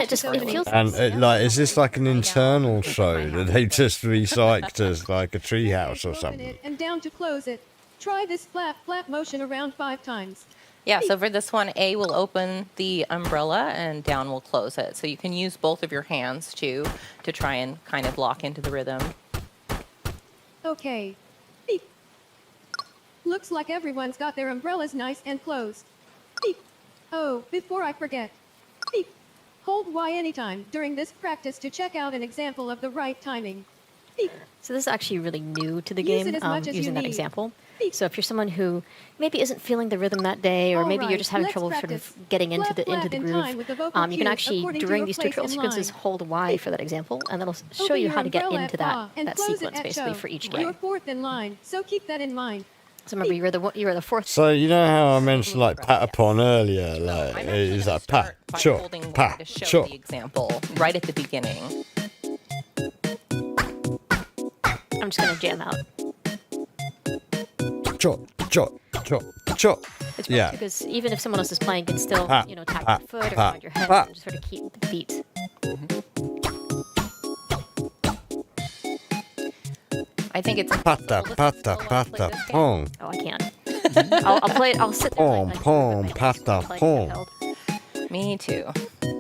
it just it feels. And like, is this like an internal show that they just recycled as like a treehouse or something? And down to close it. Try this flap motion around 5 times. Yeah, so for this one, A will open the umbrella and down will close it. So you can use both of your hands to try and kind of lock into the rhythm. Okay. Beep. Looks like everyone's got their umbrellas nice and closed. Beep. Oh, before I forget. Beep. Hold Y anytime during this practice to check out an example of the right timing. Beep. So this is actually really new to the Use game, it as much as using you that need. example. So if you're someone who maybe isn't feeling the rhythm that day, or maybe you're just having trouble sort of getting into the groove, you can actually, during these tutorial sequences, hold Y for that example, and that'll show you how to get into that sequence basically for each You're game. fourth in line, so keep that in mind. So remember, you were the fourth. So you know how I mentioned like pat upon earlier, like it's like pat, chop, Holding pat, to show chop. the example right at the beginning. I'm just gonna jam out. Chop, chop, chop, chop. It's Yeah. because even if someone else is playing, you can still, Pat, tap pat, your foot or pat, nod your head pat. and just sort of keep the beat. I think it's Pata, pata, pata, pong. Oh, I can't. I'll play it. I'll sit there. Pong, pong, pata, pong. Me too.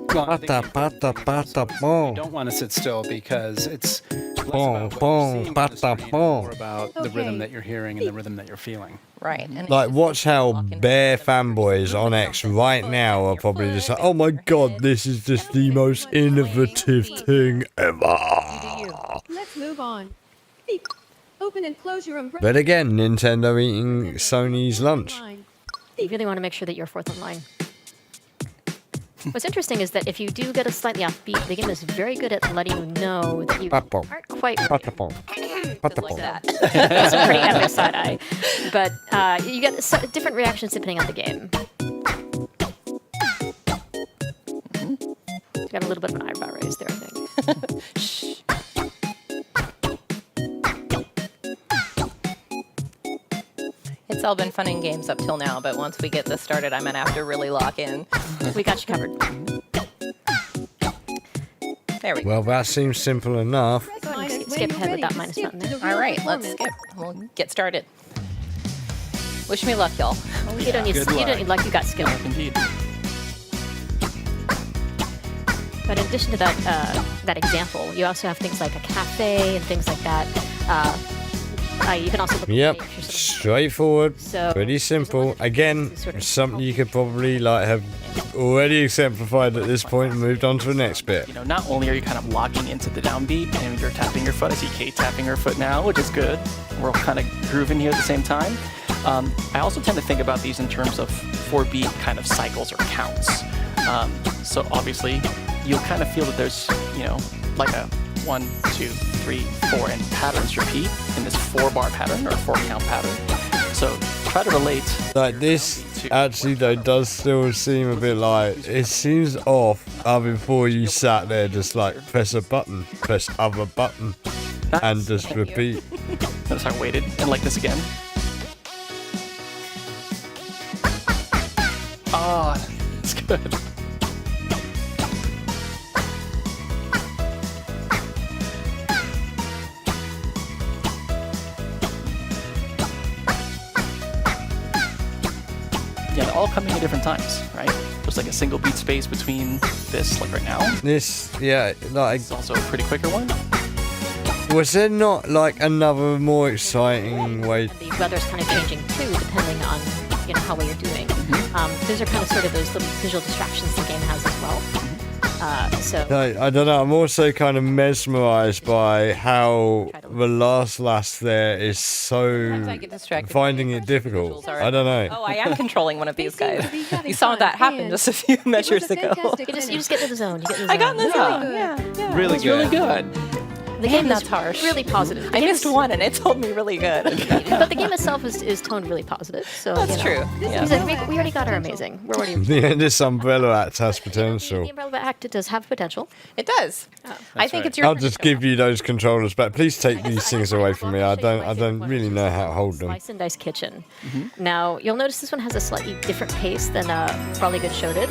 Pata, pata, pata, pong. You don't want to sit still because it's less Pong, about what pong, you're seeing, pata, just more pong. about the rhythm that you're hearing and the rhythm that you're feeling. Right. And Like, watch how bare fanboys on X right now are probably just like, oh my god, this is just the most innovative thing ever. Let's move on. Beep. Open and close your umbrella. But again, Nintendo eating Sony's lunch. You really want to make sure that you're fourth in line. What's interesting is that if you do get a slightly off beat, the game is very good at letting you know that you aren't quite right. Patapong. Patapong. That's a pretty epic side eye. But you get different reactions depending on the game. You got a little bit of an eyebrow raise there, I think. Shh. It's It's all been fun and games up till now, but once we get this started, I'm gonna have to really lock in. We got you covered. There we go. Well, that seems simple enough. Go ahead and skip ahead with that minus button there. All right, let's skip. We'll get started. Wish me luck, y'all. You don't need luck. You got skill. Indeed. But in addition to that example, you also have things like a cafe and things like that. You can also look Yep, at the straightforward, So, pretty simple. Again, something you could probably like have already exemplified at this point and moved on to the next bit. You know, not only are you kind of locking into the downbeat and you're tapping your foot. I see Kate tapping her foot now, which is good. We're all kind of grooving here at the same time. I also tend to think about these in terms of 4-beat kind of cycles or counts. So obviously, you'll kind of feel that there's, you know, like a 1, 2, 3, 4, and patterns repeat in this 4-bar pattern or 4-count pattern. So try to relate. Like this actually though does still seem a bit like it seems off before you sat there just like press a button, press other button, and just repeat. Notice I waited and like this again. Oh, it's good. Yeah, they're all coming at different times, right? There's like a single beat space between this, like right now. This, yeah, like it's also a pretty quicker one. Was there not like another more exciting way? The weather's kind of changing too, depending on how well you're doing. Those are kind of sort of those little visual distractions the game has as well. I don't know. I'm also kind of mesmerized by how the last there is so I get distracted finding it difficult. I don't know. Oh, I am controlling one of these guys. You saw that happen just a few measures ago. You just get into the zone. I got in the zone. Yeah. Really good. Really good. The game that's is harsh. really positive. I missed one and it told me really good. But the game itself is toned really positive. So That's true. Yeah. He's like, we already got our amazing. We're already. This Umbrella Act has potential. The Umbrella Act does have potential. It does. I think it's your. I'll just give you those controllers back. Please take these things away from me. I don't really know how to hold them. Slice and Dice Kitchen. Now you'll notice this one has a slightly different pace than Probably Good Show did.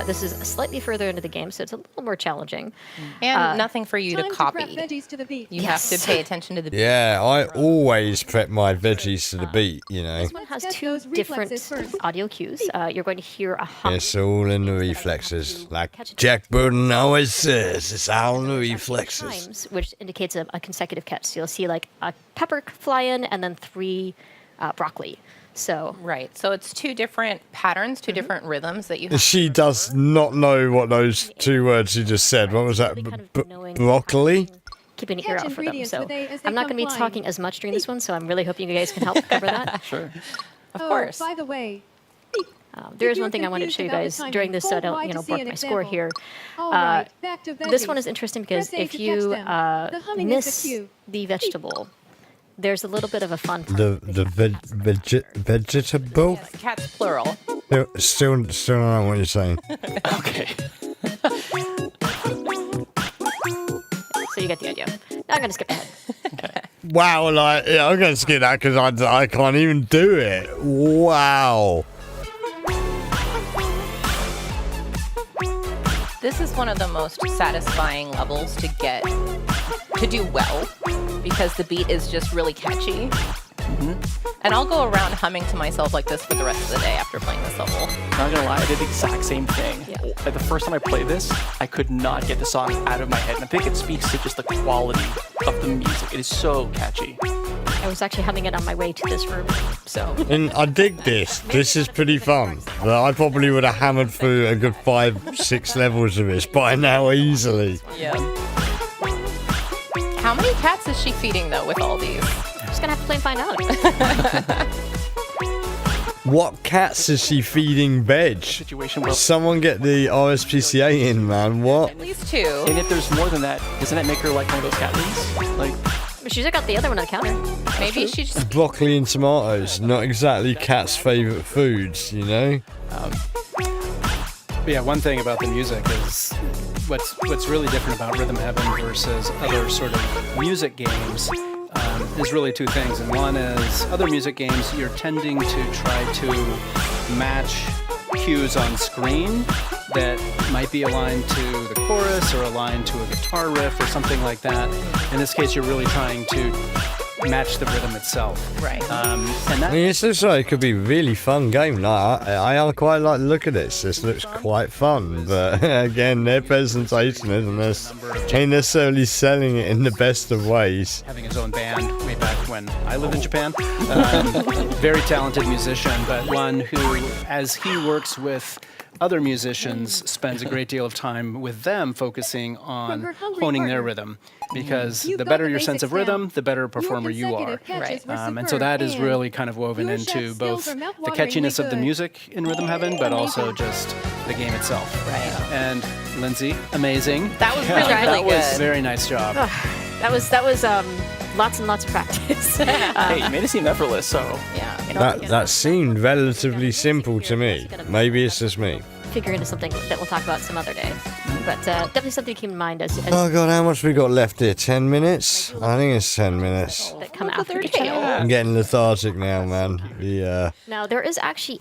This is slightly further into the game, so it's a little more challenging. And nothing for you to copy. You have to pay attention to the beat. Yeah, I always prep my veggies to the beat, This one has two different audio cues. You're going to hear a hum. It's all in the reflexes. Like Jack Burton always says, it's all in the reflexes. Times, which indicates a consecutive catch. So you'll see like a pepper fly in and then 3 broccoli. So right. So it's 2 different patterns, 2 different rhythms that you have. She does not know what those 2 words she just said. What was that? Broccoli? Keeping an ear out for them. So I'm not going to be talking as much during this one, so I'm really hoping you guys can help cover that. Sure. Of course. By the way, there is one thing I wanted to show you guys during this, so I don't block my score here. This one is interesting because if you miss the vegetable, there's a little bit of a fun part. Vegetable? Yes, cat's plural. Still don't know what you're saying. Okay. So you get the idea. Now I'm going to skip ahead. Wow, I'm going to skip that because I can't even do it. Wow. This is one of the most satisfying levels to do well because the beat is just really catchy. And I'll go around humming to myself like this for the rest of the day after playing this level. Not gonna lie, I did the exact same thing. Like the first time I played this, I could not get the song out of my head. And I think it speaks to just the quality of the music. It is so catchy. I was actually humming it on my way to this room, so. And I dig this. This is pretty fun. I probably would have hammered through a good 5-6 levels of this by now easily. Yeah. How many cats is she feeding though with all these? I'm just gonna have to play and find out. What cats is she feeding veg? Someone get the RSPCA in, man. What? At least 2. And if there's more than that, doesn't that make her like one of those cat ladies? Like, she's got the other one on the counter. Maybe she just. Broccoli and tomatoes, not exactly cats' favorite foods, But yeah, one thing about the music is what's really different about Rhythm Heaven versus other sort of music games is really two things. And one is other music games, you're tending to try to match cues on screen that might be aligned to the chorus or aligned to a guitar riff or something like that. In this case, you're really trying to match the rhythm itself. Right. I mean, it looks like it could be a really fun game. Like, I quite like the look at this. This looks quite fun, but again, their presentation ain't necessarily selling it in the best of ways. Having his own band way back when I lived in Japan. Very talented musician, but one who, as he works with other musicians, spends a great deal of time with them focusing on honing their rhythm. Because the better your sense of rhythm, the better performer you are. Right. And so that is really kind of woven into both the catchiness of the music in Rhythm Heaven, but also just the game itself. Right. And Lindsay, amazing. That was really, that good. was very nice job. That was lots and lots of practice. Hey, you made it seem effortless, so. Yeah. That seemed relatively simple to me. Maybe it's just me. Figure into something that we'll talk about some other day. But definitely something to keep in mind as Oh god, how much we got left here? 10 minutes? I think it's 10 minutes. that come after each other. I'm getting lethargic now, man. Yeah. Now there is actually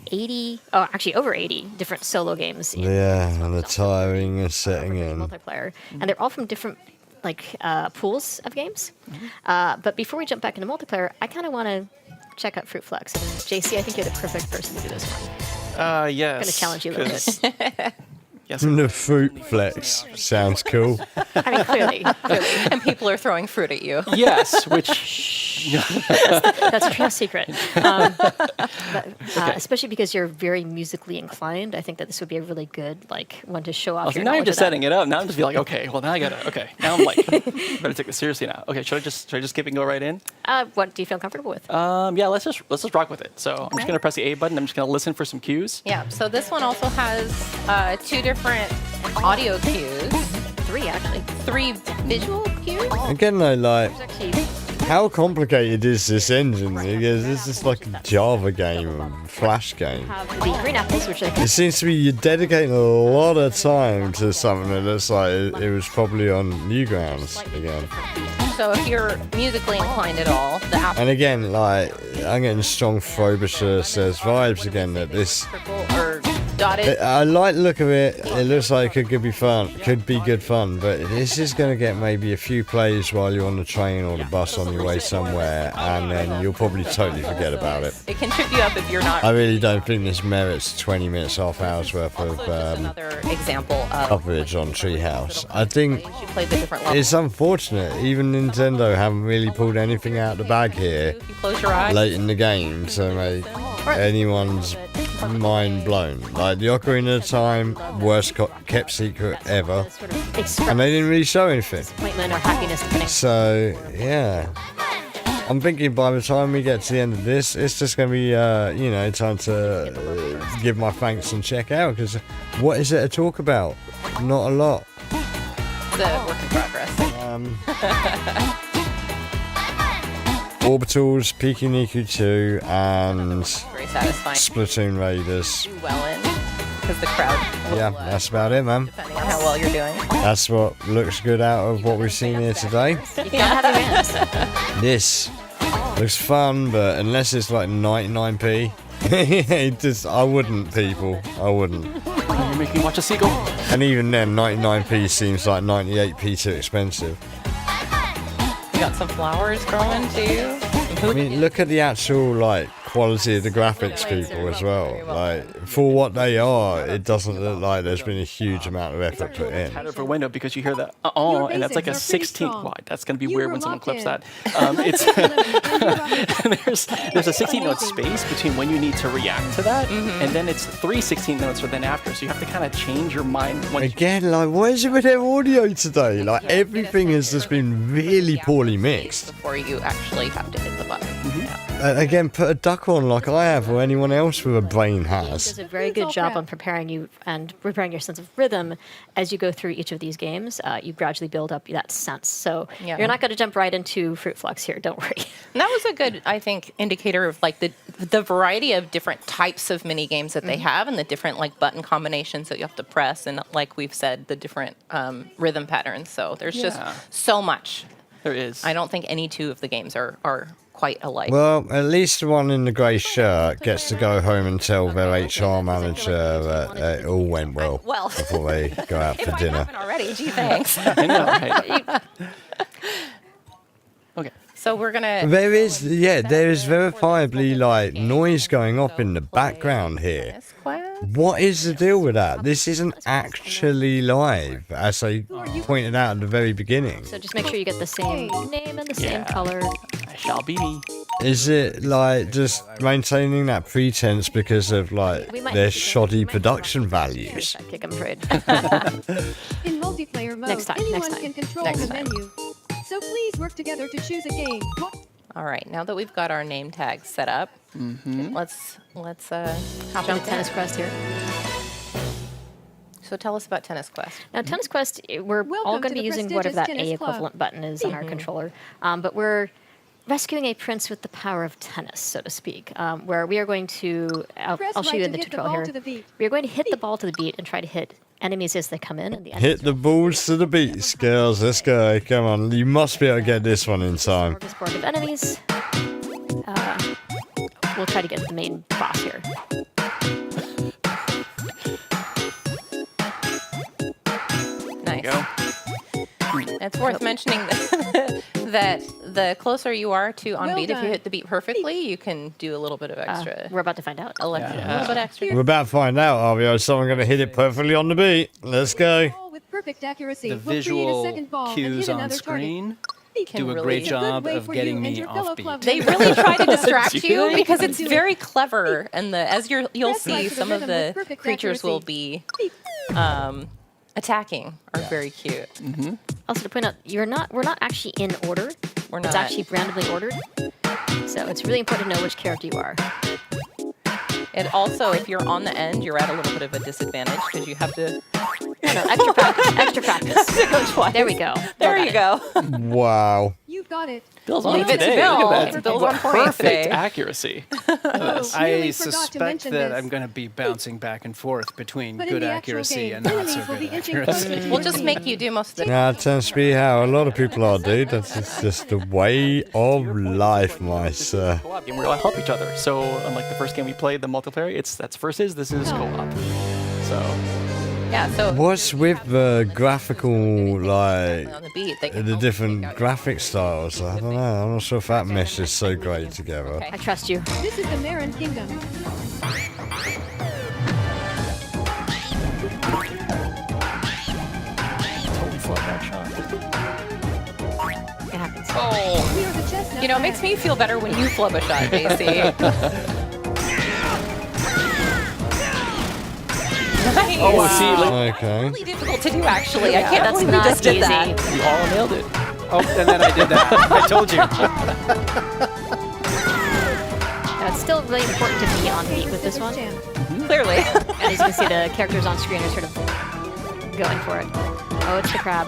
over 80 different solo games. Yeah, and the tiring is setting in. Multiplayer, and they're all from different pools of games. But before we jump back into multiplayer, I kind of want to check out Fruit Flex. And JC, I think you're the perfect person to do this one. Yes. I'm going to challenge you a little bit. Yes. The Fruit Flex sounds cool. I mean, clearly. And people are throwing fruit at you. Yes, which... that's a true secret. Especially because you're very musically inclined, I think that this would be a really good one to show off. So now you're just setting it up. Now I'm just like, okay, well now I gotta. Okay, now I'm like, better take this seriously now. Okay, should I just skip and go right in? What do you feel comfortable with? Yeah, let's just rock with it. So I'm just gonna press the A button. I'm just gonna listen for some cues. Yeah. So this one also has 2 different audio cues. 3 actually. 3 visual cues. Again, though, how complicated is this engine? Because this is like a Java game, a Flash game. The green apples, which I think It seems to be you're dedicating a lot of time to something that looks like it was probably on Newgrounds again. So if you're musically inclined at all, the app And again, I'm getting strong Frobisher says vibes again that this. or dotted. I like the look of it. It looks like it could be fun. Could be good fun, but this is going to get maybe a few plays while you're on the train or the bus on your way somewhere, and then you'll probably totally forget about it. It can trip you up if you're not. I really don't think this merits 20 minutes, half hour's worth of Another example of coverage on Treehouse. I think you play the different levels. it's unfortunate. Even Nintendo haven't really pulled anything out of the bag here If you close your eyes. late in the game to make anyone's mind blown. Like the Ocarina of Time, worst kept secret ever, and they didn't really show anything. disappointment or happiness depending. So yeah, I'm thinking by the time we get to the end of this, it's just going to be time to give my thanks and check out, because what is there to talk about? Not a lot. It's a work in progress. Orbitals, Pikuniku 2, and Very satisfying. Splatoon Raiders. Do well in because the crowd. Yeah, that's about it, man. Depending on how well you're doing. That's what looks good out of what we've seen here today. You can't have your hands. This looks fun, but unless it's like 99p, I wouldn't, people. I wouldn't. You're making me watch a seagull. And even then, 99p seems like 98p too expensive. You got some flowers growing too. I mean, look at the actual quality of the graphics, people, as well. Like, for what they are, it doesn't look like there's been a huge amount of effort put in. Out of a window because you hear that and that's like a 16. Wide. That's gonna be weird when someone clips that. There's a 16 note space between when you need to react to that, and then it's 3 16 notes for then after. So you have to kind of change your mind. Again, what is it with their audio today? Everything has just been really poorly mixed. Before you actually have to hit the button. Again, put a duck on like I have, or anyone else with a brain has. Does a very good job on preparing you and preparing your sense of rhythm as you go through each of these games. You gradually build up that sense. So you're not going to jump right into Fruit Flex here. Don't worry. And that was a good, I think, indicator of the variety of different types of mini games that they have, and the different button combinations that you have to press, and like we've said, the different rhythm patterns. So there's just so much. There is. I don't think any two of the games are quite alike. Well, at least the one in the grey shirt gets to go home and tell their HR manager that it all went well before they go out for dinner. Already, gee, thanks. I know, right? Okay. So we're gonna. There is verifiably like noise going off in the background here. What is the deal with that? This isn't actually live, as I pointed out at the very beginning. So just make sure you get the same name and the same color. I shall be me. Is it like just maintaining that pretense because of like their shoddy production values? Kick, I'm afraid. In multiplayer mode, Next time. anyone can control the menu. So please work together to choose a game. All right, now that we've got our name tags set up, let's hop into Tennis Quest here. So tell us about Tennis Quest. Now, Tennis Quest, we're all going to be using whatever that A equivalent button is on our controller, but we're rescuing a prince with the power of tennis, so to speak, where we are going to, I'll show you in the tutorial here, we are going to hit the ball to the beat and try to hit enemies as they come in. And the Hit the balls to the beats, girls. Let's go. Come on. You must be able to get this one in time. Smorgasbord of enemies. We'll try to get the main boss here. Nice. It's worth mentioning that the closer you are to on beat, if you hit the beat perfectly, you can do a little bit of extra. We're about to find out. A little bit extra. We're about to find out, are we? Is someone going to hit it perfectly on the beat? Let's go. With perfect accuracy, The we'll create a visual second ball and cues hit on another screen can do a really- great It's a good job way of for getting you and me your fellow off beat. club They really try to distract Do you it. because it's Do it. very clever, and as you'll Press see, right to the some of rhythm with the perfect creatures will accuracy. be attacking are very cute. Also to point out, we're not actually in order. We're It's not. actually randomly ordered. So it's really important to know which character you are. It also, if you're on the end, you're at a little bit of a disadvantage because you have to. No, extra practice. Extra practice. Go twice. There we go. There you go. Wow. You've got it. Bill's Leave on it to today. Bill. Look at that. Bill's on point Perfect today. accuracy. I Really forgot to suspect mention that this. I'm going to be bouncing back and forth between But in good the actual accuracy game, and not so enemies will good be inching accuracy. closer to We'll just make you do most of the. Nah, it tends to be how a lot of people are, dude. That's just the way of life, my sir. Co-op game where we all help each other. So unlike the first game we played, the multiplayer, this is co-op. So Yeah, so What's with the graphical, like, on the beat, they can the help different graphic styles? I don't know. I'm not sure if that meshes so great together. I trust you. This is the Marin Kingdom. totally flub that shot. It happens. Oh, We are the chestnut you know, it makes me feel better when you flub a shot, JC. Nice. Oh, see, like, Okay. Really difficult to do, actually. I Yeah, can't that's believe we not just did easy. that. you all nailed it. Oh, and then I did that. I told you. It's still really important to be on beat with this one. Clearly. And as you can see, the characters on screen are sort of going for it. Oh, it's the crab.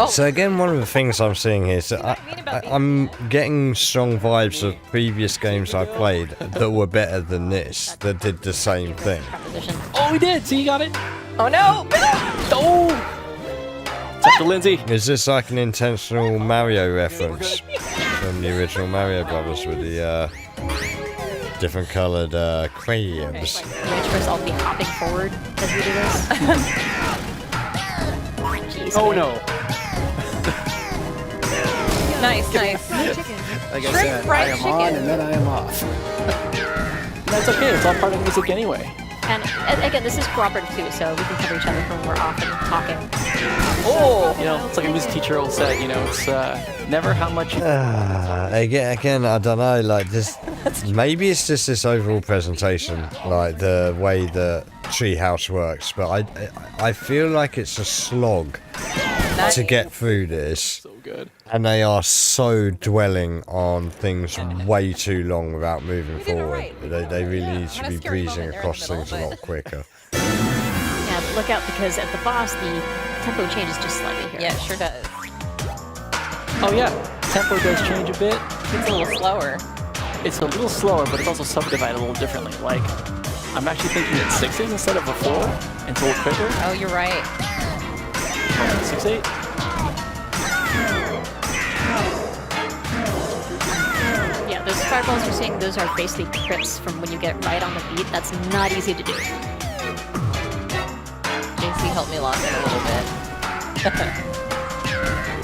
So again, one of the things I'm seeing here, so I'm getting strong vibes of previous games I played that were better than this, that did the same thing. Oh, we did. See, you got it. Oh no! Oh! It's up to Lindsay. Is this like an intentional Mario reference from the original Mario Brothers with the different coloured crayons? Which first I'll be hopping forward as we do this. Jeez, Oh man. no. Nice, nice. Like I Shrimp said, I fried am chicken. on and then I am off. That's okay. It's all part of the music anyway. And again, this is cooperative too, so we can cover each other when we're off and talking. Oh! You know, it's like a music teacher will say, you know, it's never how much you... Again, I don't know, like this, maybe it's just this overall presentation, like the way the Treehouse works, but I feel like it's a slog to get through this. So good. And they are so dwelling on things way too long without moving forward. They really need to be breezing across things a lot quicker. Yeah, but look out because at the boss, the tempo changes just slightly here. Yeah, it sure does. Oh yeah, tempo does change a bit. It's a little slower. It's a little slower, but it's also subdivided a little differently. Like, I'm actually thinking it's 6s instead of a 4. It's a little quicker. Oh, you're right. 6/8. those fireballs you're seeing, those are basically crits from when you get right on the beat. That's not easy to do. JC helped me lock in a little bit.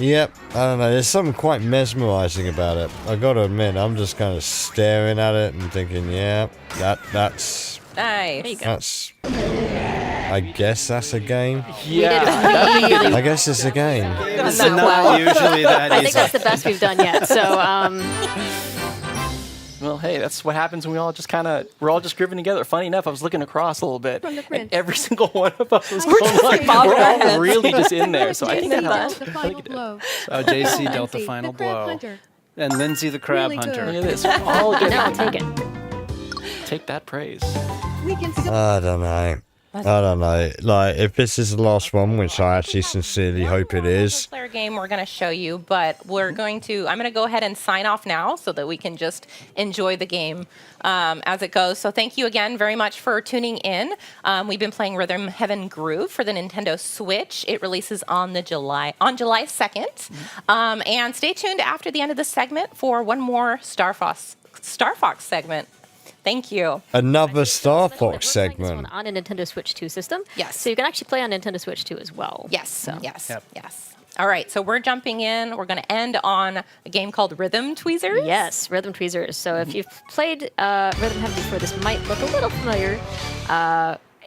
Yep, I don't know. There's something quite mesmerizing about it. I gotta admit, I'm just kind of staring at it and thinking, yeah, that's nice. That's. I guess that's a game. Yeah. I guess it's a game. It's not usually that I think that's the best we've done yet. So. Well, hey, that's what happens when we're all just grooving together. Funny enough, I was looking across a little bit, and every single one of us was going like, we're all really just in there. So I think that helped. The final blow. So JC dealt the final blow. And Lindsay the crab hunter. Look at this. We're all good. Now I'll take it. Take that praise. I don't know. I don't know. Like, if this is the last one, which I actually sincerely hope it is. Player game we're going to show you, but I'm going to go ahead and sign off now so that we can just enjoy the game as it goes. So thank you again very much for tuning in. We've been playing Rhythm Heaven Groove for the Nintendo Switch. It releases on July 2nd. And stay tuned after the end of the segment for one more Star Fox segment. Thank you. Another Star Fox segment. On a Nintendo Switch 2 system. Yes. So you can actually play on Nintendo Switch 2 as well. Yes. So. Yes. Yep. Yes. All right. So we're jumping in. We're going to end on a game called Rhythm Tweezers. Yes, Rhythm Tweezers. So if you've played Rhythm Heaven before, this might look a little familiar.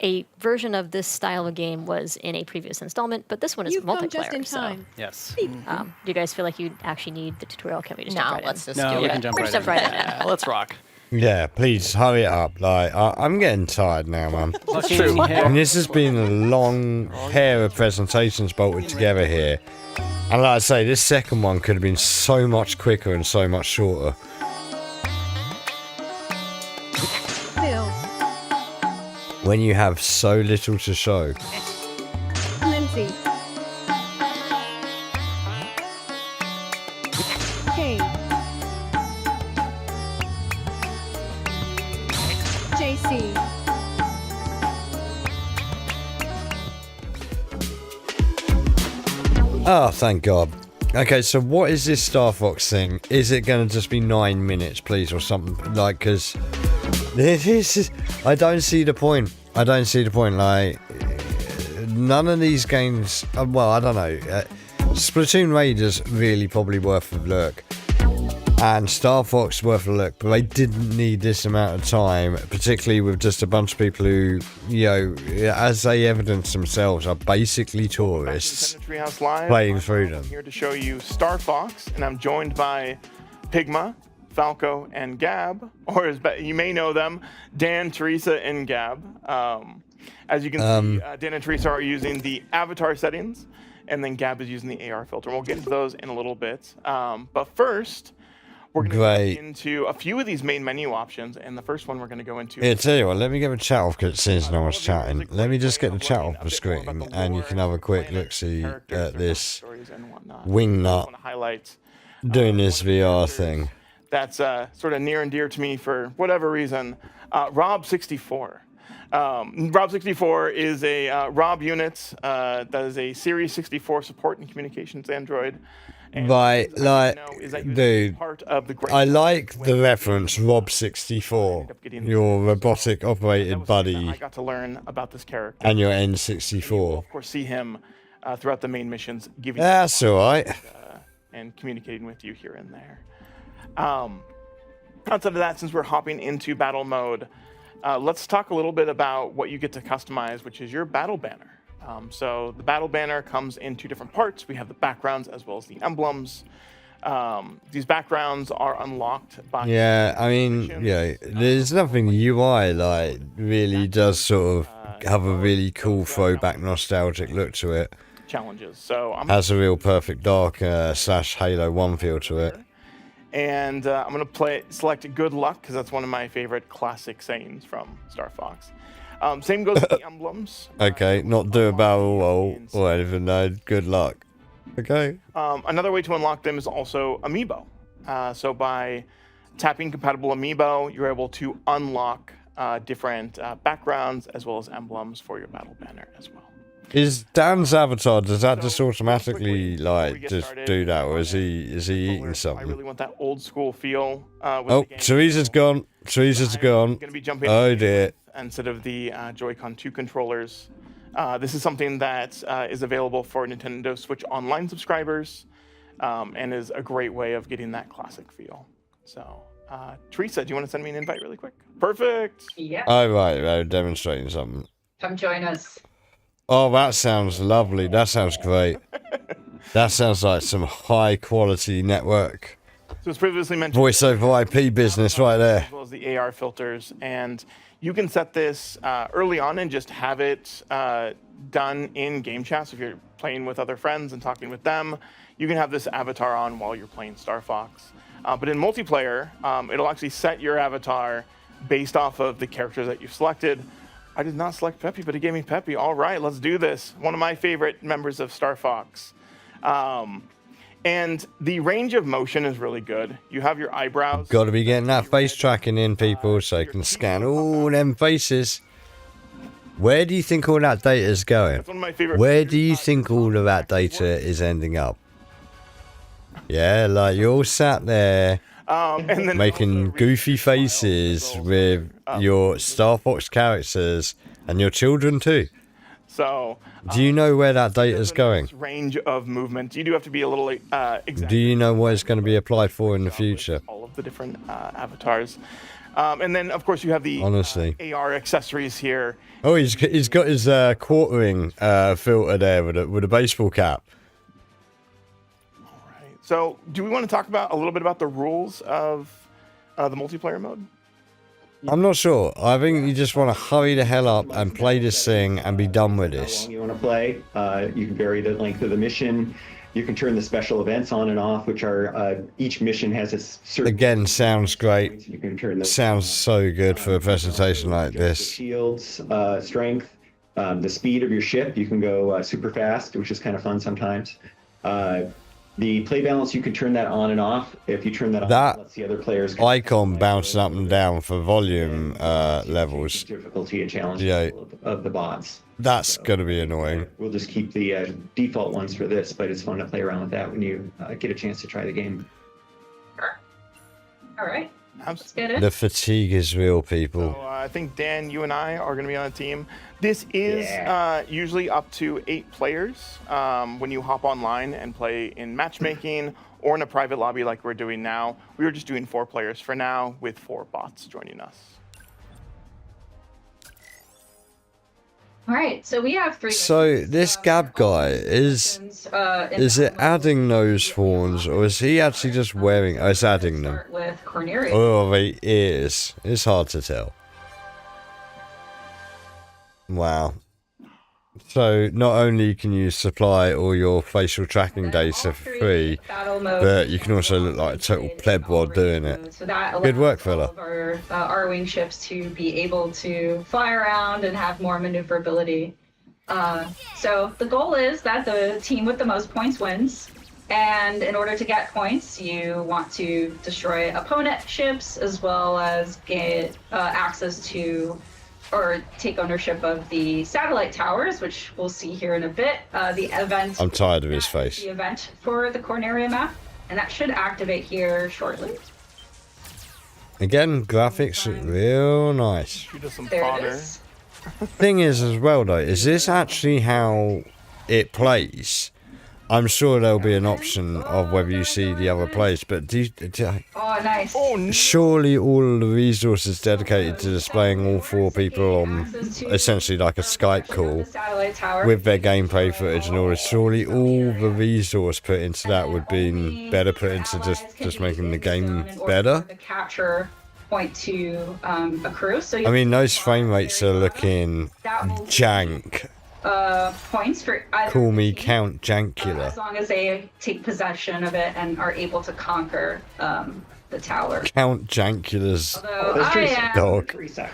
A version of this style of game was in a previous installment, but this one is multiplayer. Just in time. Yes. Do you guys feel like you actually need the tutorial? Can we just jump right let's in? just do we it. can jump We're right just in. jump right in. Let's rock. Yeah, please hurry it up. Like, I'm getting tired now, man. True. And this has been a long pair of presentations bolted together here. And like I say, this second one could have been so much quicker and so much shorter. Bill. When you have so little to show. Lindsay. Paine. JC. Oh, thank God. Okay, so what is this Star Fox thing? Is it going to just be 9 minutes, please, or something? Like, because this is... I don't see the point. I don't see the point. Like, none of these games... well, I don't know. Splatoon Raiders really probably worth a look. And Star Fox worth a look, but they didn't need this amount of time, particularly with just a bunch of people who, you know, as they evidence themselves, are basically tourists Treehouse Live. playing through them. I'm here to show you Star Fox, and I'm joined by Pigma, Falco, and Gab, or as you may know them, Dan, Teresa, and Gab. As you can see, Dan and Teresa are using the avatar settings, and then Gab is using the AR filter. We'll get into those in a little bit. But first, we're going to go into a few of these main menu options, and the first one we're going to go into... Here, tell you what, let me get the chat off, because it seems no one's chatting. Let me just get the chat off the screen, and you can have a quick look-see at this wingnut doing this VR thing. That's sort of near and dear to me for whatever reason. Rob64. Rob64 is a Rob unit that is a Series 64 support and communications Android. Right, like, dude, I like the reference, Rob64, your robotic operated buddy, I got to learn about this character. and your N64. Of course, see him throughout the main missions, giving That's alright. And communicating with you here and there. Outside of that, since we're hopping into battle mode, let's talk a little bit about what you get to customize, which is your battle banner. So the battle banner comes in two different parts. We have the backgrounds as well as the emblems. These backgrounds are unlocked by... Yeah, I mean, yeah, there's nothing UI, like, really does sort of have a really cool throwback nostalgic look to it. Challenges. So has a real Perfect Dark / Halo 1 feel to it. And I'm going to select Good Luck, because that's one of my favorite classic sayings from Star Fox. Same goes with the emblems. Okay, not do a barrel roll or anything, no, good luck. Okay. Another way to unlock them is also Amiibo. So by tapping compatible Amiibo, you're able to unlock different backgrounds as well as emblems for your battle banner as well. Is Dan's avatar, does that just automatically like just do that, or is he eating something? I really want that old school feel. With Oh, Teresa's gone. Teresa's gone. Gonna be jumping Oh dear. instead of the Joy-Con 2 controllers. This is something that is available for Nintendo Switch Online subscribers, and is a great way of getting that classic feel. So, Teresa, do you want to send me an invite really quick? Perfect. Yeah. Oh right, they're demonstrating something. Come join us. Oh, that sounds lovely. That sounds great. That sounds like some high quality network. So as previously mentioned, Voice over IP business right there. as well as the AR filters, and you can set this early on and just have it done in game chat. So if you're playing with other friends and talking with them, you can have this avatar on while you're playing Star Fox. But in multiplayer, it'll actually set your avatar based off of the characters that you've selected. I did not select Peppy, but it gave me Peppy. All right, let's do this. One of my favorite members of Star Fox. And the range of motion is really good. You have your eyebrows. Got to be getting that face tracking in, people, so you can scan all them faces. Where do you think all that data is going? That's one of my favorite. Where do you think all of that data is ending up? Yeah, like you're all sat there And then making goofy faces with your Star Fox characters and your children too. So, do you know where that data is going? range of movement. You do have to be a little exact. Do you know what it's going to be applied for in the future? All of the different avatars. And then, of course, you have the Honestly. AR accessories here. Oh, he's got his quartering filter there with a baseball cap. So, do we want to talk about a little bit about the rules of the multiplayer mode? I'm not sure. I think you just want to hurry the hell up and play this thing and be done with this. You want to play. You can vary the length of the mission. You can turn the special events on and off, which are each mission has a certain. Again, sounds great. You can turn the sounds so good for a presentation like this. Shields, strength, the speed of your ship. You can go super fast, which is kind of fun sometimes. The play balance, you can turn that on and off. If you turn that on, That it lets the other players icon bouncing up and down for volume levels. difficulty and challenge Yeah, of the bots. that's gonna be annoying. We'll just keep the default ones for this, but it's fun to play around with that when you get a chance to try the game. All right. Let's get it. The fatigue is real, people. So, I think, Dan, you and I are going to be on a team. This is usually up to 8 players when you hop online and play in matchmaking or in a private lobby like we're doing now. We were just doing 4 players for now with 4 bots joining us. All right. So we have 3. So this Gab guy is it adding those horns, or is he actually just wearing? Oh, it's adding them. With Corneria. Oh, the ears. It's hard to tell. Wow. So not only can you supply all your facial tracking data for free, but you can also look like a total pleb while doing it. So that Good work, allows all fella. of our R-wing ships to be able to fly around and have more maneuverability. So the goal is that the team with the most points wins. And in order to get points, you want to destroy opponent ships as well as get access to or take ownership of the satellite towers, which we'll see here in a bit. The event. I'm tired of his face. The event for the Corneria map, and that should activate here shortly. Again, graphics look real nice. There it is. Thing is, as well though, is this actually how it plays? I'm sure there'll be an option of whether you see the other plays, but Oh, nice. surely all of the resources dedicated to displaying all 4 people on essentially like a Skype call Satellite tower. with their gameplay footage and all this, surely all the resource put into that would be better put into just making the game better. The capture point to accrue. So I mean, those frame rates are looking jank. points for either Call me Count Jankula. as long as they take possession of it and are able to conquer the tower. Count Jankula's Although I am... dog. Teresa,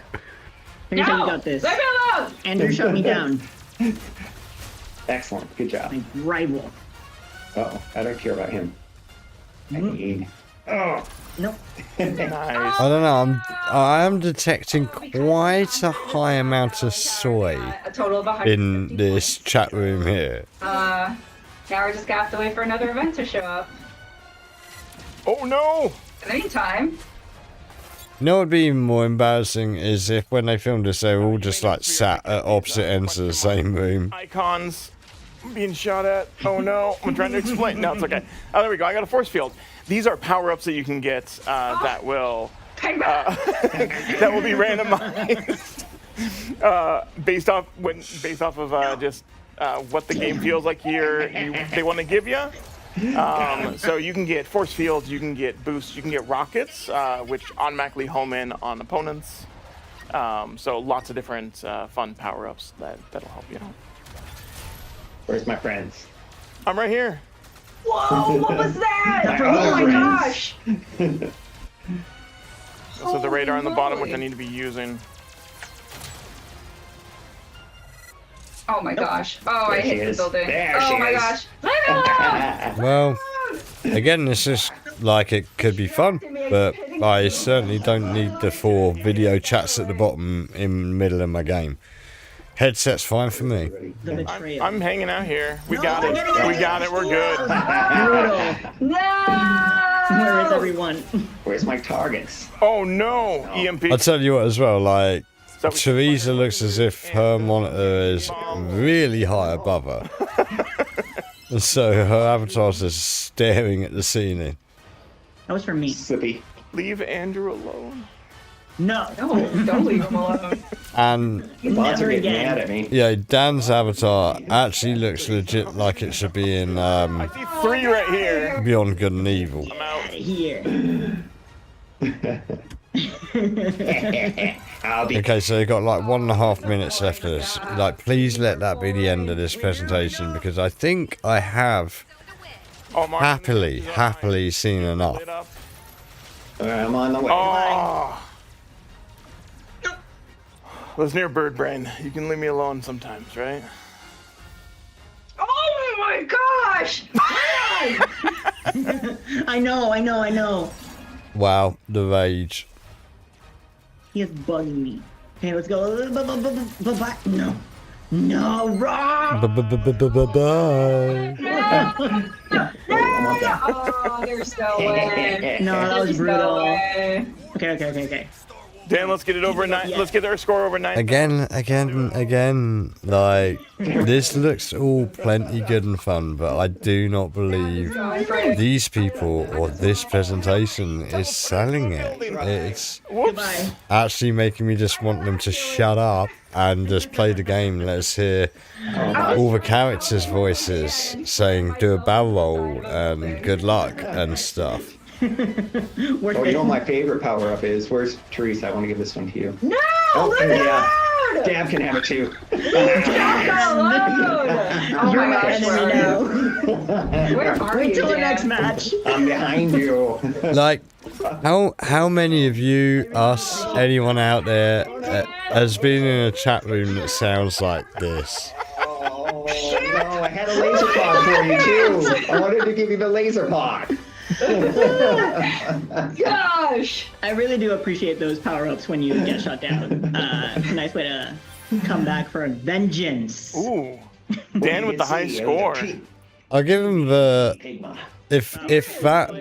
you No! got this. Leave me alone! Andrew shut me down. Excellent. Good job. My rival. Uh-oh. I don't care about him. I mean, oh, Nope. Nice. I don't know. I am detecting quite a high amount of soy A total of in this chat room here. Now we're just gonna have to wait for another event to show up. Oh no! In the meantime, You know what would be even more embarrassing is if when they filmed this, they were all just like sat at opposite ends of the same room. Icons being shot at. Oh no! I'm trying to explain. No, it's okay. Oh, there we go. I got a force field. These are power-ups that you can get that will that will be randomized based off of just what the game feels like they want to give you. So you can get force fields, you can get boosts, you can get rockets, which automatically home in on opponents. So lots of different fun power-ups that'll help you out. Where's my friends? I'm right here. whoa! What was that? Oh my gosh! So the radar on the bottom, which I need to be using. Oh my gosh! Oh, I hit the building. There oh she my is. gosh! Leave me alone! Well, again, this is like it could be fun, but I certainly don't need the 4 video chats at the bottom in the middle of my game. Headset's fine for me. I'm hanging out here. We got it. We got it. We're good. Brutal. No! Where is everyone? Where's my targets? Oh no! EMP. I'll tell you what as well, like, Teresa looks as if her monitor is really high above her. And so her avatar's just staring at the ceiling. That was for me. Slippy. Leave Andrew alone. No. No, don't leave him alone. And Never again. yeah, Dan's avatar actually looks legit like it should be in I see 3 right here. Beyond Good and Evil. I'm out. Here. Okay, so you've got like 1.5 minutes left of this. Like, please let that be the end of this presentation, because I think I have happily seen enough. I'm on the way. Oh. Listen here, bird brain. You can leave me alone sometimes, right? Oh my gosh! I know. Wow, the rage. He is bugging me. Okay, let's go. No. No, wrong! Bye. Oh, there's no way. No, that was There's brutal. No way. Okay. Dan, let's get it over 9. Let's get our score over 9. Again. Like, this looks all plenty good and fun, but I do not believe these people or this presentation is selling it. It's actually making me just want them to shut up and just play the game. Let's hear all the characters' voices saying do a barrel roll and good luck and stuff. Oh, you know what my favorite power-up is? Where's Teresa? I want to give this one to you. No! Oh, Leave me yeah. alone! Dab can have it too. Oh You're my my enemy now. Where are Wait you, till the Dan? next match. I'm behind you. Like, how many of you, us, anyone out there, has been in a chat room that sounds like this? Oh, no, I had a laser pod for you too. I wanted to give you the laser pod. Gosh! I really do appreciate those power-ups when you get shot down. Nice way to come back for a vengeance. Ooh. Dan with the high score. I'll give them the... If that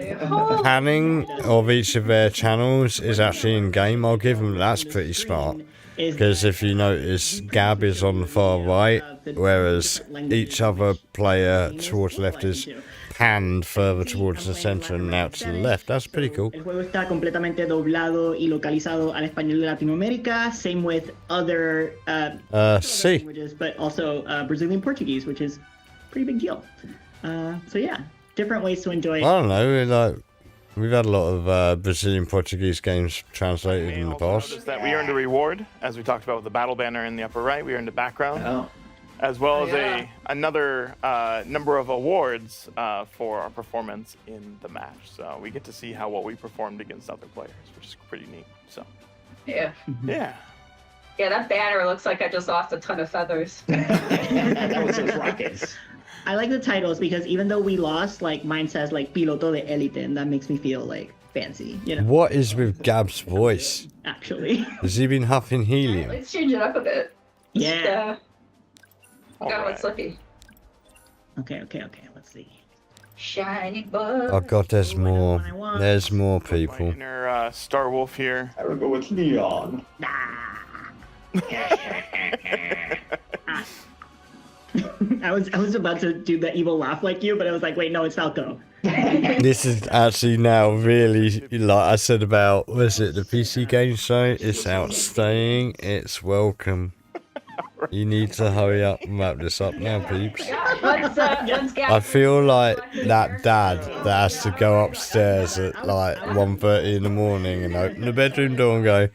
panning of each of their channels is actually in game, I'll give them that's pretty smart. Because if you notice, Gab is on the far right, whereas each other player towards the left is panned further towards the center and out to the left. That's pretty cool. El juego está completamente doblado y localizado al español de Latinoamérica. Same with other languages, but also Brazilian Portuguese, which is a pretty big deal. So yeah, different ways to enjoy it. I don't know, we've had a lot of Brazilian Portuguese games translated in the past. Notice that we earned a reward, as we talked about with the battle banner in the upper right. We earned a background, as well as another number of awards for our performance in the match. So we get to see what we performed against other players, which is pretty neat. So Yeah. yeah. Yeah, that banner looks like I just lost a ton of feathers. That was those rockets. I like the titles because even though we lost, like mine says like Piloto de Élite, and that makes me feel like fancy, you know. What is with Gab's voice? Actually. Has he been huffing helium? Let's change it up a bit. Yeah. Got one slippy. Okay. Let's see. Shiny bug. Oh god, there's more. There's more people. Inner Star Wolf here. I would go with Leon. I was about to do the evil laugh like you, but I was like, wait, no, it's Falco. This is actually now really, like I said about, was it the PC game show? It's outstaying. It's welcome. You need to hurry up and wrap this up now, peeps. I feel like that dad that has to go upstairs at like 1:30 in the morning and open the bedroom door and go,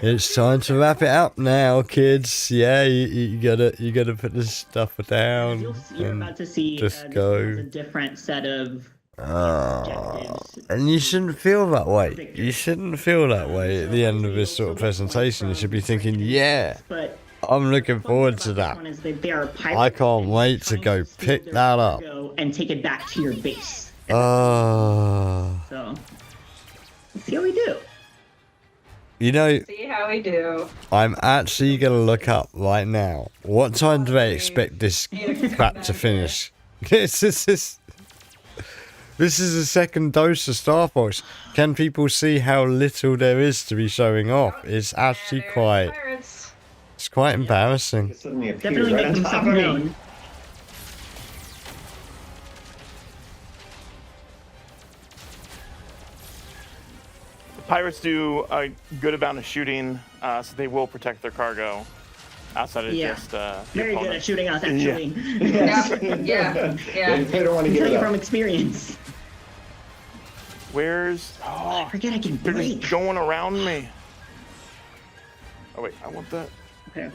"It's time to wrap it up now, kids. Yeah, you gotta put this stuff down You're and about to see just go." a different set of. And you shouldn't feel that way. You shouldn't feel that way at the end of this sort of presentation. You should be thinking, "Yeah, But I'm looking forward to that. they are I can't wait to go pick that up." go and take it back to your base. Oh. So let's see how we do. You know, See how we do. I'm actually going to look up right now. What time do they expect this crap to finish? This is the second dose of Star Fox. Can people see how little there is to be showing off? It's actually quite... It's quite embarrassing. Definitely make himself known. Pirates do a good amount of shooting, so they will protect their cargo outside of just the Very good at opponent. shooting us, actually. Yeah. They don't want to I give tell it you up. from experience. Where's... Oh, I forget I can they're break. just going around me. Oh wait, I want that. Okay.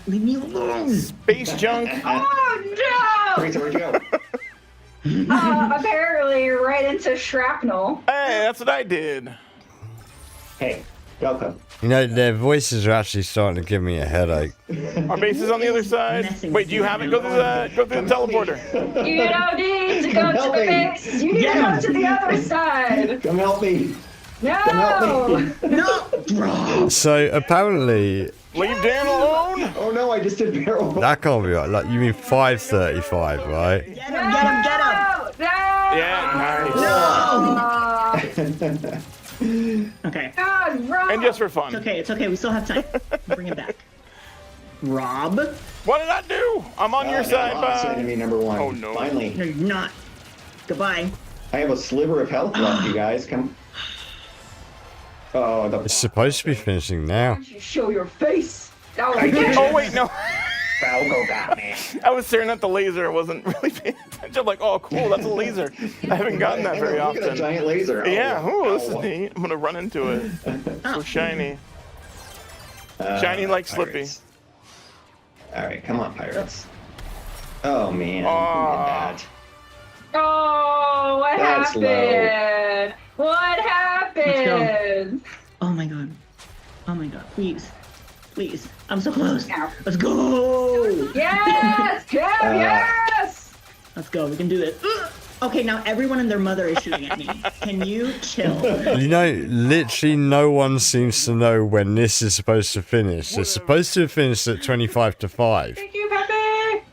Leave me alone. Space junk. Oh no! Where'd you go? Apparently right into shrapnel. Hey, that's what I did. Hey, welcome. You know, their voices are actually starting to give me a headache. Our base is on the other side. Wait, do you have it? Go through the teleporter. You don't need to go to the base. You need to go to the other side. Come help me. No! No! So, apparently... Leave Dan alone! Oh no, I just did barrel. That can't be right. Like, you mean 5:35, right? Get him! Yeah, nice. No! Okay. God, Rob! And just for fun. It's okay. We still have time. Bring it back. Rob? What did I do? I'm on your side, Lost bud. enemy number one. Oh no. Finally. No, you're not. Goodbye. I have a sliver of health left, you guys. Come. Oh, It's supposed to be finishing now. You show your face. That was Oh wait, no. Falco got me. I was staring at the laser. I wasn't really paying attention. I'm like, oh cool, that's a laser. I haven't gotten that very Look at often. that giant laser. Oh, Yeah, ooh, this is ow. neat. I'm gonna run into it. So shiny. Shiny like Slippy. Pirates. All right, come on, pirates. Oh man, who Aw. did that? Oh, what That's happened? What happened? Oh my god. Oh my god. Please. Please. I'm so close. Let's go. Yes! Kev, yes! Let's go. We can do this. Okay, now everyone and their mother is shooting at me. Can you chill? You know, literally no one seems to know when this is supposed to finish. It's supposed to finish at 25 to 5. Thank you, Pepe!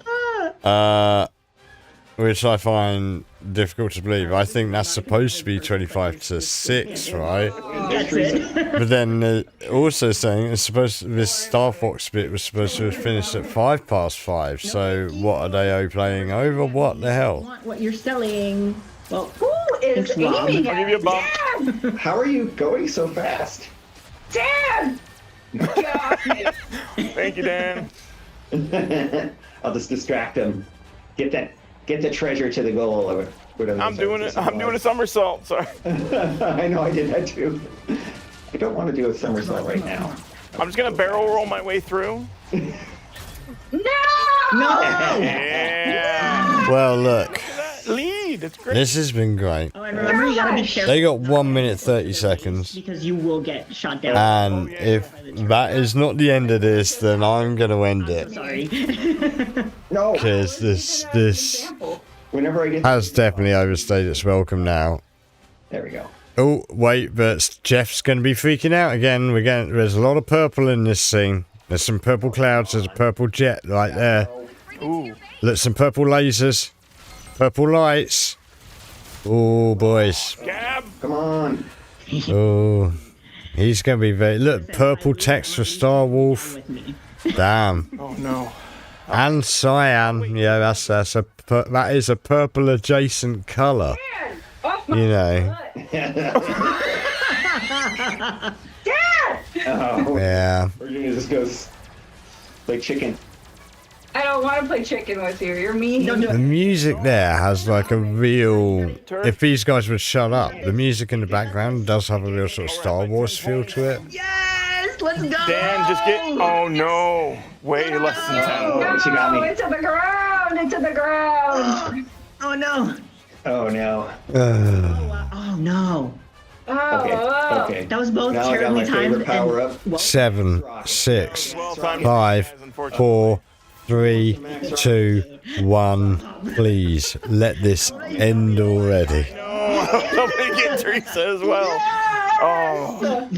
Which I find difficult to believe. I think that's supposed to be 25 to 6, right? That's it. But then also saying it's supposed to, this Star Fox bit was supposed to have finished at 5 past 5. So what are they playing over? What the hell? Want what you're selling. Well, Who is It's Rob. aiming I'll give you a at bump. Dan? How are you going so fast? Dan! Got me. Thank you, Dan. I'll just distract him. Get the treasure to the goal. Or whatever. I'm doing it. I'm doing a somersault. Sorry. I know I did that too. I don't want to do a somersault right now. I'm just gonna barrel roll my way through. No! Yeah. Well, look. Lead. It's great. This has been great. Oh, and remember, you gotta be careful. They got 1 minute 30 seconds. Because you will get shot down. And if that is not the end of this, then I'm going to end it. Sorry. No. Because this Whenever I get has definitely overstayed its welcome now. There we go. Oh, wait, but Jeff's going to be freaking out again. There's a lot of purple in this scene. There's some purple clouds. There's a purple jet right there. Ooh. Look, some purple lasers. Purple lights. Oh, boys. Come on. Oh, he's going to be very... Look, purple text for Star Wolf. Damn. Oh, no. And cyan. Yeah, that is a purple adjacent colour. You know. Oh, yeah. We're gonna just go play chicken. I don't want to play chicken with you. You're mean. The music there has like a real... If these guys would shut up, the music in the background does have a real sort of Star Wars feel to it. Yes, let's go. Dan, just get... Oh, no. Way less than 10. Oh, she got me. Into the ground. Into the ground. Oh no. Oh no. Oh no. Oh, Okay. That was both Now I got my terribly favorite timed power and up. 7, 6, 5, 4, 3, 2, 1. Please, let this end already. No, somebody get Teresa as well. Oh.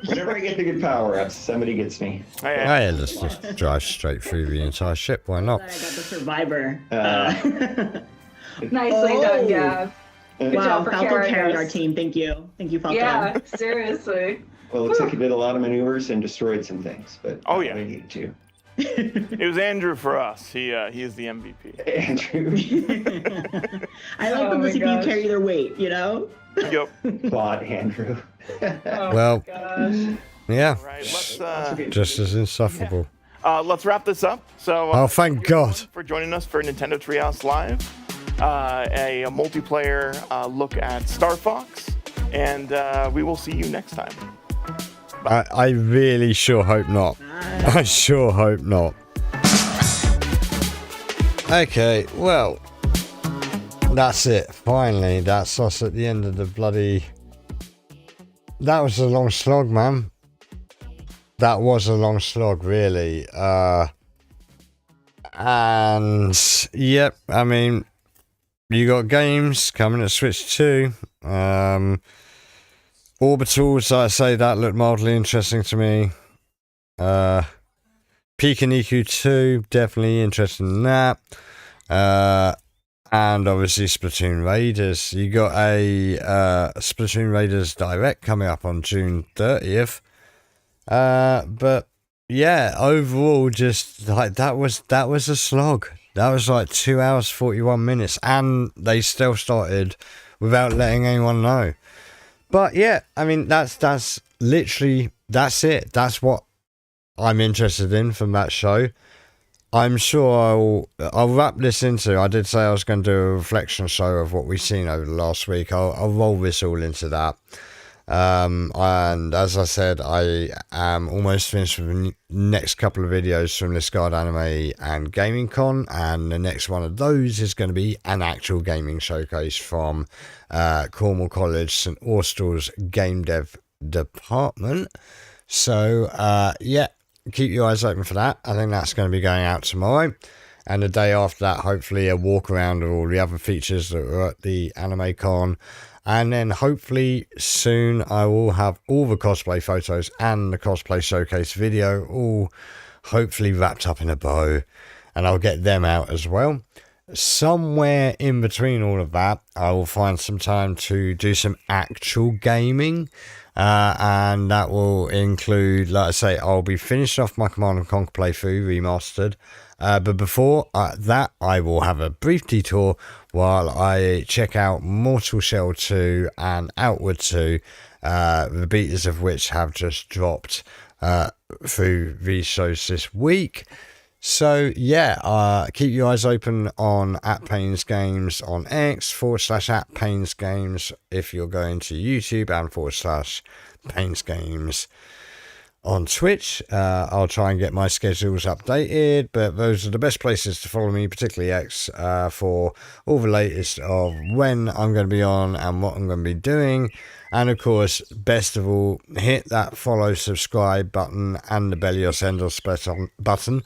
Whenever I get the good power ups, somebody gets me. Hey, let's just drive straight through the entire ship. Why not? I got the survivor. nicely done, Gav. Good Wow, job for Falco carrying carried us. our team. Thank you. Thank you, Falco. Yeah, seriously. Well, it looks like you did a lot of maneuvers and destroyed some things, but Oh, yeah. they needed to. It was Andrew for us. He is the MVP. Andrew. I like them to see you carry their weight, you know? Yep. Claude Andrew. Well, yeah. Right, let's, Just as insufferable. let's wrap this up. So, Oh, thank God. for joining us for Nintendo Treehouse Live, a multiplayer look at Star Fox, and we will see you next time. I really sure hope not. I sure hope not. Okay, well, that's it. Finally, that's us at the end of the bloody... That was a long slog, man. That was a long slog, really. And, yep, I mean, you got games coming to Switch 2. Orbitals, I say that looked mildly interesting to me. Pikaniku 2, definitely interested in that. And obviously Splatoon Raiders. You got a Splatoon Raiders Direct coming up on June 30th. But yeah, overall, just like that was a slog. That was like 2 hours 41 minutes, and they still started without letting anyone know. But yeah, I mean that's literally it. That's what I'm interested in from that show. I'm sure I'll wrap this into. I did say I was going to do a reflection show of what we've seen over the last week. I'll roll this all into that. And as I said, I am almost finished with the next couple of videos from This Guard Anime and Gaming Con, and the next one of those is going to be an actual gaming showcase from Cornwall College St Austell's game dev department. So yeah, keep your eyes open for that. I think that's going to be going out tomorrow, and the day after that, hopefully a walk around of all the other features that are at the Anime Con. And then hopefully soon I will have all the cosplay photos and the cosplay showcase video all hopefully wrapped up in a bow, and I'll get them out as well. Somewhere in between all of that, I will find some time to do some actual gaming, and that will include, like I say, I'll be finished off my Command & Conquer playthrough remastered. But before that, I will have a brief detour while I check out Mortal Shell 2 and Outward 2, the betas of which have just dropped through these shows this week. So yeah, keep your eyes open on @Paine's Games on X / @Paine's Games if you're going to YouTube, and / Paine's Games on Twitch. I'll try and get my schedules updated, but those are the best places to follow me, particularly X, for all the latest of when I'm going to be on and what I'm going to be doing. And of course, best of all, hit that follow, subscribe button and the bell button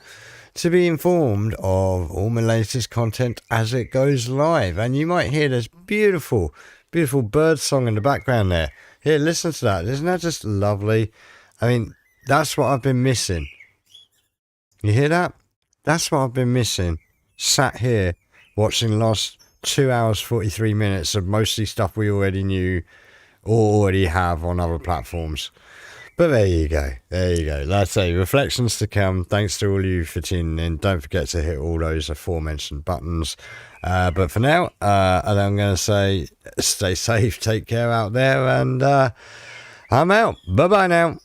to be informed of all my latest content as it goes live. And you might hear this beautiful Beautiful bird song in the background there. Here, listen to that. Isn't that just lovely? I mean, that's what I've been missing. You hear that? That's what I've been missing. Sat here watching the last 2 hours, 43 minutes of mostly stuff we already knew or already have on other platforms. But there you go. There you go. Like I say, reflections to come. Thanks to all of you for tuning in. Don't forget to hit all those aforementioned buttons. But for now, I'm going to say stay safe, take care out there, and I'm out. Bye-bye now.